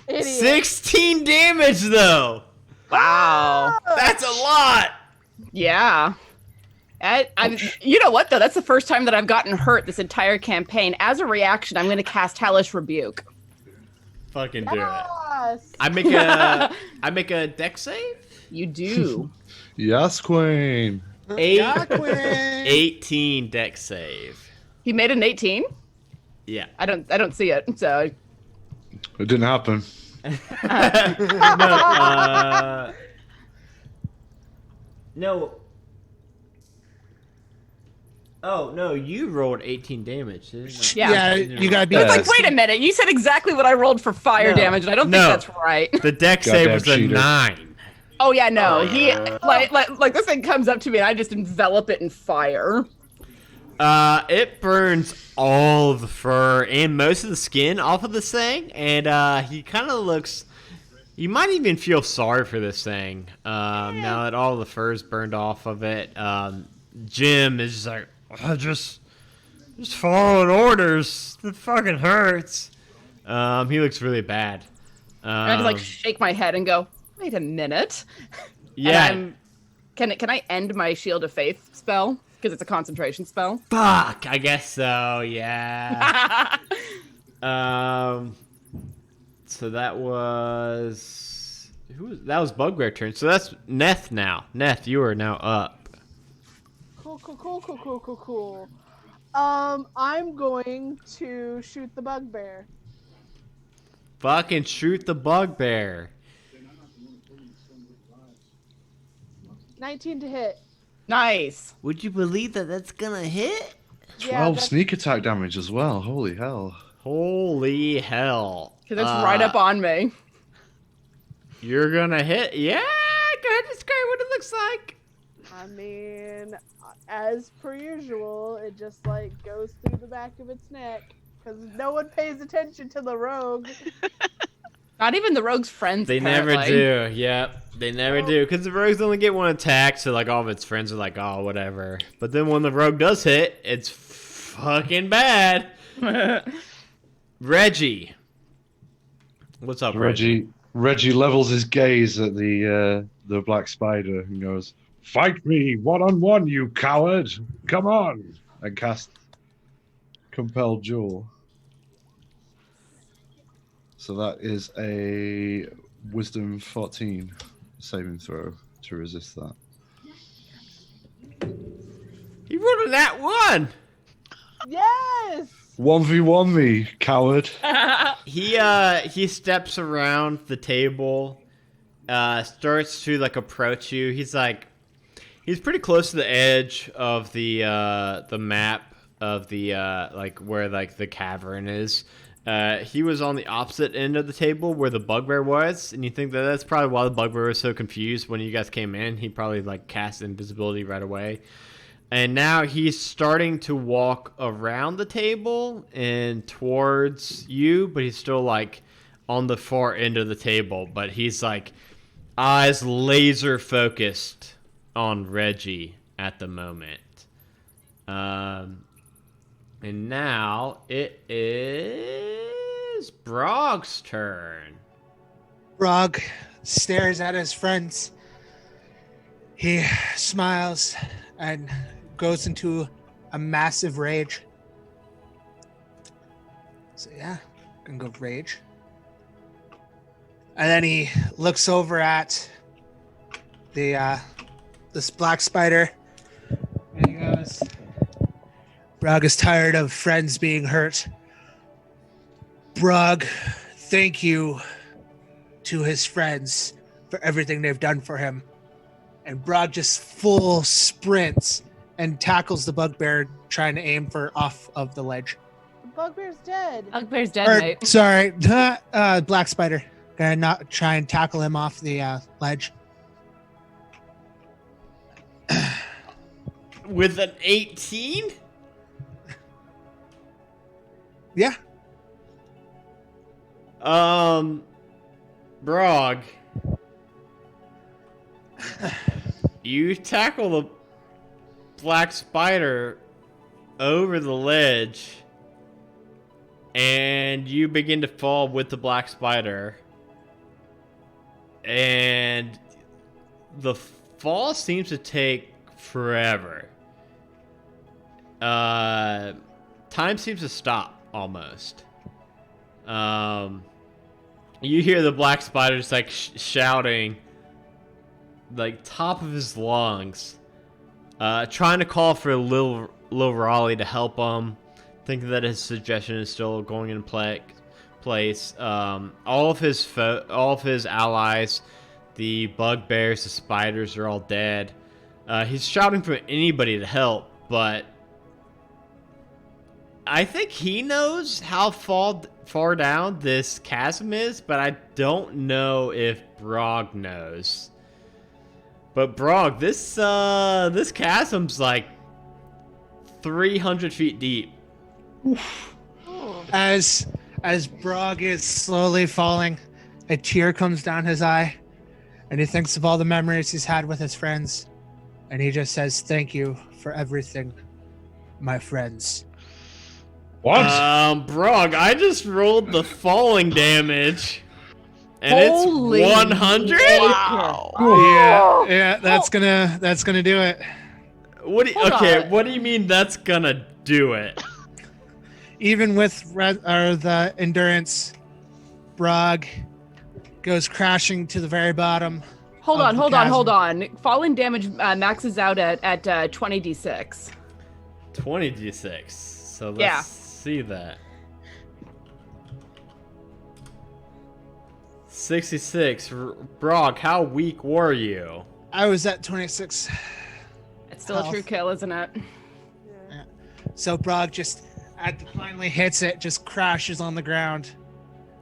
Idiot. 16 damage though. Wow. That's a lot. Yeah. You know what, though? That's the first time that I've gotten hurt this entire campaign. As a reaction, I'm going to cast Hellish Rebuke. Fucking do it. Yes. I make a deck save? You do. Yes, Queen. 18 deck save. He made an 18? Yeah. I don't see it, so... It didn't happen. No. Oh, no, you rolled 18 damage, didn't you? Yeah. You gotta be. It's like, wait a minute, you said exactly what I rolled for fire No. damage, and I don't think No. that's right. The deck save Goddamn was a cheater. 9. Oh, yeah, no. He, like this thing comes up to me, and I just envelop it in fire. It burns all of the fur and most of the skin off of this thing, and he kind of looks. You might even feel sorry for this thing now that all the fur's burned off of it. Jim is just like, just following orders. It fucking hurts. He looks really bad. And I just, like, shake my head and go, wait a minute. Yeah. And can I end my Shield of Faith spell? Because it's a concentration spell. Fuck. I guess so. Yeah. So that was that was Bugbear turn. So that's Neth now. Neth, you are now up. Cool. I'm going to shoot the bugbear. Fucking shoot the Bugbear. 19 to hit. Nice. Would you believe that that's gonna hit? 12 that's- sneak attack damage as well. Holy hell. Holy hell. Because it's right up on me. You're gonna hit? Yeah, go ahead and describe what it looks like. I mean, as per usual, it just like goes through the back of its neck because no one pays attention to the rogue. Not even the rogue's friends, They apparently. never do. Yep, they never do. Because the rogues only get one attack, so like all of its friends are like, oh, whatever. But then when the rogue does hit, it's fucking bad. Reggie. What's up, Reggie? Reggie levels his gaze at the black spider and goes, "Fight me one-on-one, you coward! Come on!" and cast Compel Jewel. So that is a Wisdom 14 saving throw to resist that. He rolled a nat 1. Yes. 1v1 me, coward. He steps around the table, starts to like approach you. He's pretty close to the edge of the map of the like where like the cavern is. He was on the opposite end of the table where the bugbear was, and you think that that's probably why the bugbear was so confused when you guys came in. He probably like cast invisibility right away. And now he's starting to walk around the table and towards you, but he's still like on the far end of the table. But he's like eyes laser focused on Reggie at the moment. And now it is Brog's turn. Brog stares at his friends. He smiles and goes into a massive rage. So yeah, can go rage. And then he looks over at the this black spider, and he goes, "Brog is tired of friends being hurt. Brog, thank you to his friends for everything they've done for him." And Brog just full sprints and tackles the bugbear, trying to aim for off of the ledge. The bugbear's dead. Bugbear's dead, Or, mate. sorry, black spider. Gonna not try and tackle him off the ledge. With an 18? Yeah. Brog. You tackle the black spider over the ledge, and you begin to fall with the black spider. And the fall seems to take forever. Time seems to stop almost. You hear the black spider just like shouting, like top of his lungs, trying to call for Lil Raleigh to help him, thinking that his suggestion is still going in place. All of his allies, the bugbears, the spiders, are all dead. He's shouting for anybody to help, but I think he knows how far down this chasm is, but I don't know if Brog knows. But Brog, this chasm's like 300 feet deep. As Brog is slowly falling, a tear comes down his eye, and he thinks of all the memories he's had with his friends, and he just says, "Thank you for everything, my friends." What? Brog, I just rolled the falling damage, and Holy it's 100. Wow. Yeah, that's gonna do it. What do you, Hold okay, on. what do you mean that's gonna do it? Even with the endurance, Brog goes crashing to the very bottom. Hold of on, the hold on, chasm. hold on. Falling damage maxes out at 20d6. 20d6. So let's Yeah. see that. 66. Brog, how weak were you? I was at 26. It's still a true kill, isn't it? So Brog just finally hits it, just crashes on the ground,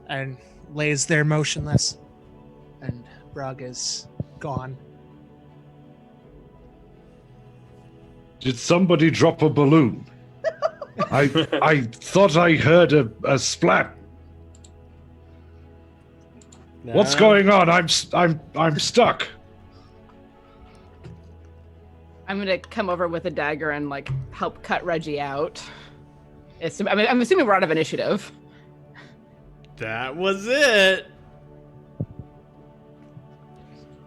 and lays there motionless. And Brog is gone. Did somebody drop a balloon? I thought I heard a splat. What's going on? I'm stuck. I'm gonna come over with a dagger and like help cut Reggie out. I'm assuming we're out of initiative. That was it.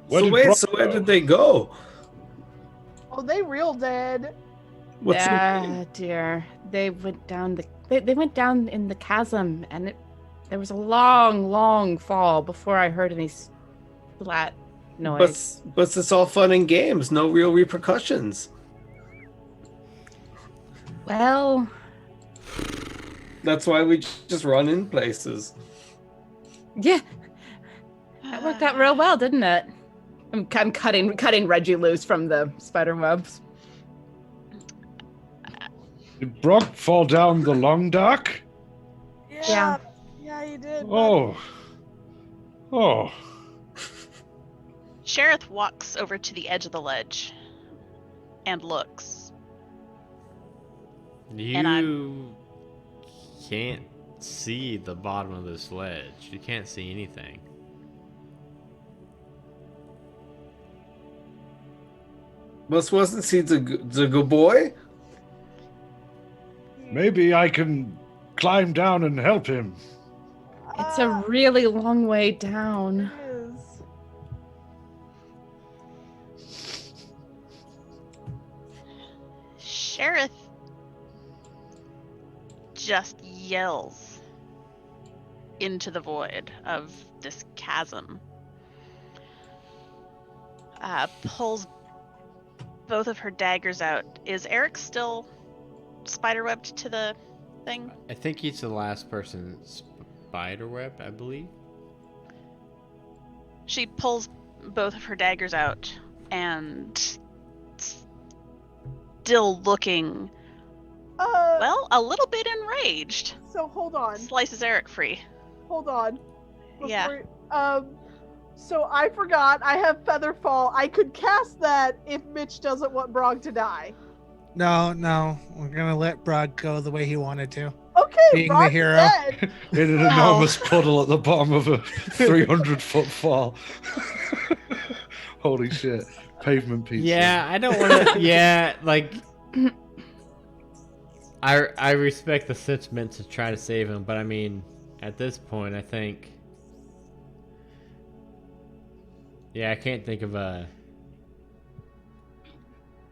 So where did they go? Oh, they real dead. What's Dear, they went down they went down in the chasm, and there was a long, long fall before I heard any splat noise. But it's all fun and games, no real repercussions. Well, That's why we just run in places. yeah, that worked out real well, didn't it? I'm cutting Reggie loose from the spider webs. Did Brock fall down the long dock? Yeah. Yeah, you did. Oh. Sheriff walks over to the edge of the ledge and looks. You can't see the bottom of this ledge. You can't see anything. Wasn't he the good boy? Maybe I can climb down and help him. It's a really long way down. It is. Sheriff just yells into the void of this chasm. Pulls both of her daggers out. Is Eric still spiderwebbed to the thing? I think he's the last person spiderweb, I believe. She pulls both of her daggers out and still looking, well, a little bit enraged. So hold on. Slices Eric free. Hold on. Yeah. So I forgot. I have Featherfall. I could cast that if Mitch doesn't want Brog to die. No, we're gonna let Brog go the way he wanted to. Okay, Being the Brog's hero. dead. In an enormous puddle at the bottom of a 300-foot fall. Holy shit. Pavement pizza. Yeah, I don't want to. Yeah, like. I respect the sentiment to try to save him, but I mean, at this point, I think. Yeah, I can't think of a.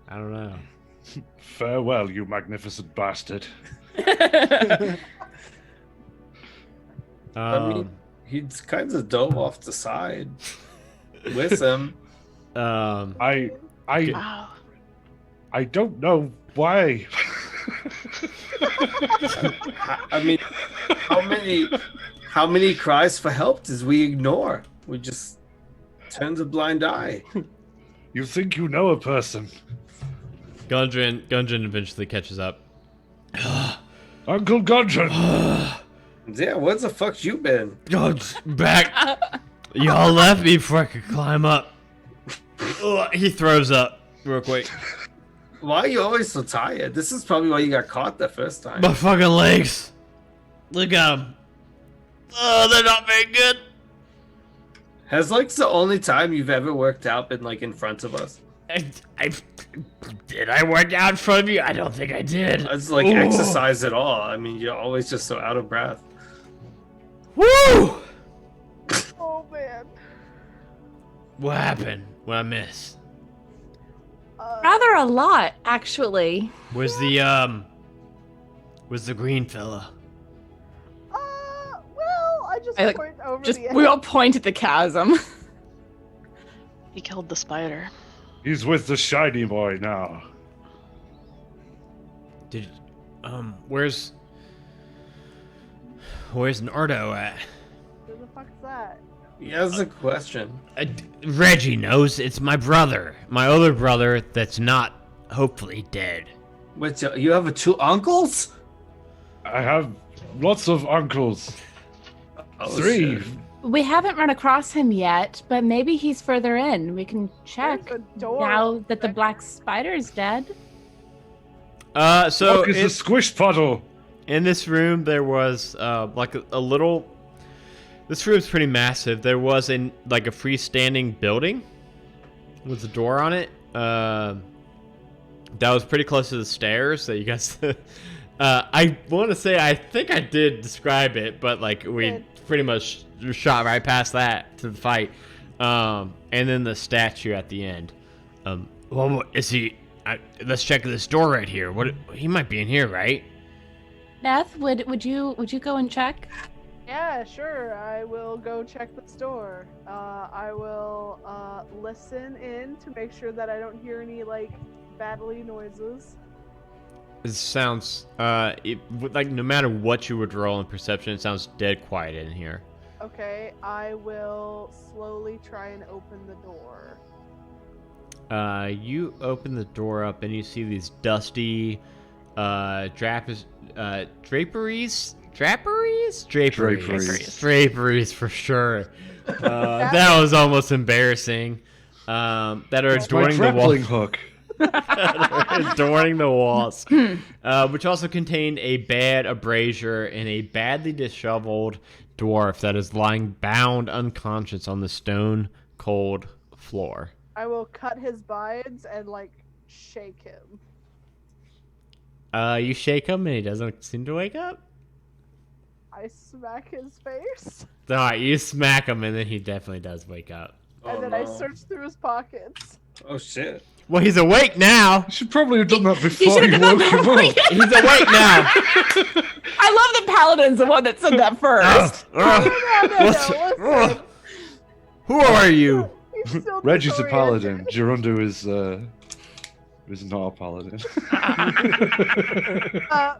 I don't know. Farewell, you magnificent bastard. I mean, he's kind of dove off the side with him. I Wow. I don't know why. I mean, how many cries for help does we ignore? We just turn a blind eye. You think you know a person. Gundren eventually catches up. Uncle Gundren. Yeah, where the fuck you been? Back. Y'all left me before I could climb up. Ugh, he throws up real quick. Why are you always so tired? This is probably why you got caught the first time. My fucking legs. Look at them. Oh, they're not very good. Has like the only time you've ever worked out been like in front of us? Did I work out in front of you? I don't think I did. It's like Ooh. exercise at all. I mean, you're always just so out of breath. Woo! Oh man. What happened? What I missed? Rather a lot, actually. Was the green fella? Well, I just I, like, point over Just the we all point at the chasm. He killed the spider. He's with the shiny boy now. Did where's Nardo at? Who the fuck's that? He has a question. Reggie knows. It's my brother, my other brother that's not hopefully dead. Wait, you have two uncles? I have lots of uncles. Oh, 3. shit. We haven't run across him yet, but maybe he's further in. We can check There's a door. now that the black spider's dead. So Look, it's a squish puddle. in this room there was like a little. This room's pretty massive. There was a freestanding building with a door on it. That was pretty close to the stairs that you guys. I want to say I think I did describe it, but like we pretty much shot right past that to the fight. And then the statue at the end. Well, is he? Let's check this door right here. What? He might be in here, right? Beth, would you go and check? Yeah, sure. I will go check the store. I will listen in to make sure that I don't hear any like battly noises. It sounds like no matter what you would roll in perception, it sounds dead quiet in here. Okay, I will slowly try and open the door. You open the door up and you see these dusty draperies for sure. That was almost embarrassing. That are adorning the grappling wall. hook. Adorning the walls, which also contained a bad abrasure and a badly disheveled dwarf that is lying bound unconscious on the stone cold floor. I will cut his bides and like shake him. You shake him and he doesn't seem to wake up. I smack his face, All right, you smack him and then he definitely does wake up. and then I search through his pockets. Oh shit. Well, he's awake now. You should probably have done that before you should've done woke him that up. He's awake now. I love the paladin's the one that said that first. Listen. Who are you? He's still Reggie's a disoriented. paladin. Gerundu is not a paladin.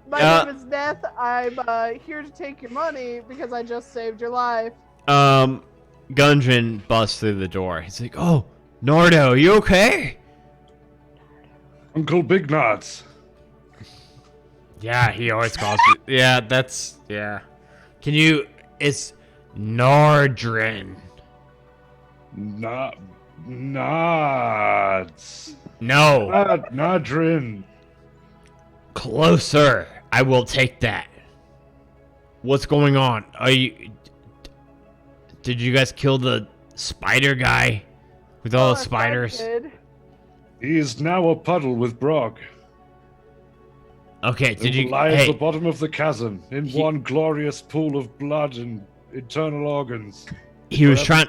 My name is Neth. I'm here to take your money because I just saved your life. Gundren busts through the door. He's like, "Oh, Nardo, you okay?" Uncle Big Nuts. Yeah, he always calls me. Yeah, that's yeah. Can you? It's Nardrin. Nods. No, Nodrin. closer. I will take that. What's going on? Are you? Did you guys kill the spider guy with all the spiders? He is now a puddle with Brog. Okay, did He you? will lie at Hey, the bottom of the chasm in one glorious pool of blood and internal organs. he was trying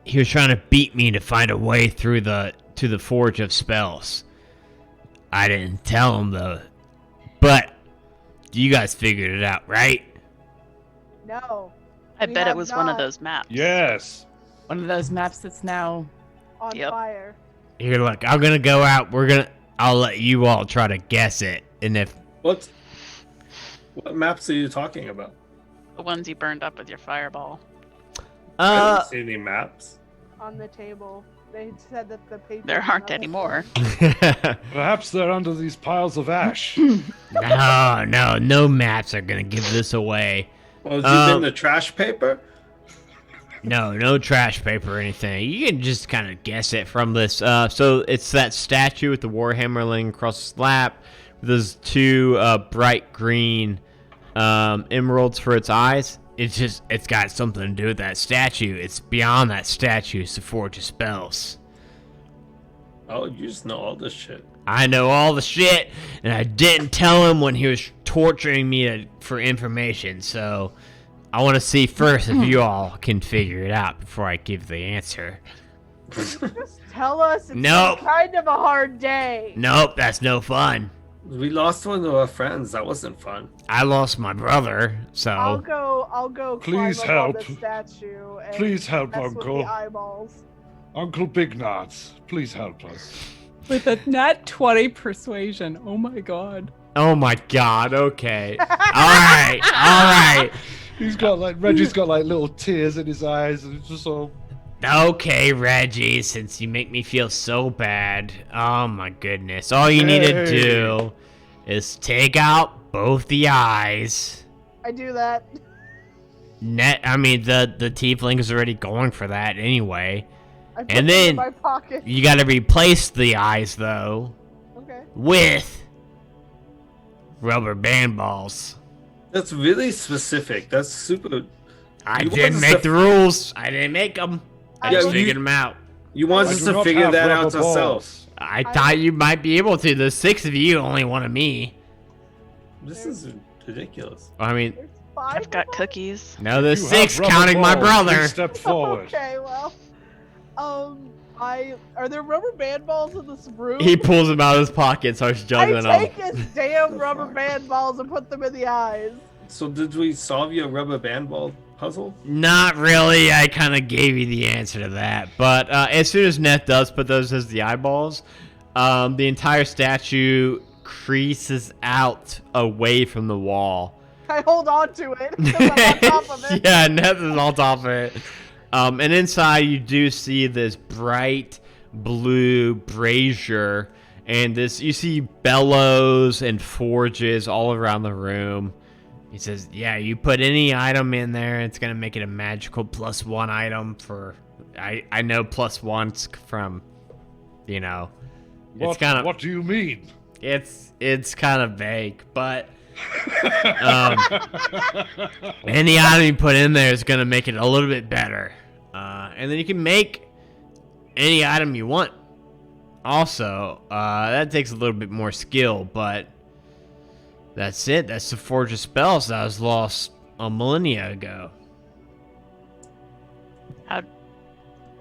to beat me to find a way through to the forge of spells. I didn't tell him though. But you guys figured it out, right? No. I We bet it have was one of not. those maps. Yes. One of those maps that's now. On Yep. fire. Here, look, I'm gonna go out. I'll let you all try to guess it, and if What maps are you talking about? The ones you burned up with your fireball. I didn't see any maps. On the table. They said that the paper. There aren't any more. Perhaps they're under these piles of ash. no maps are gonna give this away. Well, has it been the trash paper? No trash paper or anything. You can just kind of guess it from this. So it's that statue with the warhammer laying across his lap. There's two bright green emeralds for its eyes. It's got something to do with that statue. It's beyond that statue. It's the forge of spells. Oh, you just know all this shit. I know all the shit, and I didn't tell him when he was torturing me for information. So I want to see first if you all can figure it out before I give the answer. Just tell us. It's Nope. been kind of a hard day. Nope, that's no fun. We lost one of our friends. That wasn't fun. I lost my brother, so I'll go. Please climb up on help. the statue and Please help, mess with Uncle. the eyeballs. Uncle Big Nuts, please help us. With a nat 20 persuasion. Oh my god. oh my god. Okay. all right. Reggie's got like little tears in his eyes, and it's just all. Okay, Reggie, since you make me feel so bad. Oh my goodness. All you need to Hey. do is take out both the eyes. I do that. I mean, the tiefling is already going for that anyway. I put And them in then- my pocket. You gotta replace the eyes, though, Okay. with rubber band balls. That's really specific. That's super. I You didn't want us make to- the rules. I didn't make them. I Yeah, just you- figured them out. You want I us do to not figure have that rubber out balls. ourselves. I thought you might be able to. There's 6 of you, only one of me. This is ridiculous. I mean, There's 5. I've got of us? cookies. no, there's You 6 have rubber counting my balls. brother. Please step forward. Okay, well, are there rubber band balls in this room? He pulls them out of his pocket, starts juggling I them. take his damn rubber band balls and put them in the eyes. So did we solve your rubber band ball puzzle? Not really. I kind of gave you the answer to that. But as soon as Neth does put those as the eyeballs, the entire statue creases out away from the wall. I hold on to it 'cause I'm on top of it. Yeah, Neth is on top of it. And inside you do see this bright blue brazier, and you see bellows and forges all around the room. He says, yeah, you put any item in there, it's going to make it a magical +1 item for... I know +1's from, it's kind of... What do you mean? It's kind of vague, but... any item you put in there is going to make it a little bit better. And then you can make any item you want. Also, that takes a little bit more skill, but... That's it. That's the Forge of Spells that was lost a millennia ago.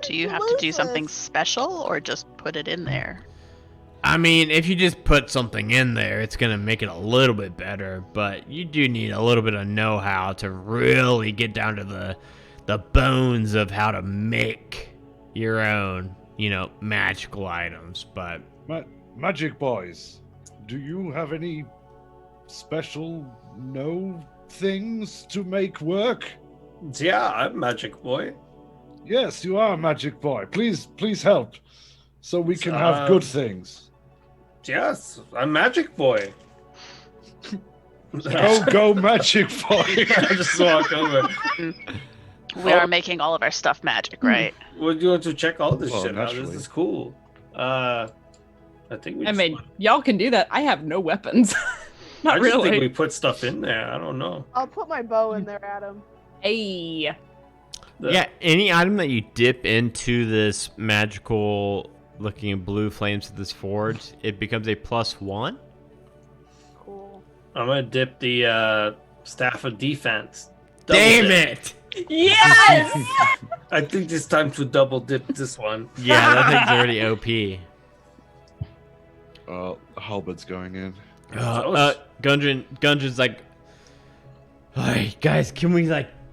Do you have to do something special or just put it in there? I mean, if you just put something in there, it's gonna make it a little bit better. But you do need a little bit of know-how to really get down to the bones of how to make your own, magical items. But Magic boys, do you have any special things to make work? Yeah, I'm Magic Boy. Yes, you are a magic boy. Please help, so we can have good things. Yes, I'm Magic Boy. Go, magic boy! I just walk over. We are making all of our stuff magic, right? We're going to check all this Well, shit out. naturally. This is cool. I think we. I mean, y'all can do that. I have no weapons. I Not just think really. we put stuff in there. I don't know. I'll put my bow in there, Adam. Hey. yeah, any item that you dip into this magical looking blue flames of this forge, it becomes a +1. Cool. I'm gonna dip the staff of defense. Double Damn dip. it! Yes! I think it's time to double dip this one. Yeah, that thing's already OP. Halberd's going in. Gungeon's like, hey guys, can we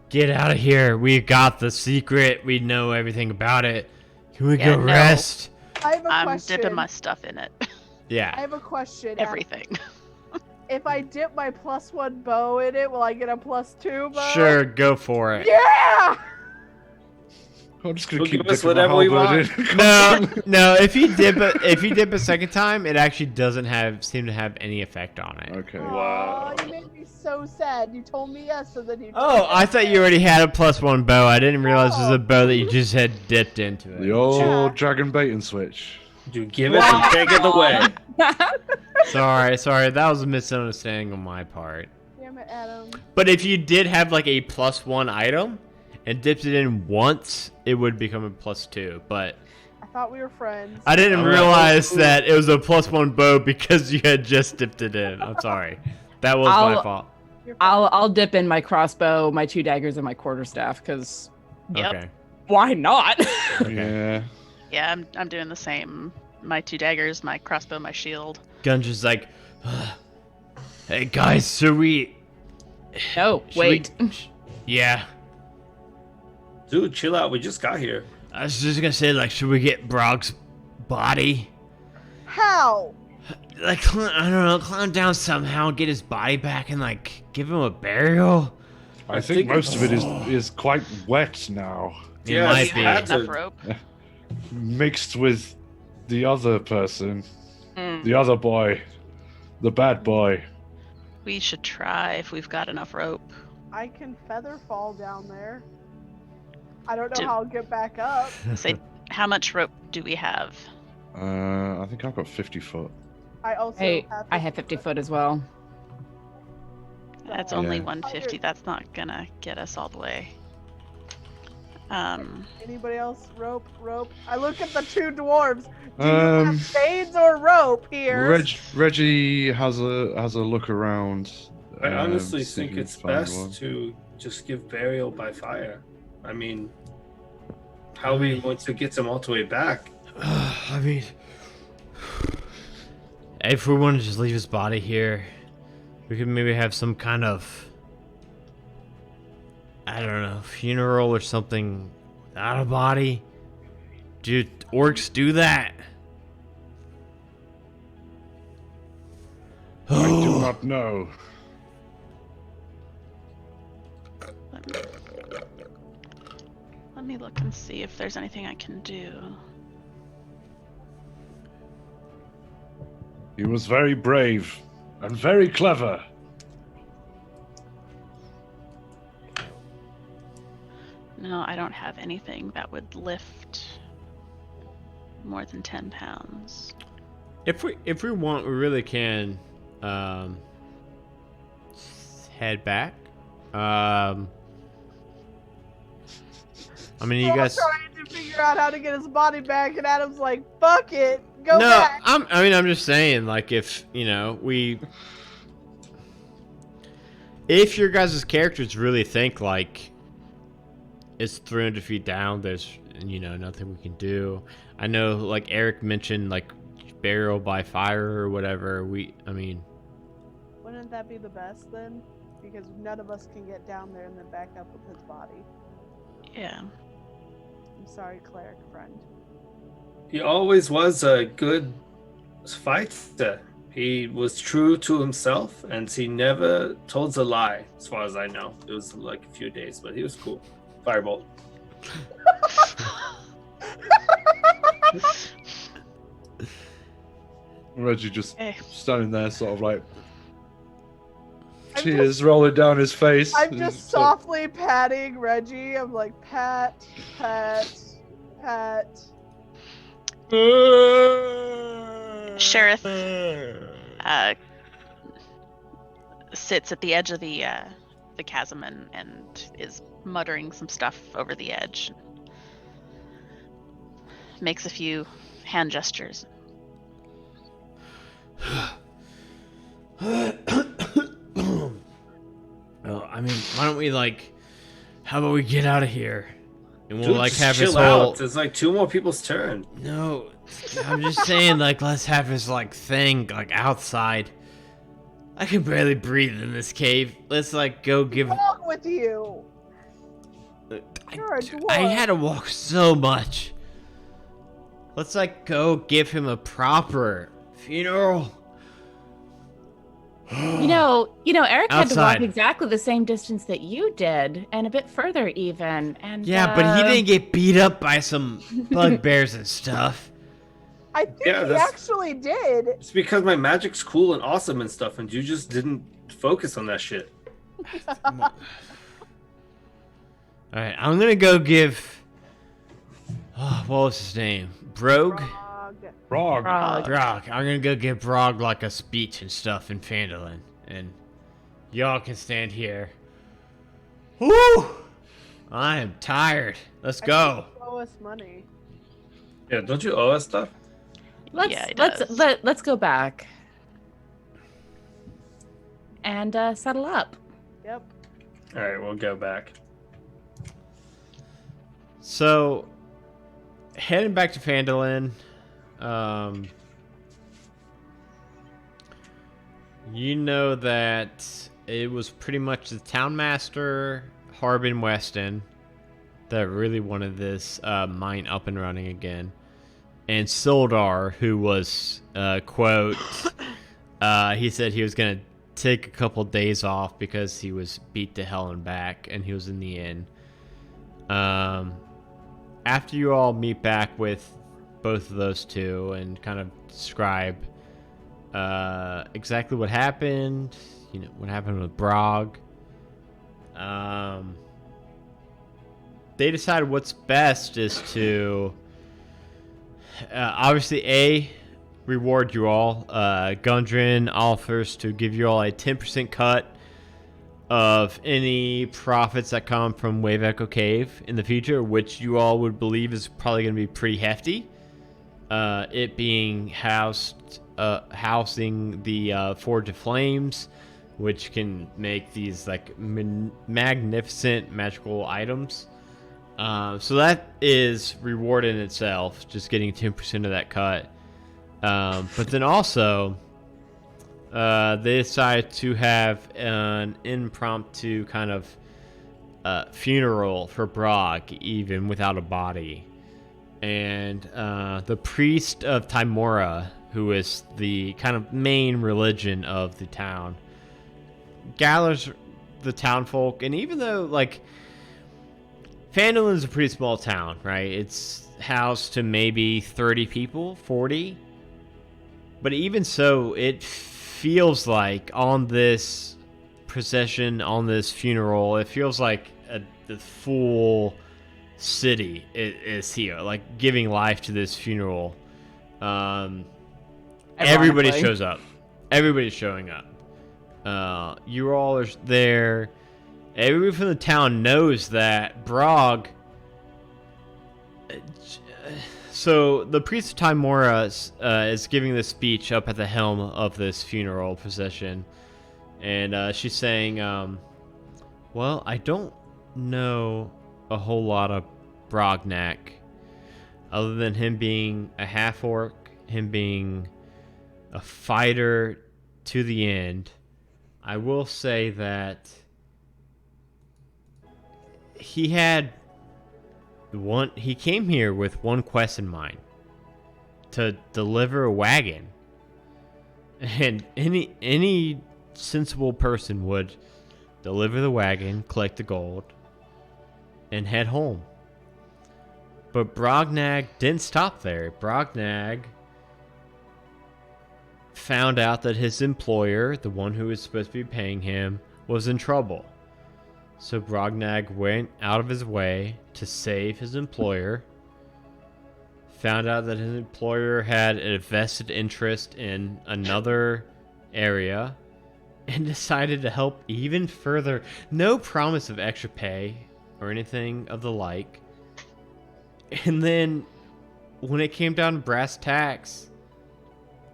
get out of here? We got the secret. We know everything about it. Can we go no. rest? I have a I'm question. dipping my stuff in it. I Yeah. have a question. Adam. Everything. If I dip my +1 bow in it, will I get a +2 bow? Sure, go for it. Yeah! I'm just gonna We'll keep give us dipping my whatever we halberd in. No. If you dip a second time, it actually doesn't seem to have any effect on it. Okay. Wow. Aw, you made me so sad. You told me yes, and then you. Oh, I thought you already had a +1 bow. I didn't realize it was a bow that you just had dipped into it. The old dragon bait and switch. You give it and take it away. Sorry, that was a misunderstanding on my part. Damn it, Adam. But if you did have a +1 item and dipped it in once, it would become a +2. But I thought we were friends. I didn't Alright. realize that it was a +1 bow because you had just dipped it in. I'm sorry. That was my fault. You're fine. I'll dip in my crossbow, my 2 daggers, and my quarterstaff, because Yep. Okay. why not? Yeah. Yeah, I'm doing the same. My 2 daggers, my crossbow, my shield. Gungeon's like, hey guys, should we? No, should we- wait. Yeah. Dude, chill out. We just got here. I was just gonna say, should we get Brog's body? How? I don't know, climb down somehow, get his body back, and give him a burial. I think most of it is quite wet now, It Yeah, might it's be. had Enough to- rope. mixed with the other person, Mm. the other boy, the bad boy. We should try if we've got enough rope. I can feather fall down there. I don't know Dude. how I'll get back up. Say, how much rope do we have? I think I've got 50 foot. I also Hey, have I have 50 foot as well. That's so- only Yeah. 150. That's not gonna get us all the way. Anybody else? Rope. I look at the 2 dwarves. Do you Um, have spades or rope here? Reggie has a look around. I honestly see if think he can it's find best one. to just give burial by fire. I mean, how are we going to get them all the way back? I mean, if we want to just leave his body here, we could maybe have some kind of, I don't know, funeral or something without a body. Do orcs do that? I do not know. Let me look and see if there's anything I can do. He was very brave and very clever. No, I don't have anything that would lift more than 10 pounds. If we want, we really can head back. I mean, you I'm guys. trying to figure out how to get his body back, and Adam's like, "Fuck it, go No, back." I'm just saying, if if your guys' characters really think it's 300 feet down, there's nothing we can do. I know Eric mentioned burial by fire or whatever. Wouldn't that be the best then? Because none of us can get down there and then back up with his body. Yeah. I'm sorry, cleric friend. He always was a good fighter. He was true to himself, and he never told a lie, as far as I know. It was like a few days, but he was cool. Firebolt. Reggie just Eh. standing there, sort of like I'm tears rolling down his face. I'm It's just like, softly patting Reggie. I'm like, pat, pat, pat. Sheriff sits at the edge of the chasm and is muttering some stuff over the edge. Makes a few hand gestures. Well, I mean, why don't we how about we get out of here? And we'll Dude, just have his chill whole. out. It's like 2 more people's turn. No, I'm just saying, let's have his thing outside. I can barely breathe in this cave. Let's go give. What's wrong with you? You're a dwarf. I had to walk so much. Let's go give him a proper funeral. You know, Eric had to walk Outside. exactly the same distance that you did, and a bit further even. And Yeah, but he didn't get beat up by some bugbears and stuff. I think Yeah, he that's- actually did. It's because my magic's cool and awesome and stuff, and you just didn't focus on that shit. All right, I'm gonna go give. Oh, what was his name? Brogue. Frog. Frog. Brog. I'm gonna go give Brog a speech and stuff in Phandelver, and y'all can stand here. Woo! I am tired. Let's go. Owe us money. Yeah, don't you owe us stuff? Yeah, he does. Let's go back and settle up. Yep. All right, we'll go back. So, heading back to Phandelver, you know that it was pretty much the town master, Harbin Weston, that really wanted this mine up and running again. And Sildar, who was, quote, he said he was going to take a couple days off because he was beat to hell and back, and he was in the inn. After you all meet back with both of those two and kind of describe exactly what happened, what happened with Brog, they decided what's best is to obviously reward you all. Gundren offers to give you all a 10% cut of any profits that come from Wave Echo Cave in the future, which you all would believe is probably going to be pretty hefty. It being housing the Forge of Flames, which can make these magnificent magical items. So that is reward in itself, just getting 10% of that cut. But then also, they decided to have an impromptu kind of funeral for Brog, even without a body. And the priest of Timora, who is the kind of main religion of the town, gathers the townfolk. And even though, Phandelver is a pretty small town, right? It's housed to maybe 30 people, 40. But even so, it feels like on this procession, on this funeral, it feels like the full city is here, giving life to this funeral. Everybody Ironically. shows up. Everybody's showing up. You all are there. Everybody from the town knows that Brog. So the priest of Timora is giving this speech up at the helm of this funeral procession, and she's saying, "Well, I don't know a whole lot of Brognak, other than him being a half orc him being a fighter to the end, I will say that he came here with one quest in mind: to deliver a wagon. And any sensible person would deliver the wagon, collect the gold, and head home. But Brognag didn't stop there. Brognag found out that his employer, the one who was supposed to be paying him, was in trouble. So Brognag went out of his way to save his employer. Found out that his employer had a vested interest in another area and decided to help even further. No promise of extra pay or anything of the like. And then when it came down to brass tacks,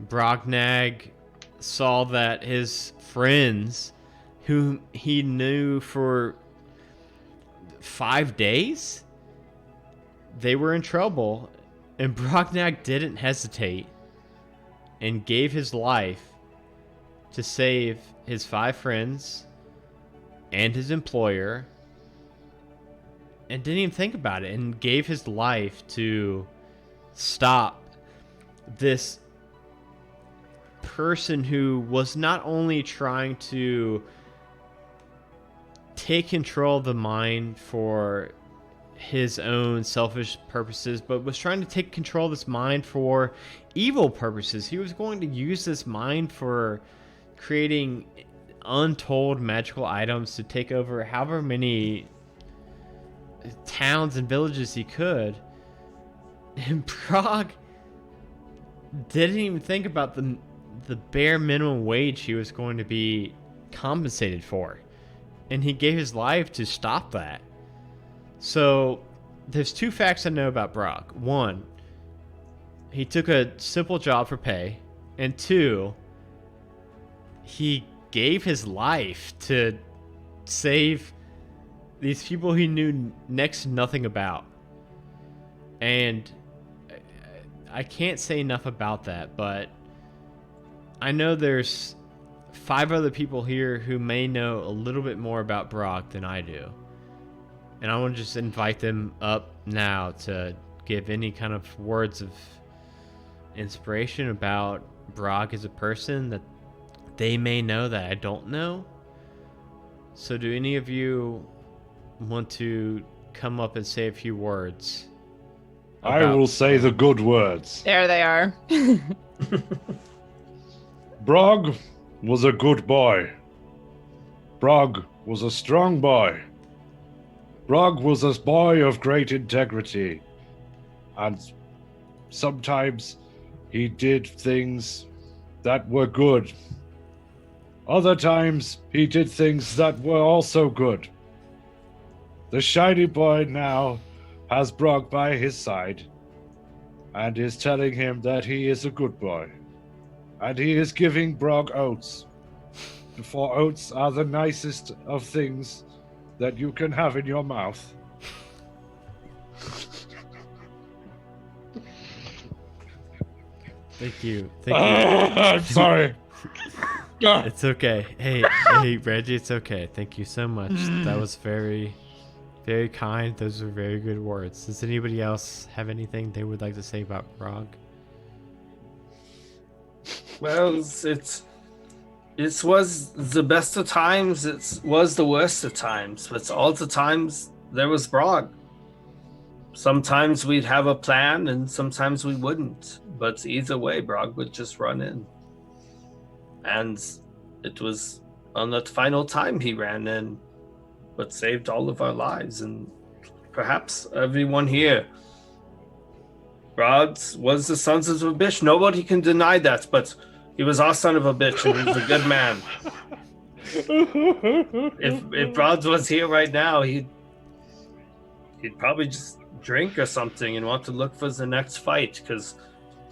Brognag saw that his friends, whom he knew for 5 days, they were in trouble. And Brognag didn't hesitate and gave his life to save his 5 friends and his employer, and didn't even think about it, and gave his life to stop this person who was not only trying to take control of the mine for his own selfish purposes, but was trying to take control of this mine for evil purposes. He was going to use this mine for creating untold magical items to take over however many towns and villages he could. And Prague didn't even think about the bare minimum wage he was going to be compensated for. And he gave his life to stop that. So, there's 2 facts I know about Brock. 1, he took a simple job for pay. And 2, he gave his life to save these people he knew next to nothing about. And I can't say enough about that, but I know there's 5 other people here who may know a little bit more about Brock than I do. And I want to just invite them up now to give any kind of words of inspiration about Brock as a person that they may know that I don't know. So do any of you want to come up and say a few words? I will say the good words. There they are. Brog was a good boy. Brog was a strong boy. Brog was a boy of great integrity. And sometimes he did things that were good. Other times he did things that were also good. The shiny boy now has Brog by his side and is telling him that he is a good boy. And he is giving Brog oats. For oats are the nicest of things that you can have in your mouth. Thank you. Thank you. I'm sorry. It's okay. Hey, Reggie, it's okay. Thank you so much. That was very, very kind. Those were very good words. Does anybody else have anything they would like to say about Brog? Well, it was the best of times. It was the worst of times. But all the times there was Brog. Sometimes we'd have a plan, and sometimes we wouldn't. But either way, Brog would just run in. And it was on that final time he ran in, but saved all of our lives, and perhaps everyone here. Brog was the sons of a bitch. Nobody can deny that, but he was our son of a bitch, and he was a good man. If Brog was here right now, he'd probably just drink or something and want to look for the next fight, because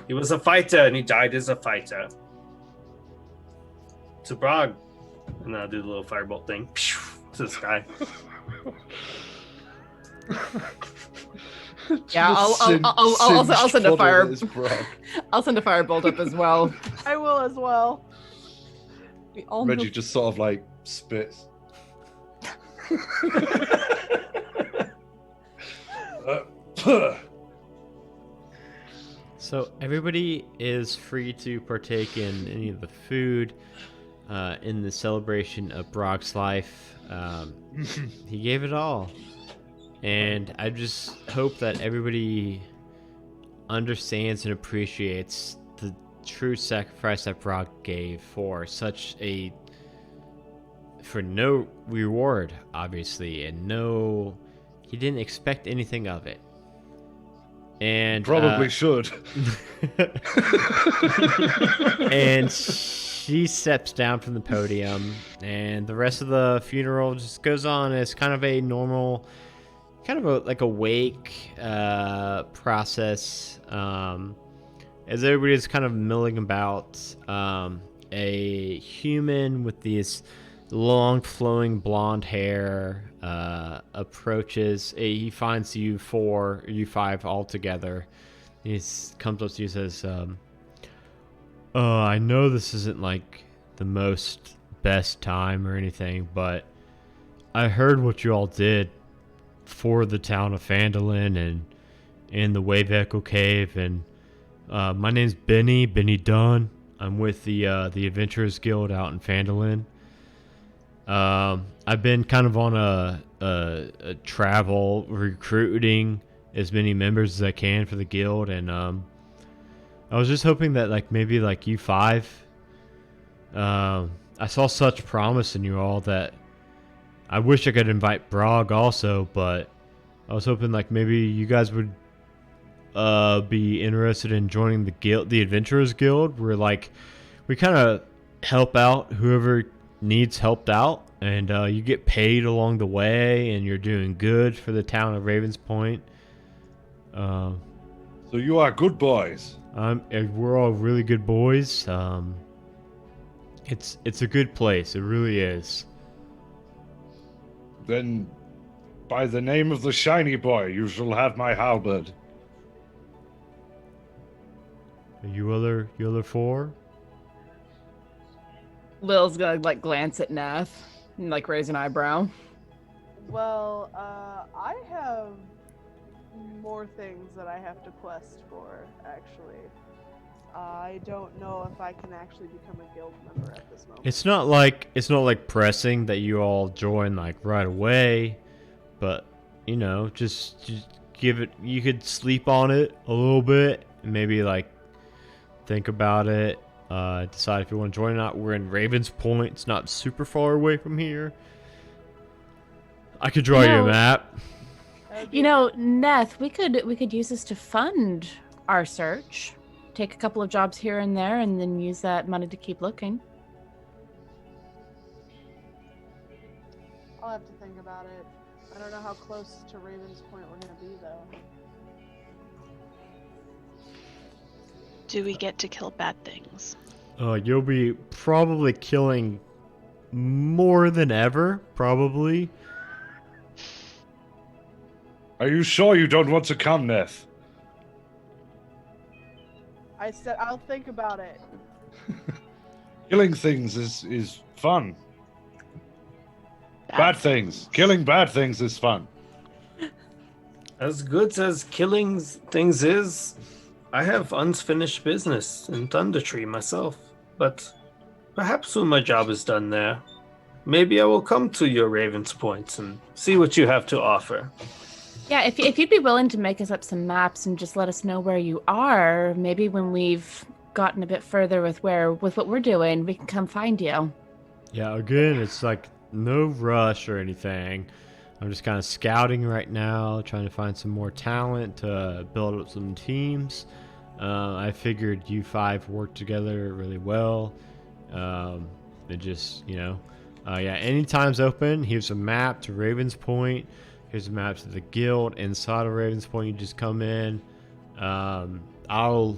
he was a fighter and he died as a fighter. To Brog, and I'll do the little firebolt thing to the sky. Yeah, I'll send a fire. I'll send a firebolt up as well. I will as well. We all Reggie know. just sort of like spits. So everybody is free to partake in any of the food in the celebration of Brock's life. He gave it all. And I just hope that everybody understands and appreciates the true sacrifice that Brock gave for no reward, obviously, and he didn't expect anything of it. And Probably should. And she steps down from the podium, and the rest of the funeral just goes on as kind of a normal, like a wake process, as everybody's kind of milling about. A human with these long flowing blonde hair approaches. He finds you five all together. He comes up to you and says, I know this isn't like the most best time or anything, but I heard what you all did for the town of Phandelver and in the Wave Echo Cave, and my name's Benny Dunn. I'm with the Adventurers Guild out in Phandelver. I've been kind of on a travel recruiting as many members as I can for the guild, and I was just hoping that like maybe like you five, I saw such promise in you all that I wish I could invite Brog also, but I was hoping like maybe you guys would be interested in joining the guild, the Adventurers Guild, where like we kind of help out whoever needs helped out, and you get paid along the way, and you're doing good for the town of Ravens Point. So you are good boys. We're all really good boys. It's a good place. It really is. Then, by the name of the shiny boy, you shall have my halberd. You other four? Lil's gonna like glance at Nath and like raise an eyebrow. Well, I have more things that I have to quest for, actually. I don't know if I can actually become a guild member at this moment. It's not like pressing that you all join like right away, but you know, just give it. You could sleep on it a little bit, and maybe like think about it. Decide if you want to join or not. We're in Ravens Point. It's not super far away from here. I could draw you a map. You know, Neth, we could use this to fund our search. Take a couple of jobs here and there, and then use that money to keep looking. I'll have to think about it. I don't know how close to Ravens Point we're gonna be, though. Do we get to kill bad things? You'll be probably killing more than ever, probably. Are you sure you don't want to come, Neth? I said I'll think about it. Killing things is fun. Bad things. Killing bad things is fun. As good as killing things is, I have unfinished business in Thundertree myself. But perhaps when my job is done there, maybe I will come to your Ravens Point and see what you have to offer. Yeah, if you'd be willing to make us up some maps and just let us know where you are, maybe when we've gotten a bit further with what we're doing, we can come find you. Yeah, again, it's like no rush or anything. I'm just kind of scouting right now, trying to find some more talent to build up some teams. I figured you five work together really well. It just, anytime's open. Here's a map to Ravens Point. Here's a map to the guild. Inside of Ravens Point, you just come in. I'll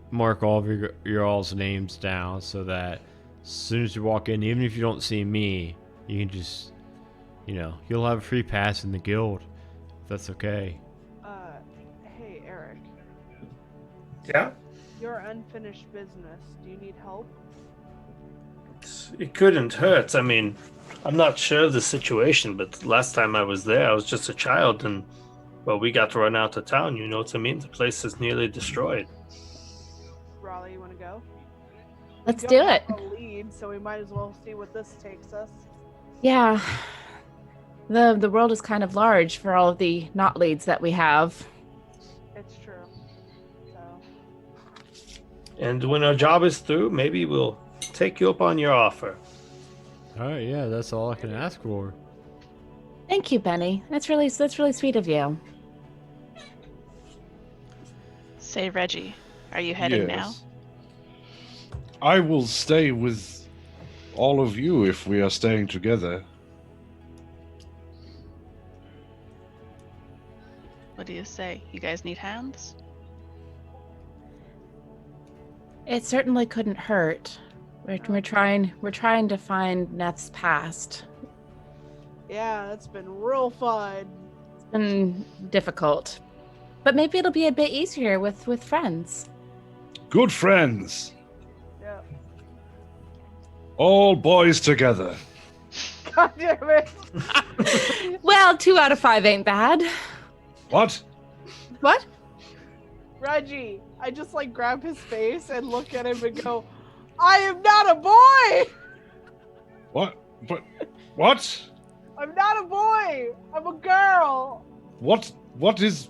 mark all of your all's names down so that as soon as you walk in, even if you don't see me, you can just, you'll have a free pass in the guild. If that's okay. Yeah? Your unfinished business. Do you need help? It couldn't hurt. I mean, I'm not sure of the situation, but last time I was there, I was just a child, and, well, we got run out of town, you know what I mean? The place is nearly destroyed. Raleigh, you want to go? Let's We do don't it. have a lead, so we might as well see what this takes us. Yeah. The world is kind of large for all of the not leads that we have. It's true. So, And when our job is through, maybe we'll take you up on your offer. All right, yeah, that's all I can ask for. Thank you, Benny. That's really sweet of you. Say, Reggie, are you heading now? Yes. I will stay with all of you if we are staying together. What do you say? You guys need hands? It certainly couldn't hurt. We're trying to find Neth's past. yeah, it's been real fun. It's been difficult, but maybe it'll be a bit easier with friends. Good friends. Yeah. All boys together. God damn it. Well, 2 out of 5 ain't bad. What? What? Reggie, I just like grab his face and look at him and go, I am not a boy! What? What? I'm not a boy! I'm a girl! What is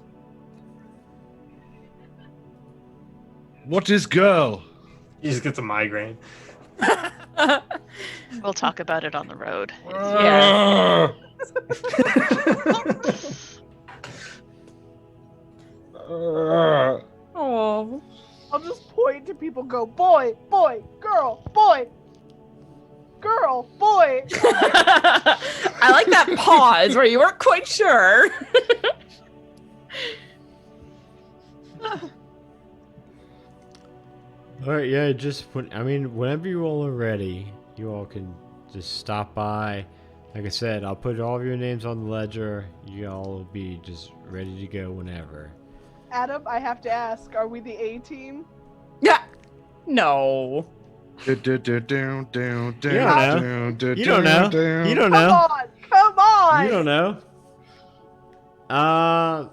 girl? He just gets a migraine. We'll talk about it on the road. Yeah. Oh. I'll just point to people, go, boy, boy, girl, boy, girl, boy. I like that pause where you weren't quite sure. All right, yeah, whenever you all are ready, you all can just stop by. Like I said, I'll put all of your names on the ledger. You all will be just ready to go whenever. Adam, I have to ask, are we the A team? Yeah. No. You don't know. You don't know. You don't know. Come on! You don't know. I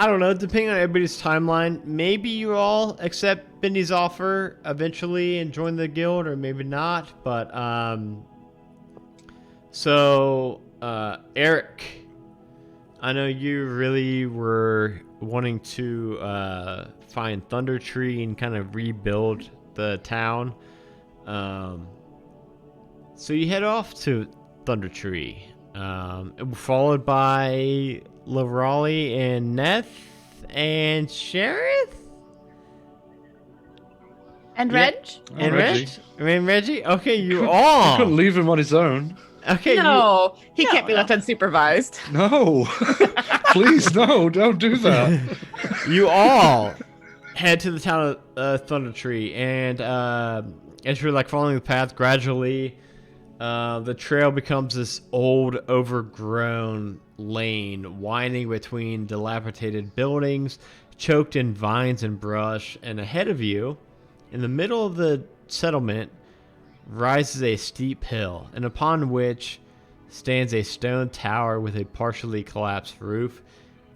don't know. Depending on everybody's timeline, maybe you all accept Benny's offer eventually and join the guild, or maybe not. But Eric, I know you really were wanting to find Thunder Tree and kind of rebuild the town. So you head off to Thunder Tree, followed by Raleigh and Neth and Sheriff? And Yeah. Reg? And Reggie. Reggie? Okay, you You all. couldn't leave him on his own. Okay, No, he No, can't be no. left unsupervised. No. Please, no, don't do that. you all head to the town of Thunder Tree, and as you're like following the path, gradually the trail becomes this old, overgrown lane winding between dilapidated buildings, choked in vines and brush. And ahead of you, in the middle of the settlement, rises a steep hill, and upon which stands a stone tower with a partially collapsed roof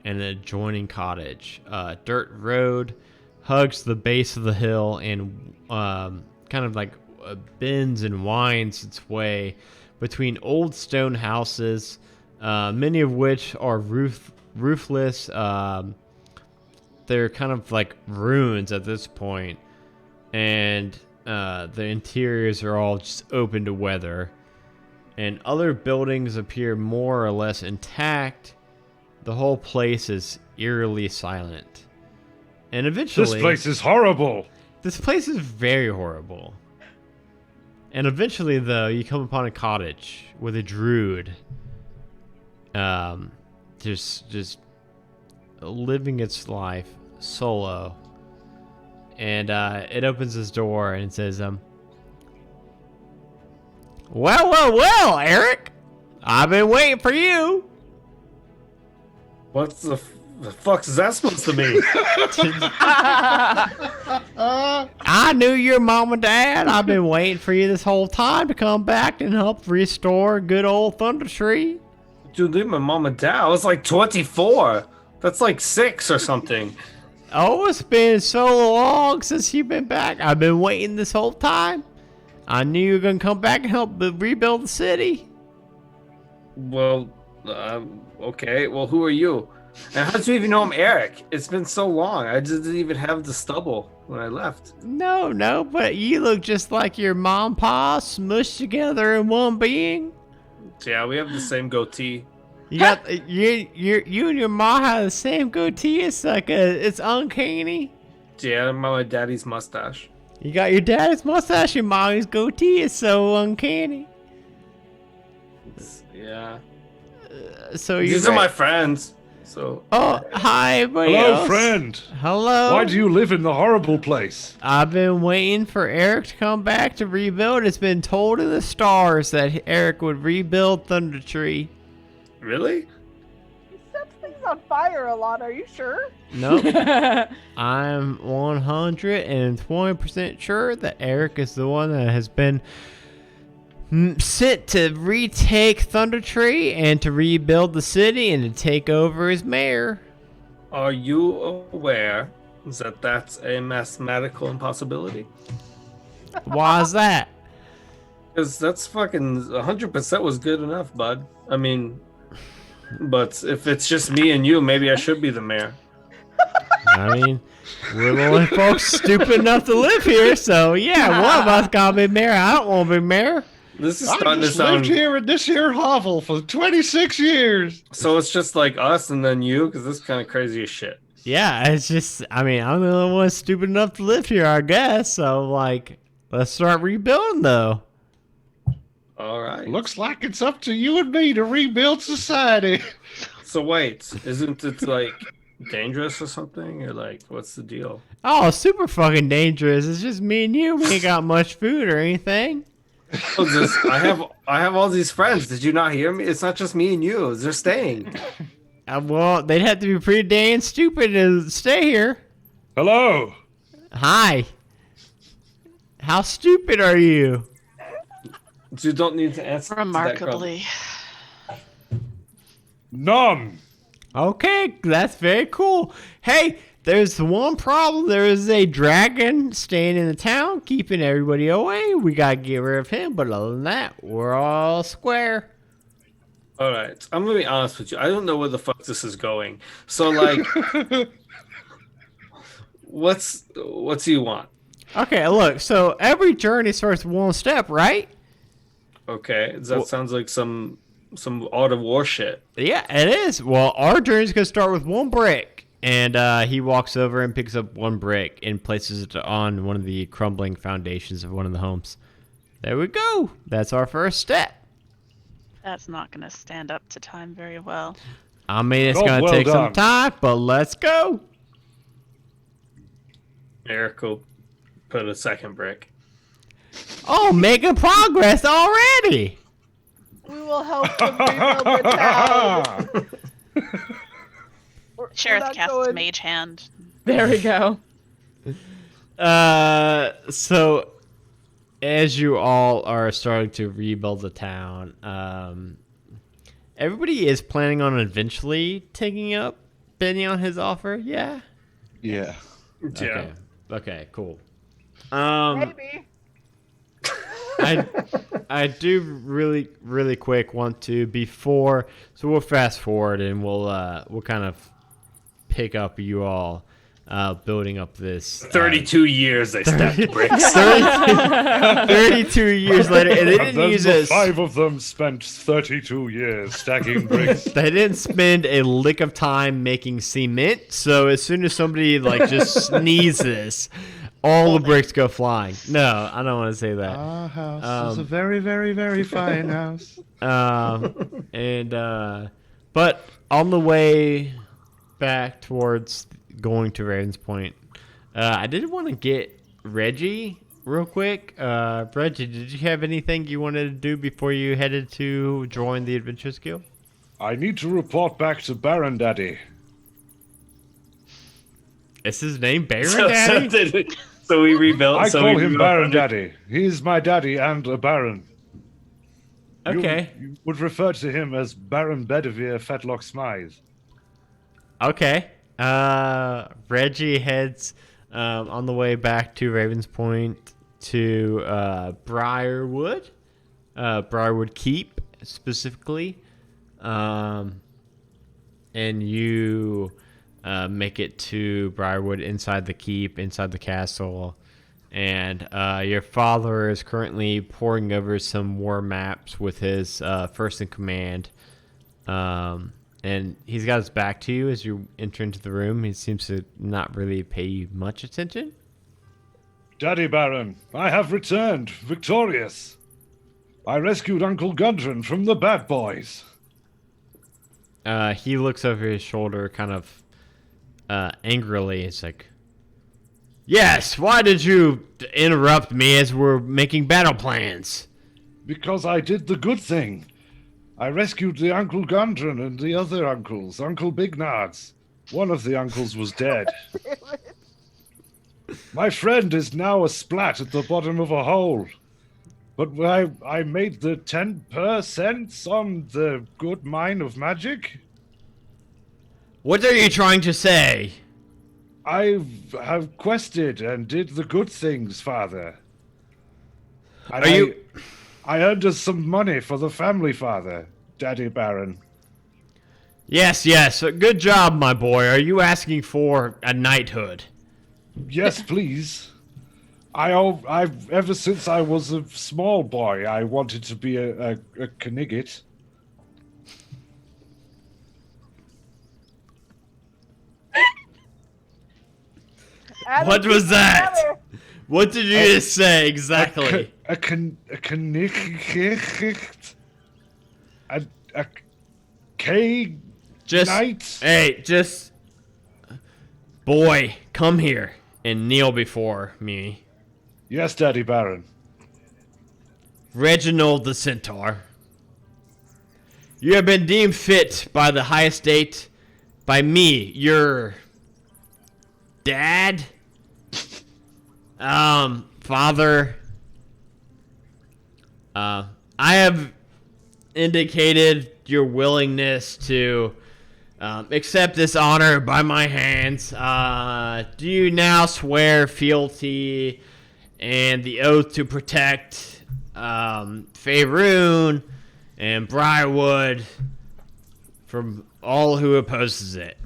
and an adjoining cottage. Dirt road hugs the base of the hill and kind of like bends and winds its way between old stone houses, many of which are roofless. They're kind of like ruins at this point, and the interiors are all just open to weather, and other buildings appear more or less intact. The whole place is eerily silent. And eventually... This place is horrible. This place is very horrible. And eventually, though, you come upon a cottage with a druid, just living its life solo. And it opens its door and it says, well, Eric, I've been waiting for you. What's the The fuck is that supposed to mean? I knew your mom and dad. I've been waiting for you this whole time to come back and help restore good old Thunder Tree. Dude, leave my mom and dad. I was like 24. That's like 6 or something. Oh, it's been so long since you've been back. I've been waiting this whole time. I knew you were going to come back and help rebuild the city. Well, okay. Well, who are you? And how did you even know I'm Eric? It's been so long. I just didn't even have the stubble when I left. No, but you look just like your mom and pa smushed together in one being. Yeah, we have the same goatee. You got you and your ma have the same goatee. It's like it's uncanny. Yeah, my daddy's mustache. You got your dad's mustache, your mommy's goatee. It's so uncanny. Yeah. So These are my friends. So. Oh, hi, everybody Hello, else. friend. Hello. Why do you live in the horrible place? I've been waiting for Eric to come back to rebuild. It's been told in the stars that Eric would rebuild Thunder Tree. Really? He sets things on fire a lot. Are you sure? Nope. I'm 120% sure that Eric is the one that has been sent to retake Thunder Tree and to rebuild the city and to take over as mayor. Are you aware that that's a mathematical impossibility? Why is that? Because that's fucking 100% was good enough, bud. I mean, but if it's just me and you, maybe I should be the mayor. I mean, we're the only folks stupid enough to live here, so yeah, one of us gotta be mayor. I don't want to be mayor. This is I starting to just lived sound. here in this here hovel for 26 years. So it's just like us and then you, because this is kind of crazy as shit. Yeah, it's just, I mean, I'm the only one stupid enough to live here, I guess. So, like, let's start rebuilding, though. All right. Looks like it's up to you and me to rebuild society. So wait, isn't it like dangerous or something? Or like, what's the deal? Oh, it's super fucking dangerous. It's just me and you. We ain't got much food or anything. Oh, I have all these friends. Did you not hear me? It's not just me and you. They're staying. Well, they'd have to be pretty dang stupid to stay here. Hello. Hi. How stupid are you? You don't need to answer. Remarkably. None. Okay, that's very cool. Hey, there's one problem. There is a dragon staying in the town, keeping everybody away. We gotta get rid of him, but other than that, we're all square. All right, I'm gonna be honest with you. I don't know where the fuck this is going. So like, what's you want? Okay, look, so every journey starts with one step, right? Okay, that sounds like some Art of War shit. Yeah, it is. Well, our journey's gonna start with one brick. And he walks over and picks up one brick and places it on one of the crumbling foundations of one of the homes. There we go. That's our first step. That's not going to stand up to time very well. I mean, it's Oh, going to well take some done. time, but let's go. Eric will put a second brick. Oh, making progress already. We will help them rebuild the town. We're Sheriff not casts going- Mage Hand. There we go. So as you all are starting to rebuild the town, everybody is planning on eventually taking up Benny on his offer. Yeah. Yeah. Yeah. Okay. Cool. Maybe. I do really quick want to before, so we'll fast forward and we'll kind of pick up you all building up this 32 years they stacked bricks. 32 years later, and they And didn't then use the this. 5 of them spent 32 years stacking bricks. They didn't spend a lick of time making cement, so as soon as somebody like just sneezes, all the bricks go flying. No, I don't want to say that. Our house is a very, very, very fine house. But on the way back towards going to Raven's Point, I did want to get Reggie real quick. Reggie, did you have anything you wanted to do before you headed to join the Adventurers Guild? I need to report back to Baron Daddy. Is his name Baron So, Daddy? so we rebuilt. I so call we him rebuilt Baron under- Daddy. He's my daddy and a baron. Okay. You would refer to him as Baron Bedivere Fetlock Smythe. Okay. Reggie heads on the way back to Ravens Point to Briarwood. Briarwood Keep, specifically. And you make it to Briarwood inside the keep, inside the castle. And your father is currently poring over some war maps with his first in command. And he's got his back to you as you enter into the room. He seems to not really pay you much attention. Daddy Baron, I have returned, victorious. I rescued Uncle Gundren from the bad boys. He looks over his shoulder kind of angrily. It's like, yes, why did you interrupt me as we're making battle plans? Because I did the good thing. I rescued the Uncle Gundren and the other uncles, Uncle Bignards. One of the uncles was dead. My friend is now a splat at the bottom of a hole. But I made the 10% on the good mine of magic. What are you trying to say? I have quested and did the good things, Father. And Are you... I earned us some money for the family, Father, Daddy Baron. Yes, yes. Good job, my boy. Are you asking for a knighthood? Yes, please. I've ever since I was a small boy, I wanted to be a Knigget. What was that? What did you just say exactly? A Knigget? A K Just, Knight? hey, just, boy, come here and kneel before me. Yes, Daddy Baron. Reginald the Centaur. You have been deemed fit by the high estate, by me, your dad, father. I have indicated your willingness to accept this honor by my hands. Do you now swear fealty and the oath to protect Faerun and Briarwood from all who opposes it?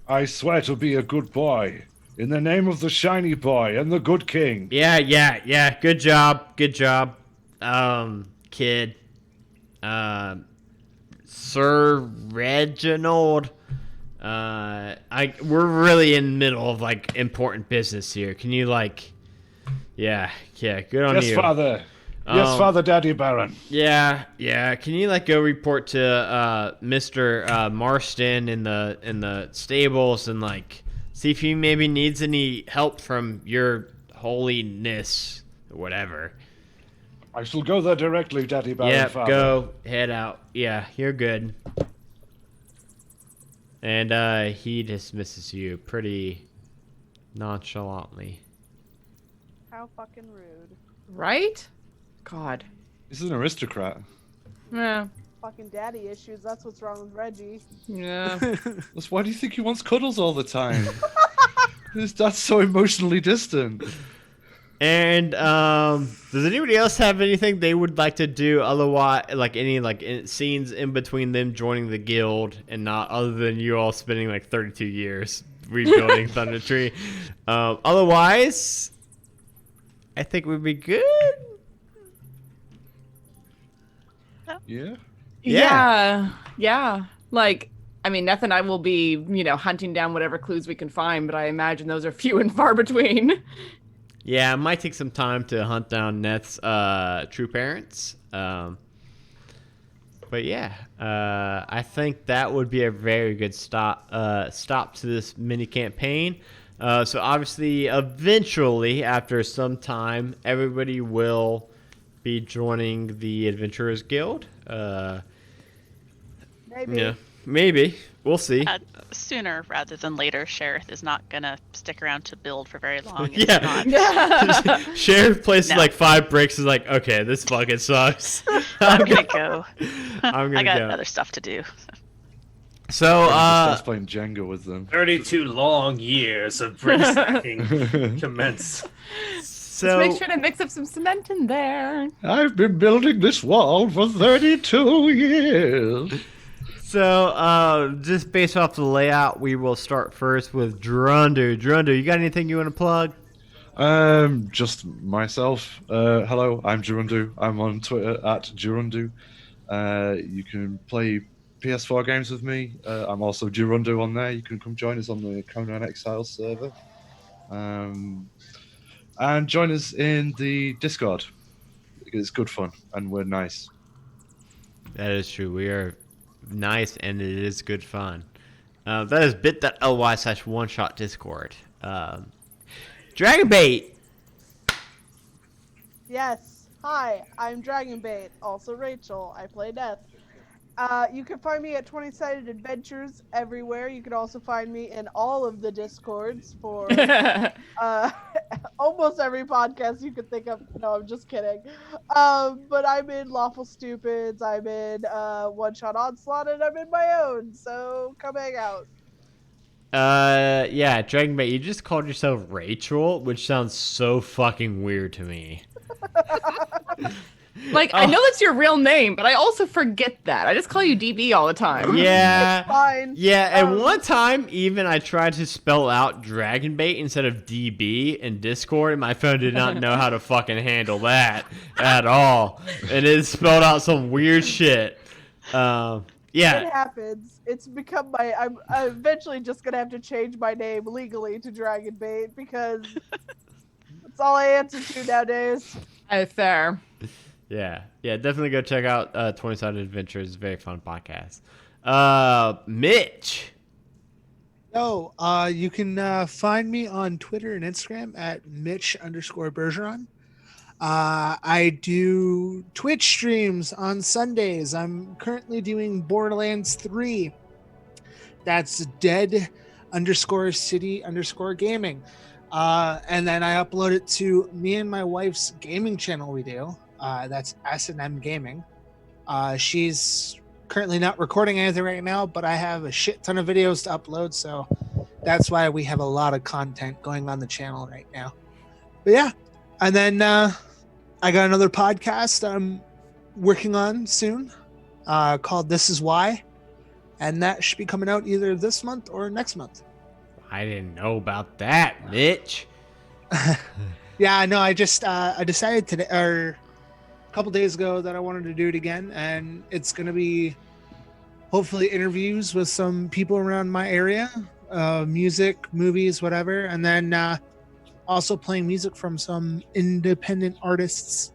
I swear to be a good boy, in the name of the shiny boy and the good king. Yeah. Good job, kid. Sir Reginald. We're really in the middle of like important business here. Can you yeah, good on you. Yes, Father. Yes, Father, Daddy Baron. Yeah. Can you go report to Mr. Marston in the stables and see if he maybe needs any help from your holiness or whatever. I shall go there directly, Daddy Baron. Yeah, Father. go head out. Yeah, you're good. And he dismisses you pretty nonchalantly. How fucking rude. Right? God. He's an aristocrat. Yeah. Fucking daddy issues. That's what's wrong with Reggie. Yeah. Why do you think he wants cuddles all the time? His dad's so emotionally distant. And does anybody else have anything they would like to do? Otherwise, any scenes in between them joining the guild and not other than you all spending 32 years rebuilding Thunder Tree. Otherwise, I think we'd be good. Yeah. Yeah. Neth and I will be, hunting down whatever clues we can find, but I imagine those are few and far between. Yeah, it might take some time to hunt down Neth's true parents. But yeah, I think that would be a very good stop to this mini campaign. So obviously, eventually, after some time, everybody will be joining the Adventurers Guild. Maybe. Yeah. maybe. We'll see. Sooner rather than later, Sheriff is not gonna stick around to build for very long. It's Yeah. not. Sheriff places No. like 5 bricks is like, okay, this fucking sucks. I'm gonna go. I'm gonna I got go. other stuff to do. So, Starts playing Jenga with them. 32 long years of brick stacking commence. so Just make sure to mix up some cement in there. I've been building this wall for 32 years. So, just based off the layout, we will start first with Drundu. Drundu, you got anything you want to plug? Just myself. Hello, I'm Jurundu. I'm on Twitter at Jurundu. You can play PS4 games with me. I'm also Jurundu on there. You can come join us on the Conan Exile server. And join us in the Discord. It's good fun, and we're nice. That is true. We are nice, and it is good fun. That is bit.ly/one-shot Discord. Dragonbait! Yes. Hi, I'm Dragonbait, also Rachel. I play Death. You can find me at 20-Sided Adventures everywhere. You can also find me in all of the Discords for almost every podcast you could think of. No, I'm just kidding. But I'm in Lawful Stupids, I'm in One Shot Onslaught, and I'm in my own. So come hang out. Yeah, Dragonbait, you just called yourself Rachel, which sounds so fucking weird to me. Like, I know that's your real name, but I also forget that. I just call you DB all the time. Yeah. Fine. Yeah, and one time even I tried to spell out Dragonbait instead of DB in Discord, and my phone did not know how to fucking handle that at all. And it spelled out some weird shit. Yeah. It happens. It's become my. I'm eventually just gonna have to change my name legally to Dragonbait because that's all I answer to nowadays. Fair. Yeah, definitely go check out 20-Sided Adventures. It's a very fun podcast. Mitch. Yo, you can find me on Twitter and Instagram at Mitch_Bergeron. I do Twitch streams on Sundays. I'm currently doing Borderlands 3. That's dead_city_gaming. And then I upload it to me and my wife's gaming channel we do. That's S&M Gaming. She's currently not recording anything right now, but I have a shit ton of videos to upload, so that's why we have a lot of content going on the channel right now. But yeah, and then I got another podcast I'm working on soon called This Is Why, and that should be coming out either this month or next month. I didn't know about that, Mitch. Yeah, no, I just I decided today or a couple days ago that I wanted to do it again, and it's going to be hopefully interviews with some people around my area, music, movies, whatever, and then also playing music from some independent artists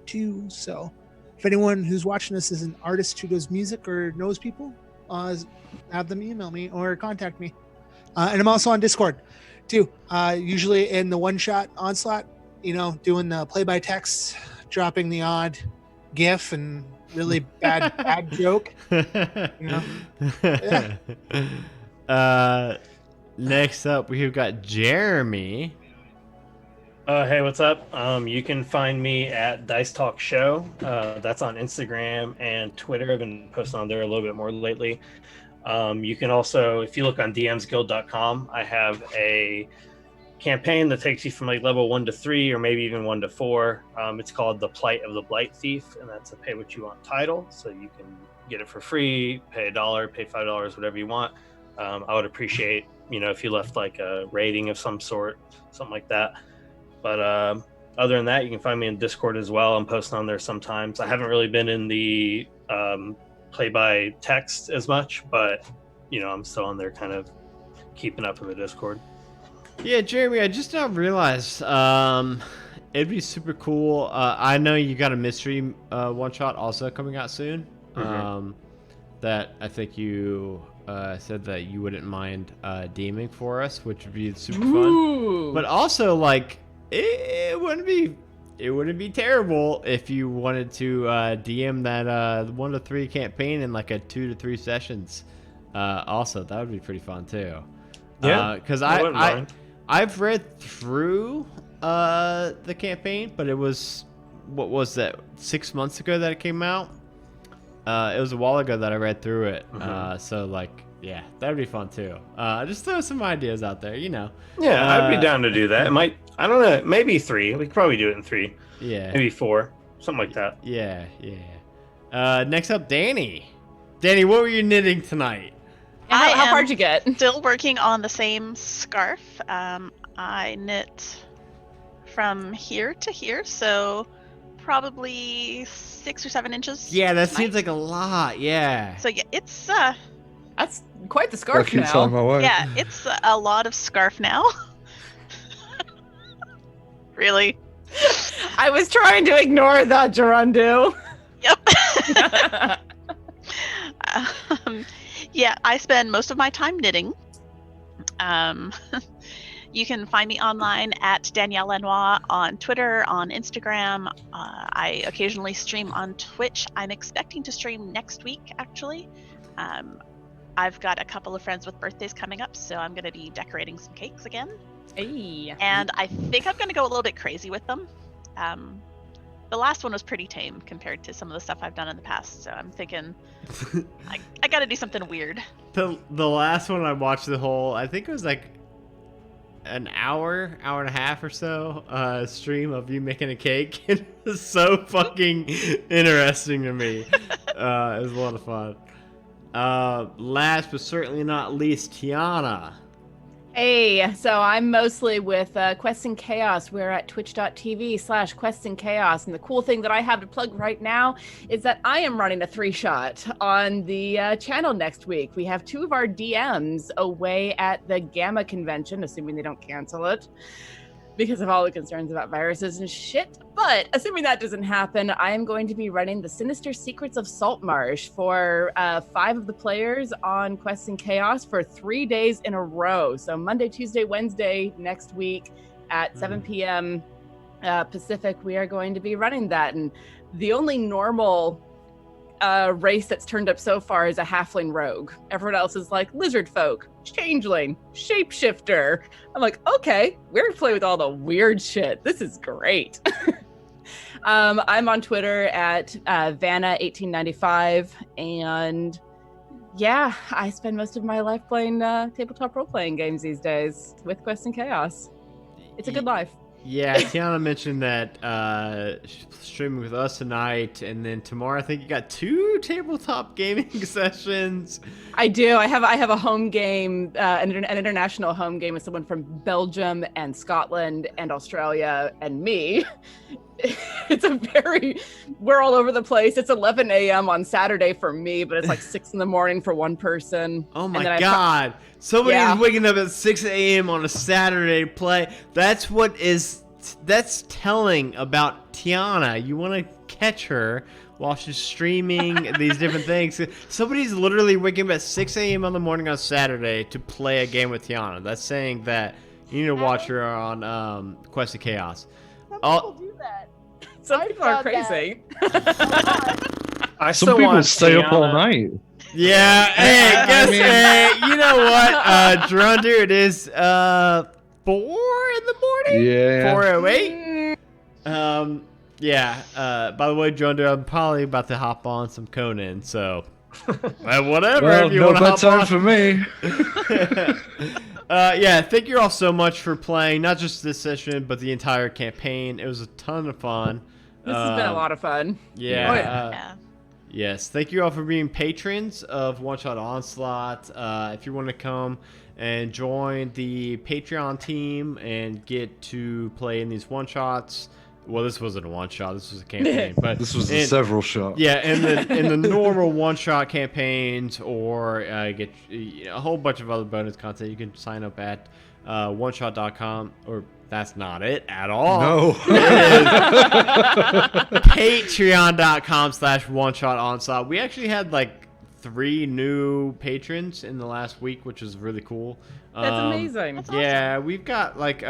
too. So if anyone who's watching this is an artist who does music or knows people, have them email me or contact me. And I'm also on Discord too, usually in the One Shot Onslaught, doing the play by text, dropping the odd gif and really bad joke. Yeah. Next up, we've got Jeremy. Hey, what's up? You can find me at Dice Talk Show. That's on Instagram and Twitter. I've been posting on there a little bit more lately. You can also, if you look on dmsguild.com, I have a campaign that takes you from like level 1 to 3 or maybe even 1 to 4. It's called The Plight of the Blight Thief, and that's a pay what you want title, so you can get it for free, pay $1, pay $5, whatever you want. I would appreciate, if you left like a rating of some sort, something like that. But other than that, you can find me in Discord as well. I'm posting on there sometimes. I haven't really been in the play by text as much, but I'm still on there kind of keeping up with the Discord. Yeah, Jeremy, I just now realized it'd be super cool. I know you got a mystery one shot also coming out soon. Mm-hmm. That I think you said that you wouldn't mind DMing for us, which would be super fun. But also, like, it wouldn't be it wouldn't be terrible if you wanted to DM that 1 to 3 campaign in like a 2 to 3 sessions. Also, that would be pretty fun too. Yeah, because I wouldn't mind. I've read through the campaign, but it was, what was that, 6 months ago that it came out. It was a while ago that I read through it. So like, yeah, that'd be fun too. Just throw some ideas out there, you know. Yeah, I'd be down to do that. It might, I don't know, maybe 3. We could probably do it in 3. Yeah. Maybe 4, something like that. Yeah. Next up, Danny. Danny, what were you knitting tonight? How far'd you get? Still working on the same scarf. I knit from here to here, so probably 6 or 7 inches. Yeah, that tonight. seems like a lot. Yeah. So yeah, it's That's quite the scarf I keep telling now. my wife. yeah, it's a lot of scarf now. Really? I was trying to ignore that, Gerundu. Yep. Yeah, I spend most of my time knitting. You can find me online at Danielle Lenoir on Twitter, on Instagram. I occasionally stream on Twitch. I'm expecting to stream next week, actually. I've got a couple of friends with birthdays coming up, so I'm going to be decorating some cakes again. Hey. And I think I'm going to go a little bit crazy with them. The last one was pretty tame compared to some of the stuff I've done in the past, so I'm thinking I got to do something weird. The last one I watched the whole, I think it was like an hour and a half or so stream of you making a cake. It was so fucking interesting to me. It was a lot of fun. Last but certainly not least, Tiana. Hey, so I'm mostly with Quests and Chaos. We're at twitch.tv/Quests and Chaos. And the cool thing that I have to plug right now is that I am running a 3-shot on the channel next week. We have 2 of our DMs away at the Gamma convention, assuming they don't cancel it, because of all the concerns about viruses and shit. But assuming that doesn't happen, I am going to be running the Sinister Secrets of Saltmarsh for 5 of the players on Quests and Chaos for 3 days in a row. So Monday, Tuesday, Wednesday next week at 7 p.m. Pacific, we are going to be running that. And the only normal race that's turned up so far is a halfling rogue. Everyone else is like lizard folk, changeling, shapeshifter. I'm like, okay, we're gonna play with all the weird shit. This is great. I'm on Twitter at Vanna1895, and yeah, I spend most of my life playing tabletop role-playing games these days with Quest and Chaos. It's a good life. Yeah, Tiana mentioned that she's streaming with us tonight, and then tomorrow I think you got 2 tabletop gaming sessions. I do. I have a home game, an international home game with someone from Belgium and Scotland and Australia and me. We're all over the place. It's 11 a.m. on Saturday for me, but it's like 6 in the morning for one person. Oh my God. Somebody Yeah. is waking up at 6 a.m. on a Saturday to play. That's telling about Tiana. You want to catch her while she's streaming these different things. Somebody's literally waking up at 6 a.m. on the morning on Saturday to play a game with Tiana. That's saying that you need to watch her on Quest of Chaos. Some people do that. Some I people are found crazy. I Some still people want stay up all Tiana. night. Yeah, hey, you know what, Drundu, it is 4 in the morning. Yeah. 4:08. By the way, Drundu, I'm probably about to hop on some Conan, so whatever. Well, if you no want to hop bedtime on. for me. Thank you all so much for playing, not just this session, but the entire campaign. It was a ton of fun. This has been a lot of fun. Yeah. Yeah. Yes, thank you all for being patrons of One Shot Onslaught. If you want to come and join the Patreon team and get to play in these one shots, well, this wasn't a one shot. This was a campaign, but This was a several shot. yeah, in the normal one shot campaigns, or get a whole bunch of other bonus content, you can sign up at oneshot.com, or that's not it at all. No. Patreon.com/one-shot-onslaught. We actually had like 3 new patrons in the last week, which is really cool. That's amazing. Yeah, we've got like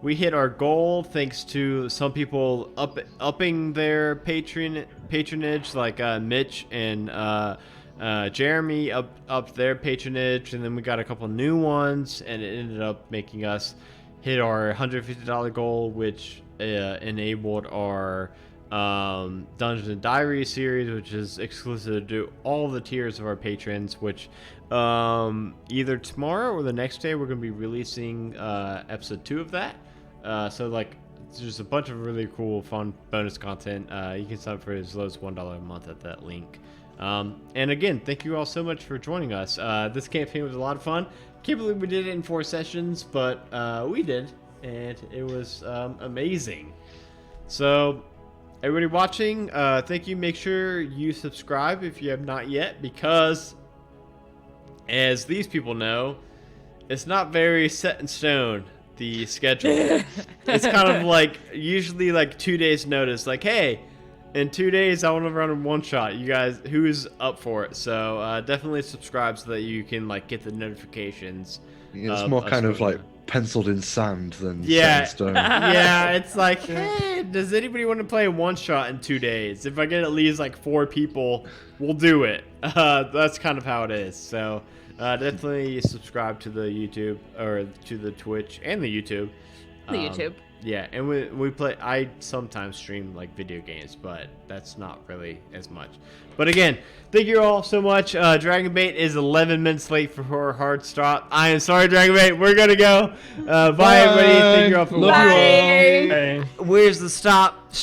we hit our goal thanks to some people upping their patronage, like Mitch and Jeremy up their patronage, and then we got a couple new ones, and it ended up making us hit our $150 goal, which enabled our Dungeons and Diary series, which is exclusive to all the tiers of our patrons, which either tomorrow or the next day we're going to be releasing episode 2 of that. So like there's a bunch of really cool fun bonus content. You can sign up for as low as $1 a month at that link. And again, thank you all so much for joining us. This campaign was a lot of fun. Can't believe we did it in 4 sessions, but we did, and it was amazing. So everybody watching, thank you. Make sure you subscribe if you have not yet, because as these people know, it's not very set in stone, the schedule. It's kind of like usually like 2 days notice, like, hey, in 2 days I want to run a one shot. You guys, who's up for it? So definitely subscribe so that you can like get the notifications. It's more kind of like penciled in sand than yeah, set in stone. Yeah, it's like, hey, does anybody want to play a one shot in 2 days? If I get at least like 4 people, we'll do it. That's kind of how it is. So definitely subscribe to the YouTube or to the Twitch and the YouTube. The YouTube. Yeah, and we play. I sometimes stream like video games, but that's not really as much. But again, thank you all so much. Dragon Bait is 11 minutes late for her hard stop. I am sorry, Dragon Bait. We're gonna go. Bye, everybody. Thank you all for Love watching. you all. Hey. Where's the stop?